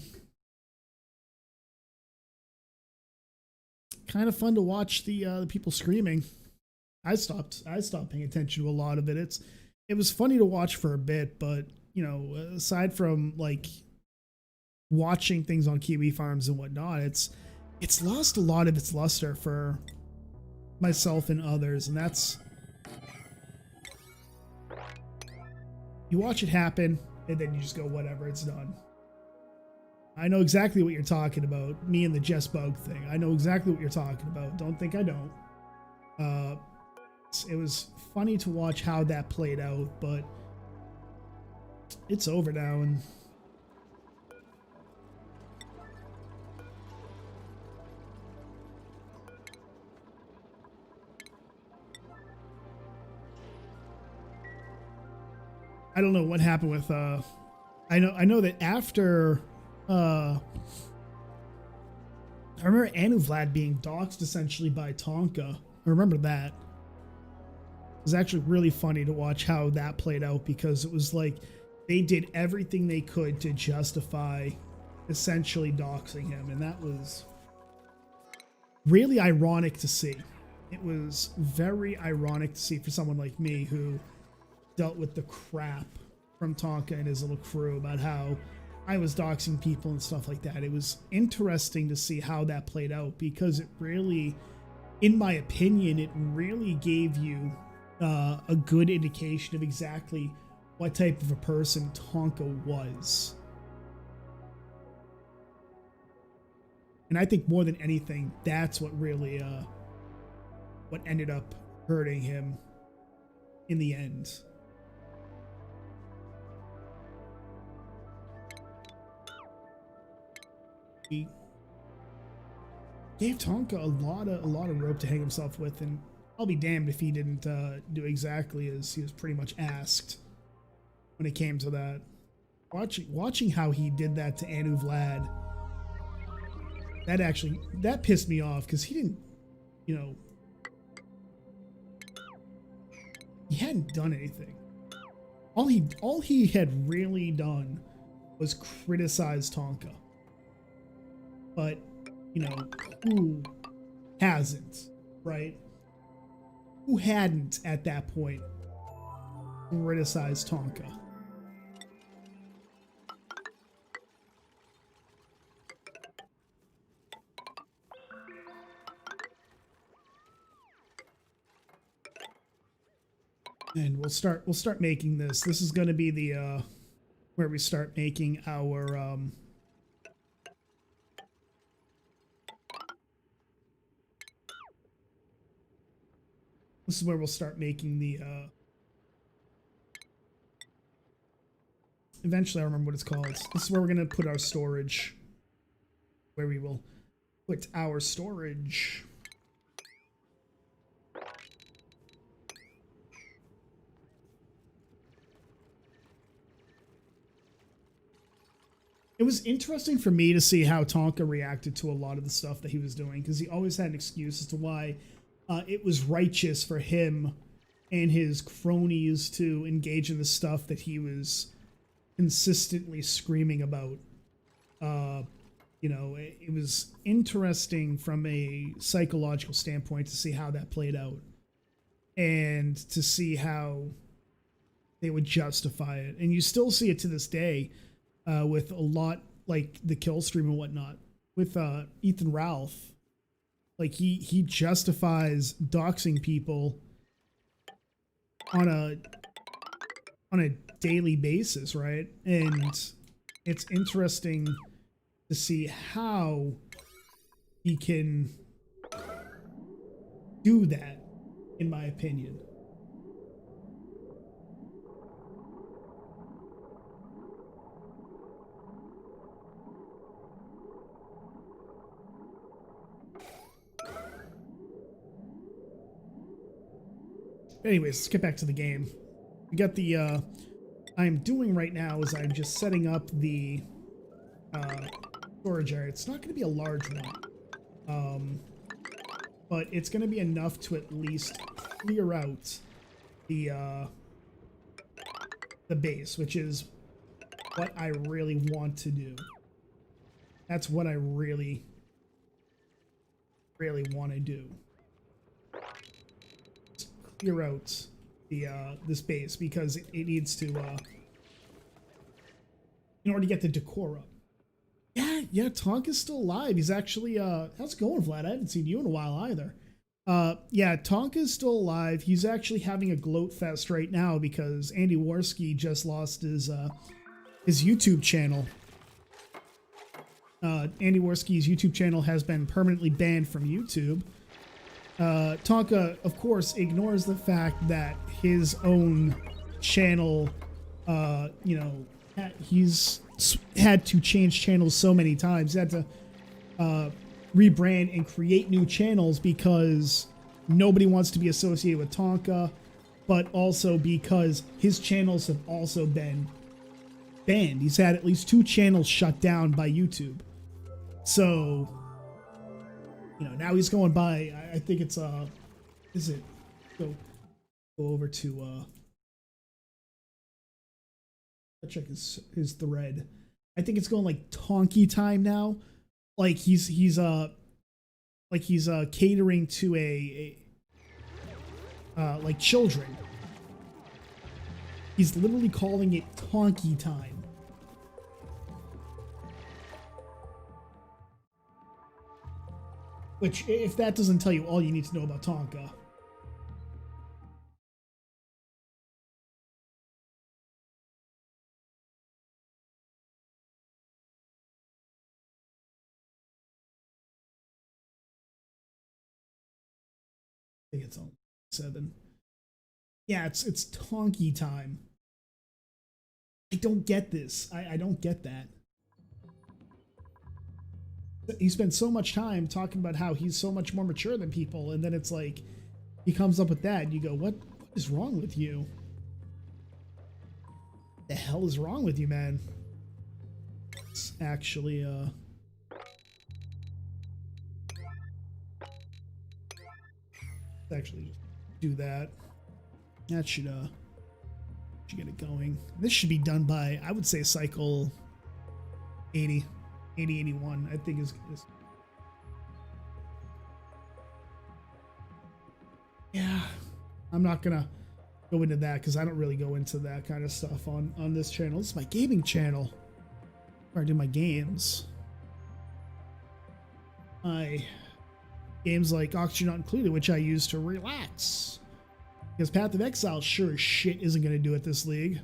of fun to watch the people screaming. I stopped paying attention to a lot of it. It was funny to watch for a bit, but you know, aside from like watching things on Kiwi farms and whatnot, it's lost a lot of its luster for myself and others, and that's, you watch it happen and then you just go, whatever, it's done. I know exactly what you're talking about. Me and the Jess Bug thing. I know exactly what you're talking about. Don't think I don't. It was funny to watch how that played out, but it's over now, and I don't know what happened with I know that after I remember Anu Vlad being doxxed essentially by Tonka. I remember that. It was actually really funny to watch how that played out, because it was like they did everything they could to justify essentially doxing him, and that was really ironic to see. It was very ironic to see for someone like me who dealt with the crap from Tonka and his little crew about how I was doxing people and stuff like that. It was interesting to see how that played out, because it really, in my opinion, it really gave you a good indication of exactly what type of a person Tonka was. And I think more than anything, that's what really what ended up hurting him in the end. He gave Tonka a lot of rope to hang himself with, and I'll be damned if he didn't do exactly as he was pretty much asked when it came to that. Watching how he did that to Anu Vlad, that pissed me off, because he didn't, you know, he hadn't done anything. All he had really done was criticize Tonka. But, you know, who hasn't, right? Who hadn't at that point criticized Tonka? And we'll start making this. This is going to be the where we start making our this is where we'll start making the eventually I'll remember what it's called. This is where we're going to put our storage. Where we will put our storage. It was interesting for me to see how Tonka reacted to a lot of the stuff that he was doing, because he always had an excuse as to why it was righteous for him and his cronies to engage in the stuff that he was consistently screaming about. You know, it was interesting from a psychological standpoint to see how that played out and to see how they would justify it. And you still see it to this day. With a lot like the kill stream and whatnot, with Ethan Ralph, like he justifies doxing people on a daily basis, right? And it's interesting to see how he can do that, in my opinion. Anyways, let's get back to the game. We got the, I'm doing right now is I'm just setting up the storage area. It's not going to be a large one, but it's going to be enough to at least clear out the base, which is what I really want to do. That's what I really, really want to do. Clear out the this base, because it needs to in order to get the decor up. Yeah, Tonka's still alive. He's actually how's it going, Vlad? I haven't seen you in a while either. Yeah, Tonka's still alive. He's actually having a gloat fest right now because Andy Warski just lost his YouTube channel. Andy Warski's YouTube channel has been permanently banned from YouTube. Tonka, of course, ignores the fact that his own channel, you know, he's had to change channels so many times. He had to rebrand and create new channels because nobody wants to be associated with Tonka, but also because his channels have also been banned. He's had at least 2 channels shut down by YouTube. So, you know, now he's going by, I think it's, is it, go over to, I'll check his thread. I think it's going like Tonky time now. Like he's catering to like children. He's literally calling it Tonky time. Which, if that doesn't tell you all you need to know about Tonka. I think it's on 7. Yeah, it's Tonky time. I don't get this. I don't get that. He spent so much time talking about how he's so much more mature than people, and then it's like he comes up with that and you go, what is wrong with you? The hell is wrong with you, man? It's actually just do that. That should get it going. This should be done by, I would say, cycle 80, 81, I think is yeah. I'm not gonna go into that because I don't really go into that kind of stuff on this channel. This is my gaming channel where I do my games. My games like Oxygen Not Included, which I use to relax. Because Path of Exile sure as shit isn't going to do it this league.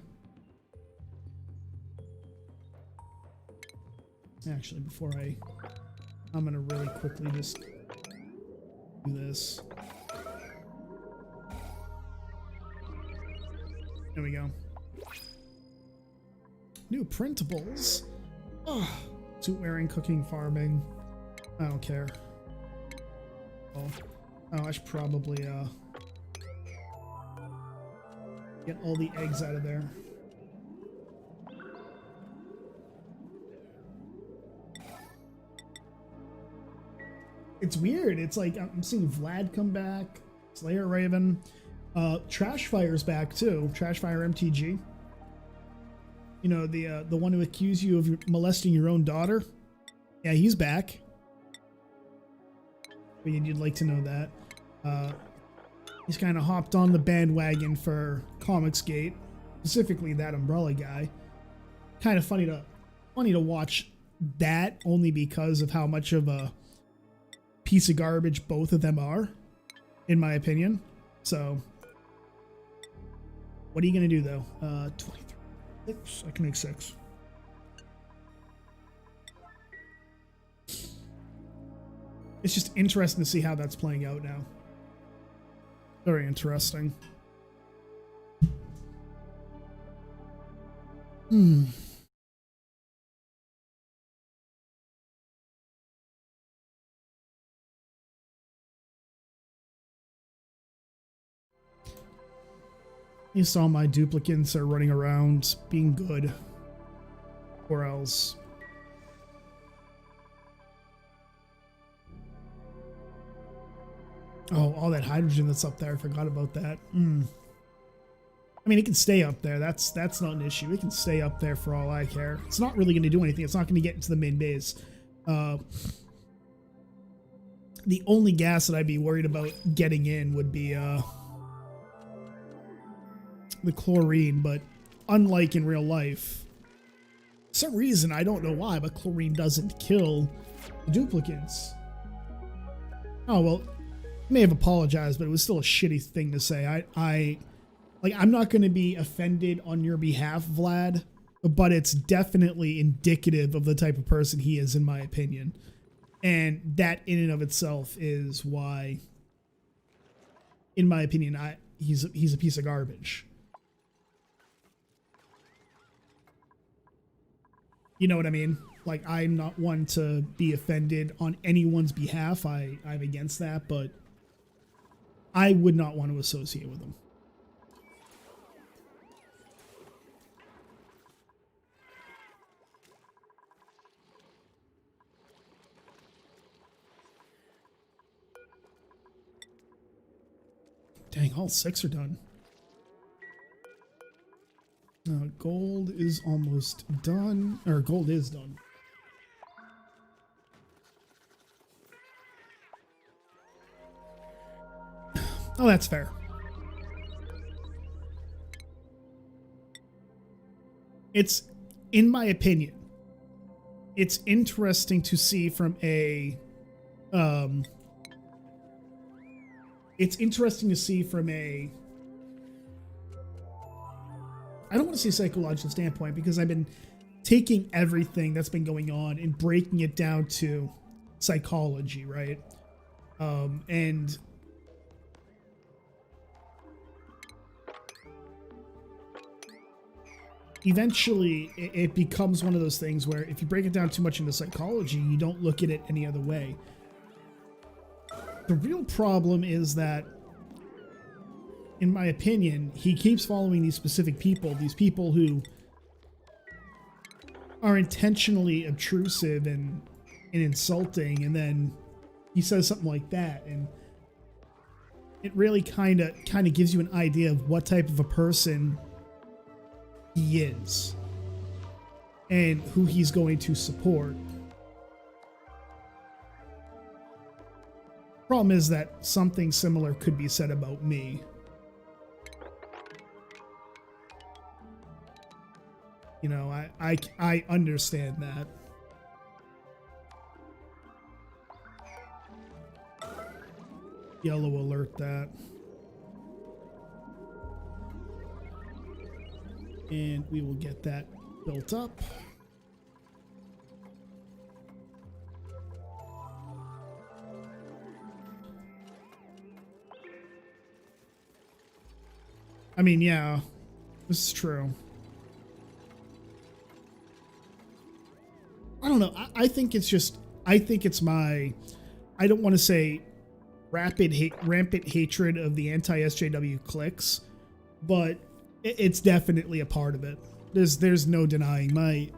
Actually, before I'm going to really quickly just do this. There we go. New printables. Oh, suit wearing, cooking, farming. I don't care. Oh, I should probably get all the eggs out of there. It's weird. It's like I'm seeing Vlad come back, Slayer Raven, Trashfire's back too. Trashfire MTG. You know, the one who accused you of molesting your own daughter. Yeah, he's back. But you'd like to know that. He's kind of hopped on the bandwagon for Comicsgate, specifically that Umbrella guy. Kind of funny to watch that, only because of how much of a piece of garbage both of them are, in my opinion. So, what are you gonna do though? 23. Oops, I can make 6. It's just interesting to see how that's playing out now. Very interesting. You saw my duplicates are running around being good. Or else. Oh, all that hydrogen that's up there. I forgot about that. I mean, it can stay up there. That's not an issue. It can stay up there for all I care. It's not really going to do anything. It's not going to get into the main base. The only gas that I'd be worried about getting in would be the chlorine, but unlike in real life, for some reason, I don't know why, but chlorine doesn't kill the duplicates. Oh, well, I may have apologized, but it was still a shitty thing to say. I'm not going to be offended on your behalf, Vlad, but it's definitely indicative of the type of person he is, in my opinion. And that in and of itself is why, in my opinion, he's a piece of garbage. You know what I mean? Like, I'm not one to be offended on anyone's behalf. I'm against that, but I would not want to associate with them. Dang, all 6 are done. Gold is almost done, or gold is done. Oh, that's fair. It's, in my opinion, it's interesting to see from a, I don't want to say psychological standpoint, because I've been taking everything that's been going on and breaking it down to psychology, right? And eventually it becomes one of those things where if you break it down too much into psychology, you don't look at it any other way. The real problem is that, in my opinion, he keeps following these specific people, these people who are intentionally obtrusive and insulting, and then he says something like that, and it really kind of gives you an idea of what type of a person he is and who he's going to support. Problem is that something similar could be said about me. You know, I understand that. Yellow alert that. And we will get that built up. I mean, yeah, this is true. I don't know. I think it's just, I think it's my, I don't want to say rampant hatred of the anti-SJW clicks, but it's definitely a part of it. There's no denying my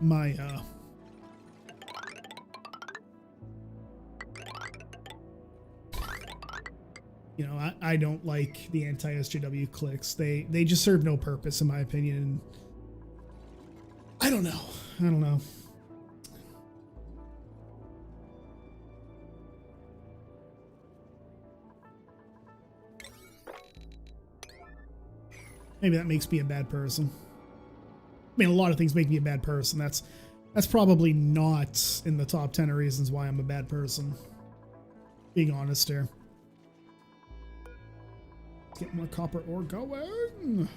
you know, I don't like the anti-SJW clicks. They just serve no purpose, in my opinion. I don't know. I don't know. Maybe that makes me a bad person. I mean, a lot of things make me a bad person. That's probably not in the top 10 of reasons why I'm a bad person. Being honest here. Get more copper ore going.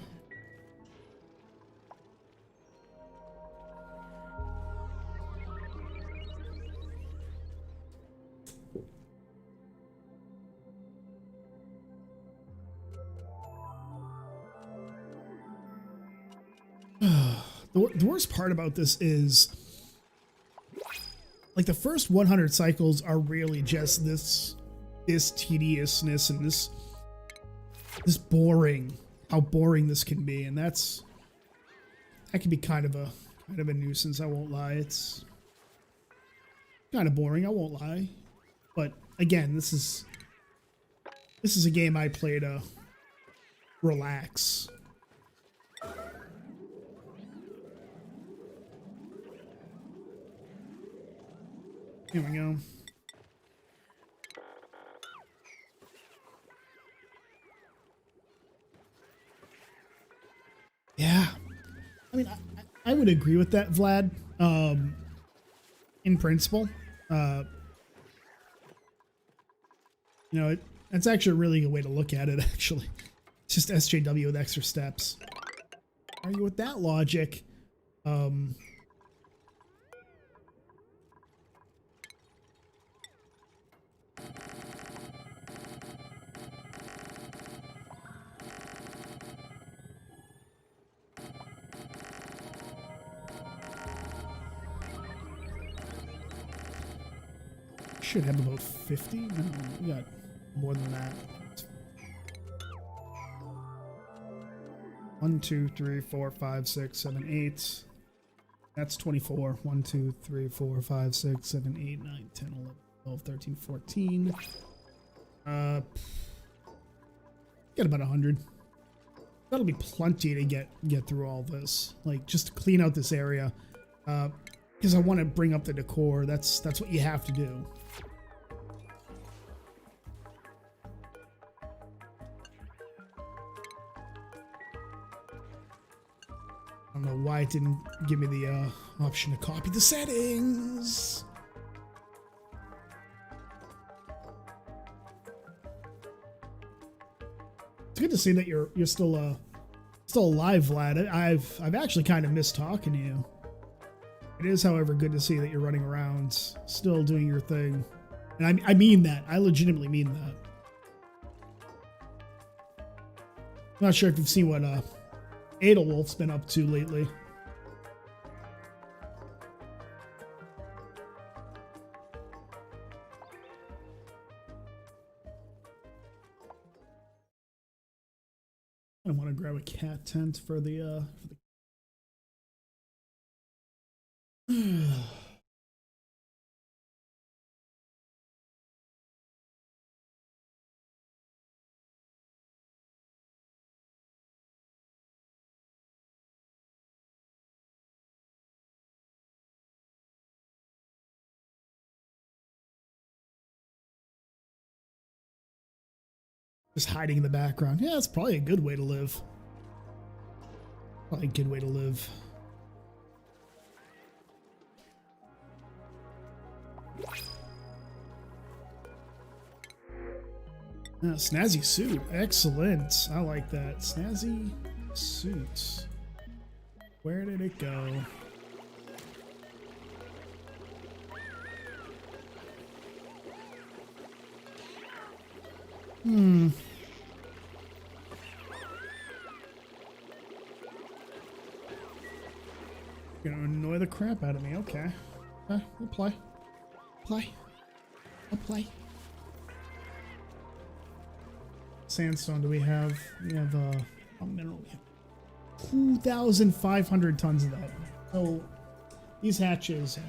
The worst part about this is, like, the first 100 cycles are really just this tediousness and this boring, how boring this can be, and that can be kind of a nuisance. I won't lie. It's kind of boring. I won't lie. But again, this is a game I play to relax. Here we go. Yeah. I mean, I would agree with that, Vlad. In principle. You know, that's actually a really good way to look at it, actually. It's just SJW with extra steps. Argue with that logic. Should have about 50. No, we got more than that. 1, 2, 3, 4, 5, 6, 7, 8. That's 24. 1, 2, 3, 4, 5, 6, 7, 8, 9, 10, 11, 12, 13, 14. Get about 100. That'll be plenty to get through all this. Like, just to clean out this area. Because I want to bring up the decor. That's what you have to do. I don't know why it didn't give me the option to copy the settings. It's good to see that you're still alive, Vlad. I've actually kind of missed talking to you. It is, however, good to see that you're running around, still doing your thing. And I mean that. I legitimately mean that. I'm not sure if you've seen what Edelwolf's been up to lately. I want to grab a cat tent for the just hiding in the background. Yeah, it's probably a good way to live. Probably a good way to live. Snazzy suit. Excellent. I like that. Snazzy suit. Where did it go? Gonna annoy the crap out of me. Okay. We'll play. I'll play. Sandstone, do we have? We have mineral. 2,500 tons of that. So these hatches,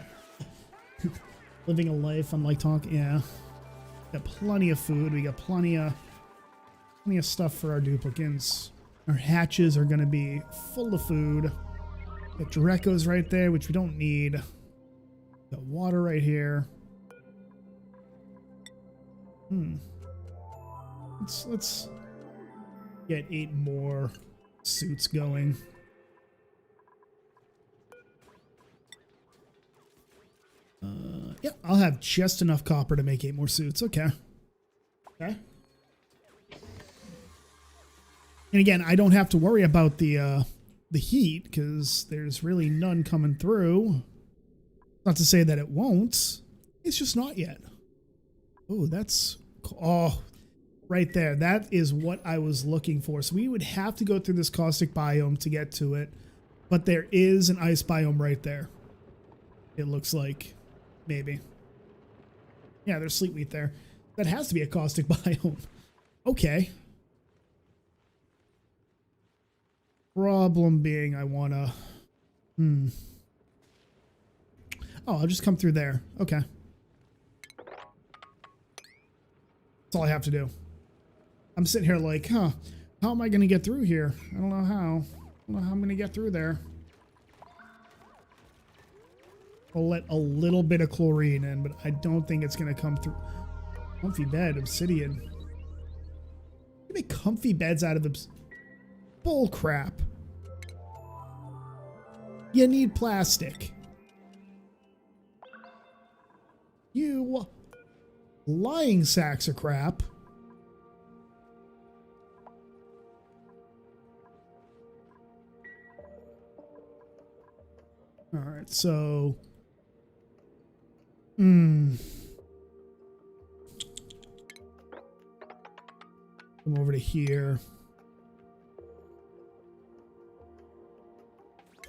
living a life. I'm like talking. Yeah, got plenty of food. We got plenty of stuff for our duplicants. Our hatches are gonna be full of food. Got Draco's right there, which we don't need. Got water right here. Let's get 8 more suits going. Yeah, I'll have just enough copper to make 8 more suits. Okay. And again, I don't have to worry about the heat because there's really none coming through. Not to say that it won't. It's just not yet. Oh, that's cool. Oh, right there. That is what I was looking for. So we would have to go through this caustic biome to get to it. But there is an ice biome right there. It looks like. Maybe. Yeah, there's sleet wheat there. That has to be a caustic biome. Okay. Problem being I want to... Oh, I'll just come through there. Okay. That's all I have to do. I'm sitting here like, how am I going to get through here? I don't know how. I don't know how I'm going to get through there. I'll let a little bit of chlorine in, but I don't think it's going to come through. Comfy bed, obsidian. You make comfy beds out of bull crap. You need plastic. You lying sacks of crap. All right, so come over to here.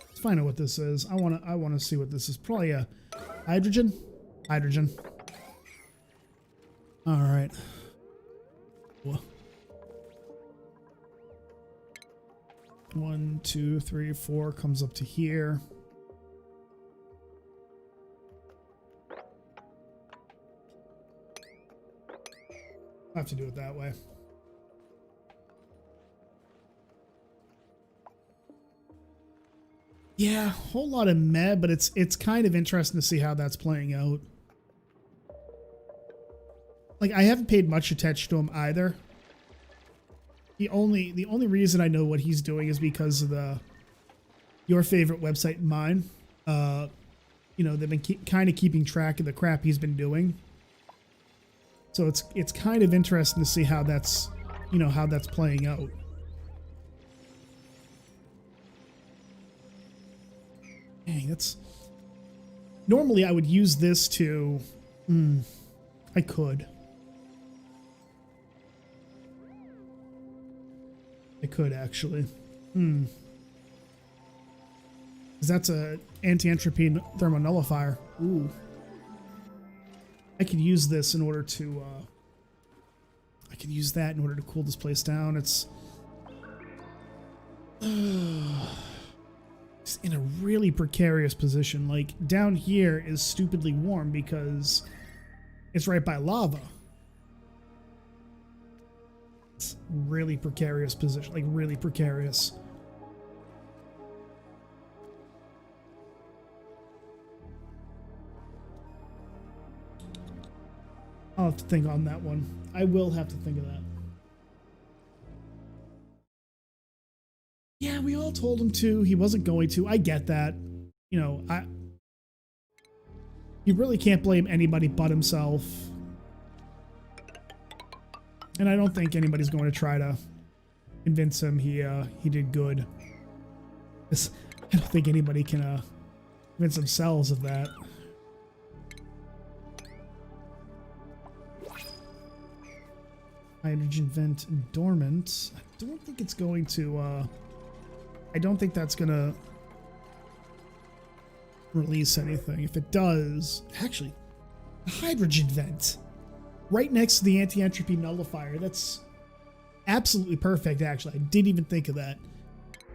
Let's find out what this is. I want to see what this is. Probably a hydrogen. Hydrogen. All right. 1, 2, 3, 4 comes up to here. I have to do it that way. Yeah, whole lot of meh, but it's kind of interesting to see how that's playing out. Like, I haven't paid much attention to him either. The only reason I know what he's doing is because of your favorite website and mine. You know, they've been kind of keeping track of the crap he's been doing. So it's kind of interesting to see how that's, you know, how that's playing out. Dang, that's... Normally I would use this to... I could. I could, actually. Because that's a anti-entropy thermonullifier. Ooh. I could use this in order to... I could use that in order to cool this place down. It's in a really precarious position. Like, down here is stupidly warm because it's right by lava. It's really precarious position. Like, really precarious. I'll have to think on that one. I will have to think of that. Yeah, we all told him to. He wasn't going to. I get that. You know, you really can't blame anybody but himself. And I don't think anybody's going to try to convince him he did good. I don't think anybody can convince themselves of that. Hydrogen vent dormant. I don't think it's going to, I don't think that's gonna release anything. If it does, actually, a hydrogen vent right next to the anti-entropy nullifier. That's absolutely perfect, actually. I didn't even think of that.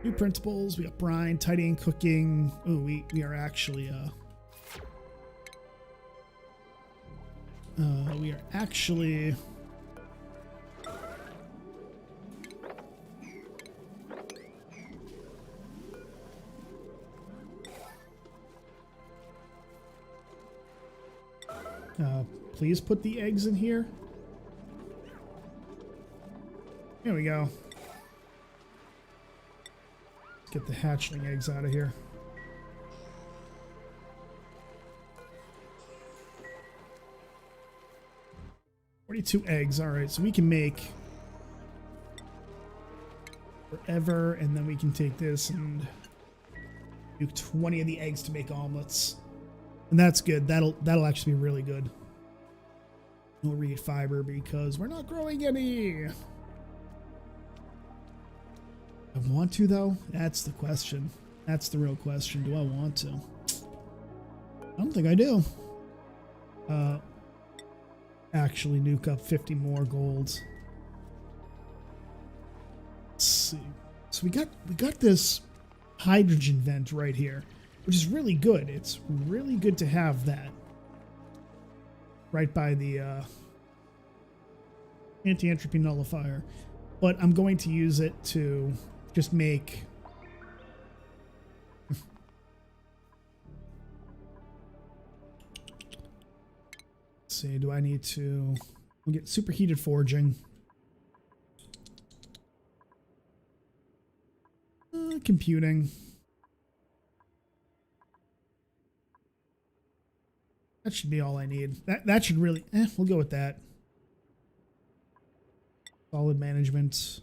New printables. We got brine, tidying, cooking. Oh, we are actually, please put the eggs in here. Here we go. Let's get the hatchling eggs out of here. "42 eggs." All right, so we can make forever, and then we can take this and do 20 of the eggs to make omelets. And that's good. That'll actually be really good. We'll read fiber because we're not growing any. I want to, though? That's the question. That's the real question. Do I want to? I don't think I do. Actually nuke up 50 more golds. Let's see. So we got this hydrogen vent right here, which is really good. It's really good to have that right by the anti-entropy nullifier. But I'm going to use it to just make let's see, do I need to we'll get superheated forging. Computing. That should be all I need. That should really, we'll go with that. Solid management.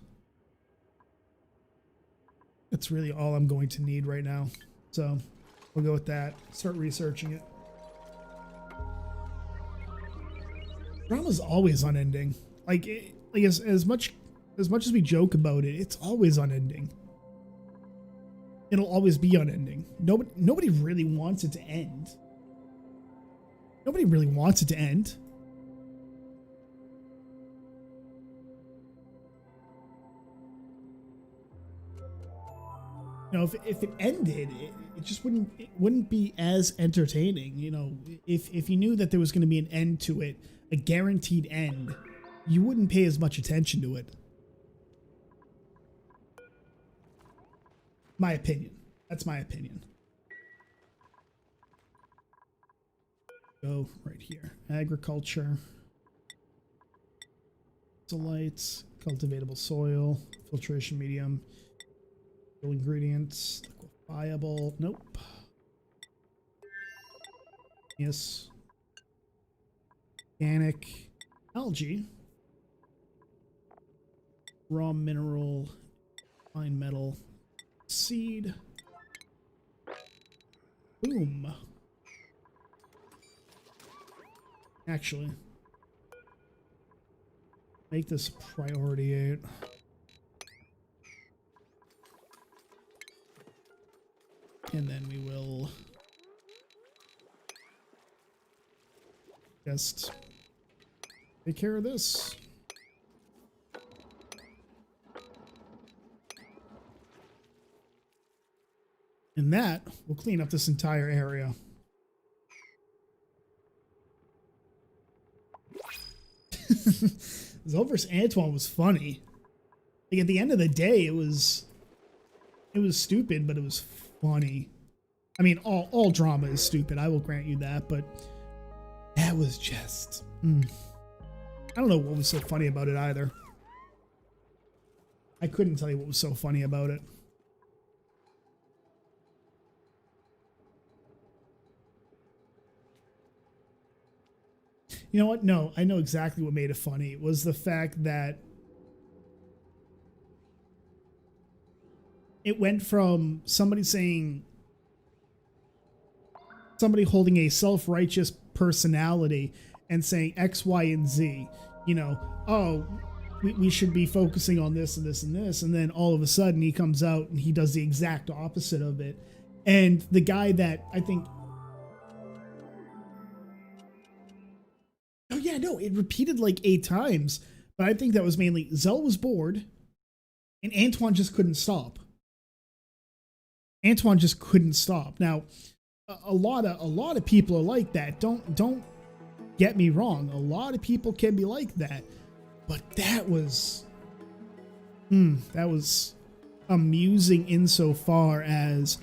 That's really all I'm going to need right now. So we'll go with that. Start researching it. Drama's always unending. Like as much as we joke about it, it's always unending. It'll always be unending. Nobody really wants it to end. Nobody really wants it to end. You know, if it ended, it just wouldn't be as entertaining. You know, if you knew that there was going to be an end to it, a guaranteed end, you wouldn't pay as much attention to it. My opinion. That's my opinion. Go right here. Agriculture. Lights, cultivatable soil, filtration medium, ingredients, liquefiable. Nope. Yes. Organic algae. Raw mineral, fine metal, seed. Boom. Actually, make this priority 8. And then we will just take care of this. And that will clean up this entire area. Zoe vs. Antoine was funny. Like at the end of the day, it was stupid, but it was funny. I mean, all drama is stupid. I will grant you that, but that was just. I don't know what was so funny about it either. I couldn't tell you what was so funny about it. You know what? No, I know exactly what made it funny. It was the fact that it went from somebody saying, somebody holding a self-righteous personality and saying X, Y, and Z, you know, oh, we should be focusing on this and this and this. And then all of a sudden he comes out and he does the exact opposite of it. And the guy that I think, oh yeah, no, it repeated like 8 times, but I think that was mainly Zell was bored and Antoine just couldn't stop. Antoine just couldn't stop. Now, a lot of people are like that. Don't get me wrong. A lot of people can be like that, but that was amusing insofar as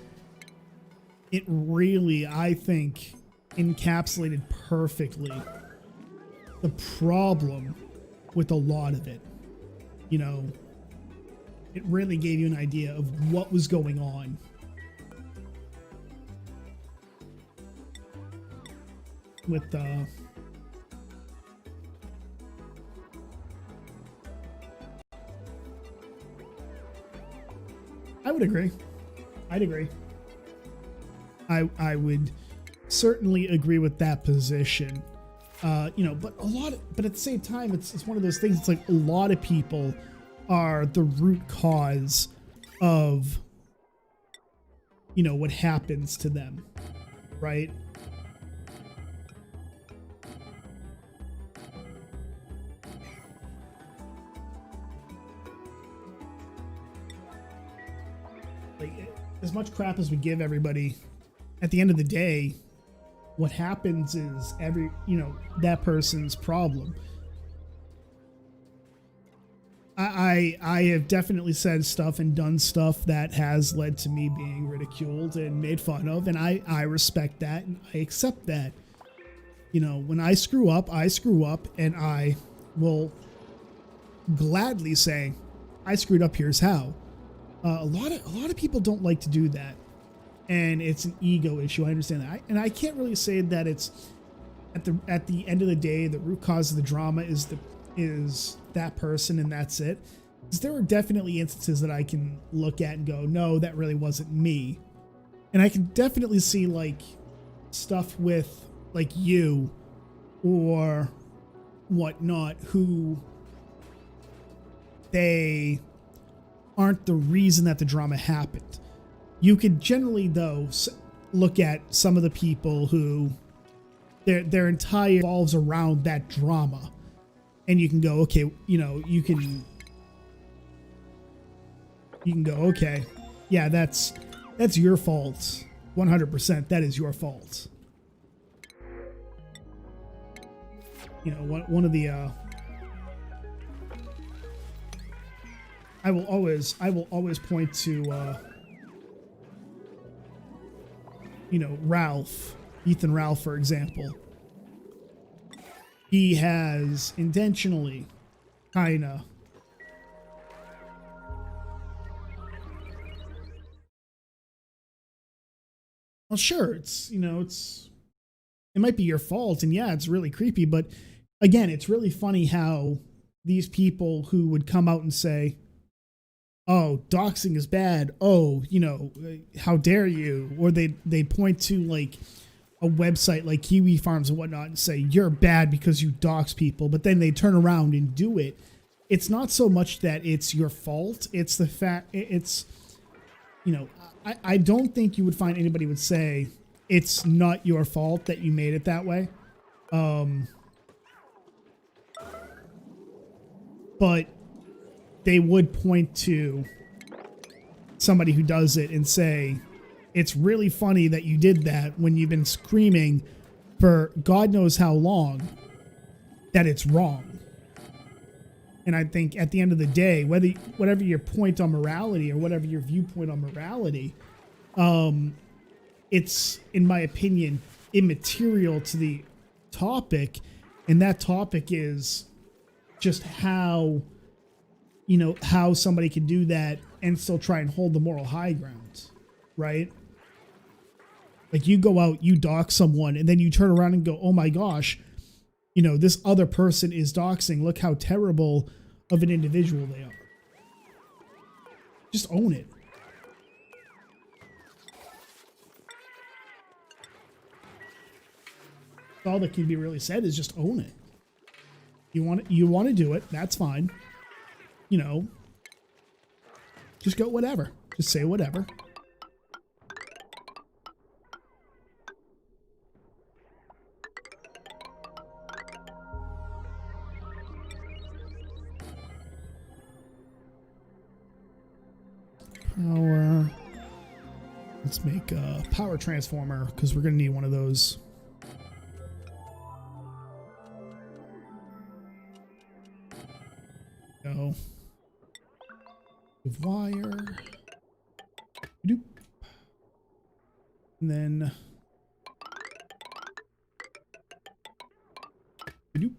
it really, I think, encapsulated perfectly the problem with a lot of it. You know, it really gave you an idea of what was going on. With I would agree. I'd agree. I would certainly agree with that position. You know, but at the same time, it's one of those things. It's like a lot of people are the root cause of, you know, what happens to them, right? Like, as much crap as we give everybody, at the end of the day, what happens is that person's problem. I have definitely said stuff and done stuff that has led to me being ridiculed and made fun of, and I respect that and I accept that. You know, when I screw up, and I will gladly say, I screwed up, here's how. A lot of people don't like to do that, and it's an ego issue. I understand that, and I can't really say that it's at the end of the day the root cause of the drama is that person and that's it. Because there are definitely instances that I can look at and go, no, that really wasn't me, and I can definitely see like stuff with like you or whatnot who they aren't the reason that the drama happened. You could generally, though, look at some of the people who their entire revolves around that drama, and you can go, okay, you know, you can go, okay, yeah, that's your fault, 100%. That is your fault. You know, one of the I will always point to you know, Ethan Ralph, for example. He has intentionally kinda well, sure, it's, you know, it might be your fault, and yeah, it's really creepy, but again, it's really funny how these people who would come out and say, oh, doxing is bad, oh, you know, how dare you, or they point to like a website like Kiwi Farms and whatnot and say, you're bad because you dox people, but then they turn around and do it. It's not so much that it's your fault, it's the fact, it's, you know, I don't think you would find anybody would say it's not your fault that you made it that way. But they would point to somebody who does it and say, it's really funny that you did that when you've been screaming for God knows how long that it's wrong. And I think at the end of the day, whatever your point on morality or whatever your viewpoint on morality, it's, in my opinion, immaterial to the topic. And that topic is just how, you know, how somebody can do that and still try and hold the moral high ground, right? Like, you go out, you dox someone, and then you turn around and go, oh my gosh, you know, this other person is doxing. Look how terrible of an individual they are. Just own it. All that can be really said is just own it. You want to do it, that's fine. You know, just go whatever. Just say whatever. Power. Let's make a power transformer because we're going to need one of those. Go. Wire. Doop. And then. Doop.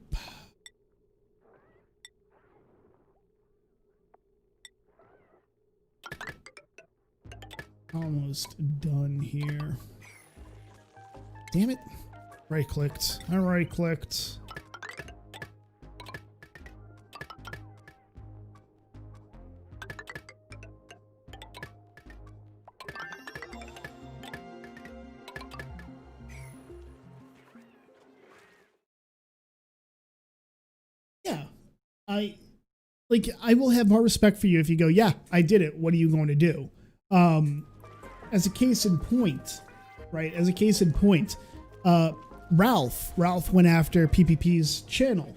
Almost done here. Damn it. Right clicked. I right clicked. Yeah. I will have more respect for you if you go, yeah, I did it. What are you going to do? As a case in point, right? As a case in point, Ralph went after PPP's channel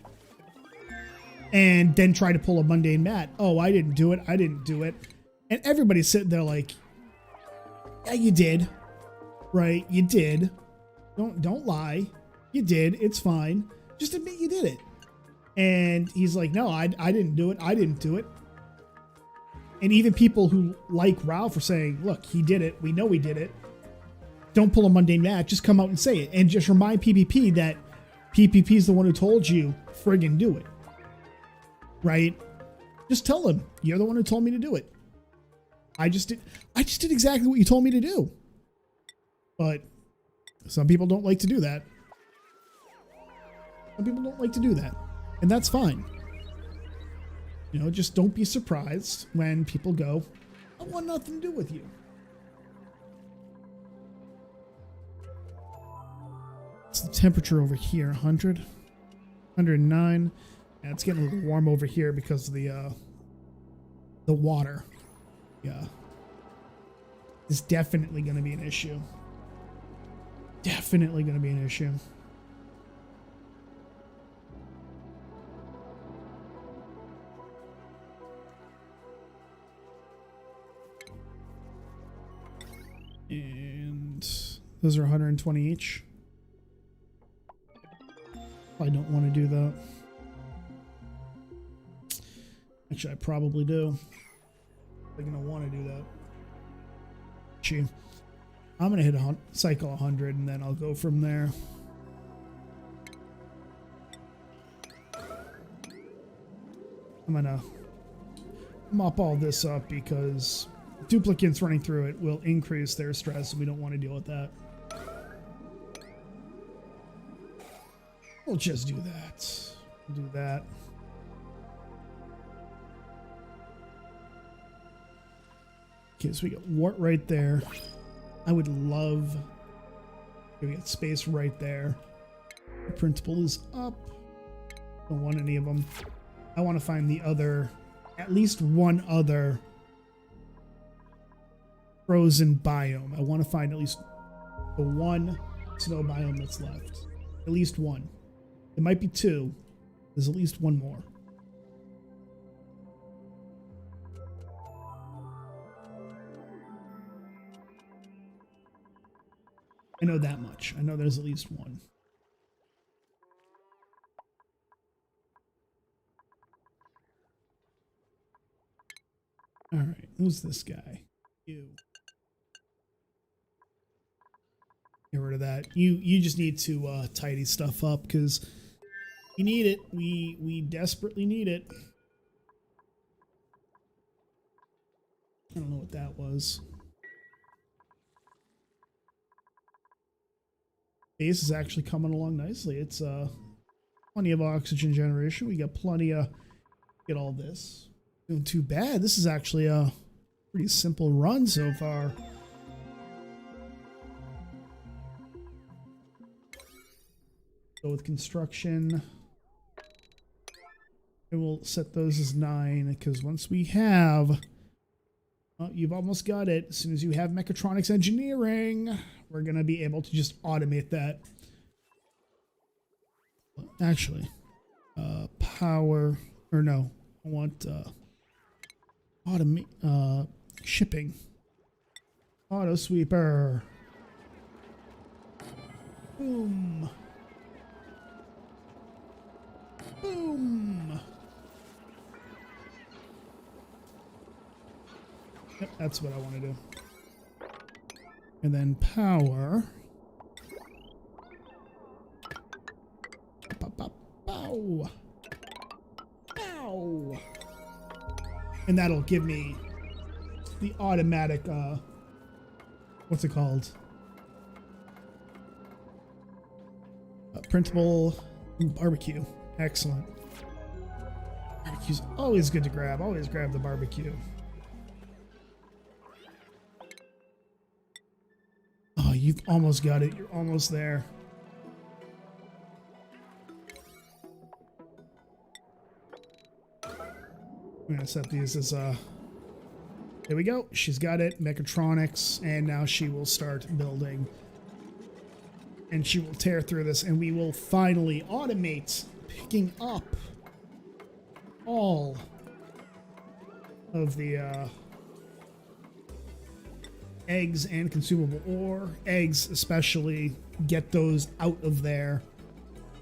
and then tried to pull a mundane Matt. Oh, I didn't do it. I didn't do it. And everybody's sitting there like, yeah, you did, right? You did. Don't lie. You did. It's fine. Just admit you did it. And he's like, no, I didn't do it. I didn't do it. And even people who like Ralph are saying, look, he did it. We know he did it. Don't pull a mundane Matt. Just come out and say it. And just remind PPP that PPP is the one who told you, friggin' do it. Right? Just tell him, you're the one who told me to do it. I just did exactly what you told me to do. But some people don't like to do that. Some people don't like to do that. And that's fine. You know, just don't be surprised when people go, I want nothing to do with you. What's the temperature over here? 100? 109. Yeah, it's getting a little warm over here because of the water. Yeah. It's definitely going to be an issue. Definitely going to be an issue. And those are 120 each. I don't want to do that. Actually, I probably do. I'm going to want to do that. Gee. I'm going to hit a cycle 100 and then I'll go from there. I'm going to mop all this up because duplicates running through it will increase their stress, and we don't want to deal with that. We'll just do that. We'll do that. Okay, so we got wart right there. I would love... Okay, we got space right there. The principal is up. Don't want any of them. I want to find the other... At least one other... frozen biome. I want to find at least the one snow biome that's left. At least one. It might be two. There's at least one more. I know that much. I know there's at least one. All right, who's this guy? You. Get rid of that. You just need to tidy stuff up because you need it. We desperately need it. I don't know what that was. Base is actually coming along nicely. It's plenty of oxygen generation. We got plenty of get all this. Doing too bad. This is actually a pretty simple run so far. Go with construction. And we'll set those as 9 because once we have, oh, you've almost got it. As soon as you have mechatronics engineering, we're going to be able to just automate that. Actually, power, or no, I want automate, shipping. Auto sweeper. Boom. Boom. Yep, that's what I want to do. And then power. Bow. Bow. And that'll give me the automatic, what's it called? Printable barbecue. Excellent. Barbecue's always good to grab. Always grab the barbecue. Oh, you've almost got it. You're almost there. I'm gonna set these as there we go. She's got it. Mechatronics, and now she will start building. And she will tear through this, and we will finally automate picking up all of the eggs and consumable ore. Eggs especially, get those out of there,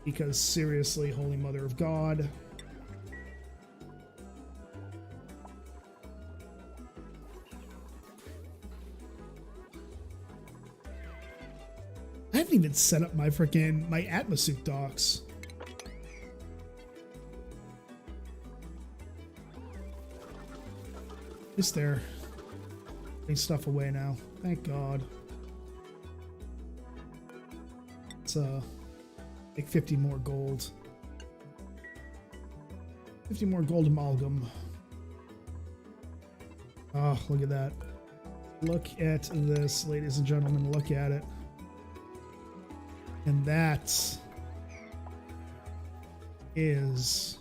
because seriously, Holy Mother of God. I haven't even set up my Atmosuit docks. At least they're putting stuff away now. Thank God. It's like 50 more gold. 50 more gold amalgam. Oh, look at that. Look at this, ladies and gentlemen. Look at it. And that is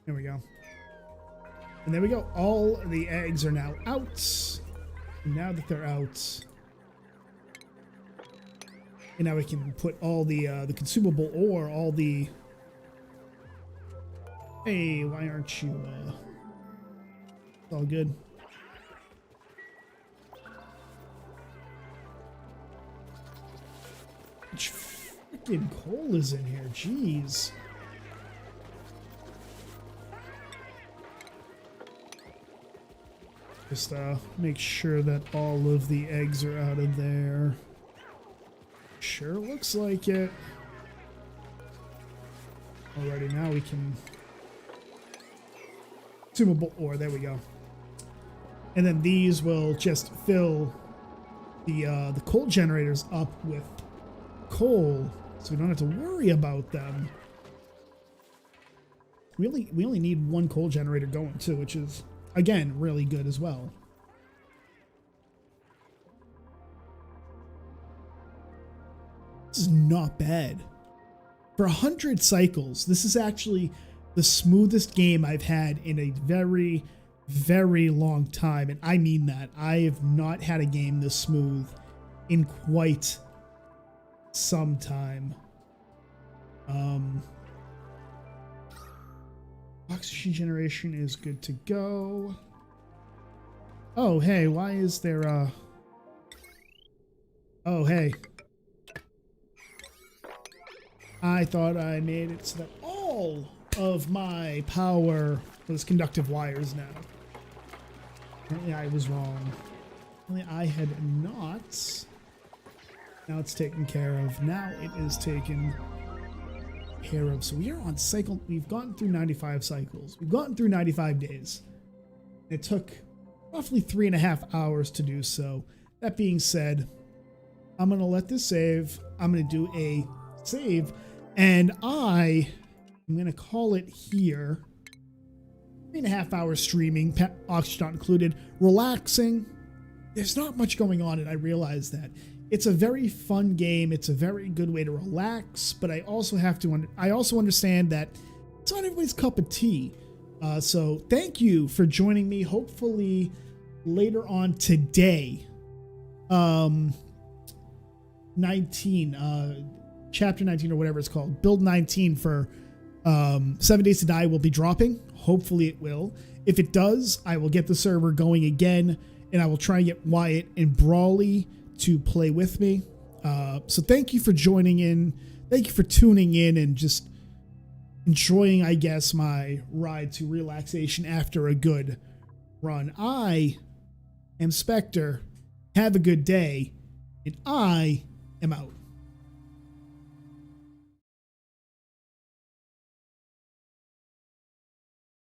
there we go. And there we go. All the eggs are now out. And now that they're out, and now we can put all the consumable ore, all the. Hey, why aren't you? It's all good. How much freaking coal is in here? Jeez. Just make sure that all of the eggs are out of there. Sure looks like it. Alrighty, now we can consumable ore. There we go. And then these will just fill the coal generators up with coal, so we don't have to worry about them. We only need one coal generator going too, which is again really good as well. This is not bad. For 100 cycles, this is actually the smoothest game I've had in a very, very long time. And I mean that. I have not had a game this smooth in quite some time. Oxygen generation is good to go. Oh, hey, why is there oh, hey. I thought I made it so that all of my power was conductive wires now. Apparently I was wrong. Apparently I had not. Now it's taken care of. Now it is taken care of. So we are on cycle. We've gotten through 95 cycles. We've gotten through 95 days. It took roughly 3.5 hours to do so. That being said, I'm going to let this save. I'm going to do a save. And I'm going to call it here. 3.5 hours streaming, oxygen not included, relaxing, there's not much going on, and I realize that. It's a very fun game. It's a very good way to relax, but I also understand that it's not everybody's cup of tea. So thank you for joining me. Hopefully later on today, 19, chapter 19 or whatever it's called, build 19 for 7 Days to Die will be dropping. Hopefully it will. If it does, I will get the server going again, and I will try and get Wyatt and Brawley to play with me. So thank you for joining in. Thank you for tuning in and just enjoying, I guess, my ride to relaxation after a good run. I am Spectre. Have a good day, and I am out.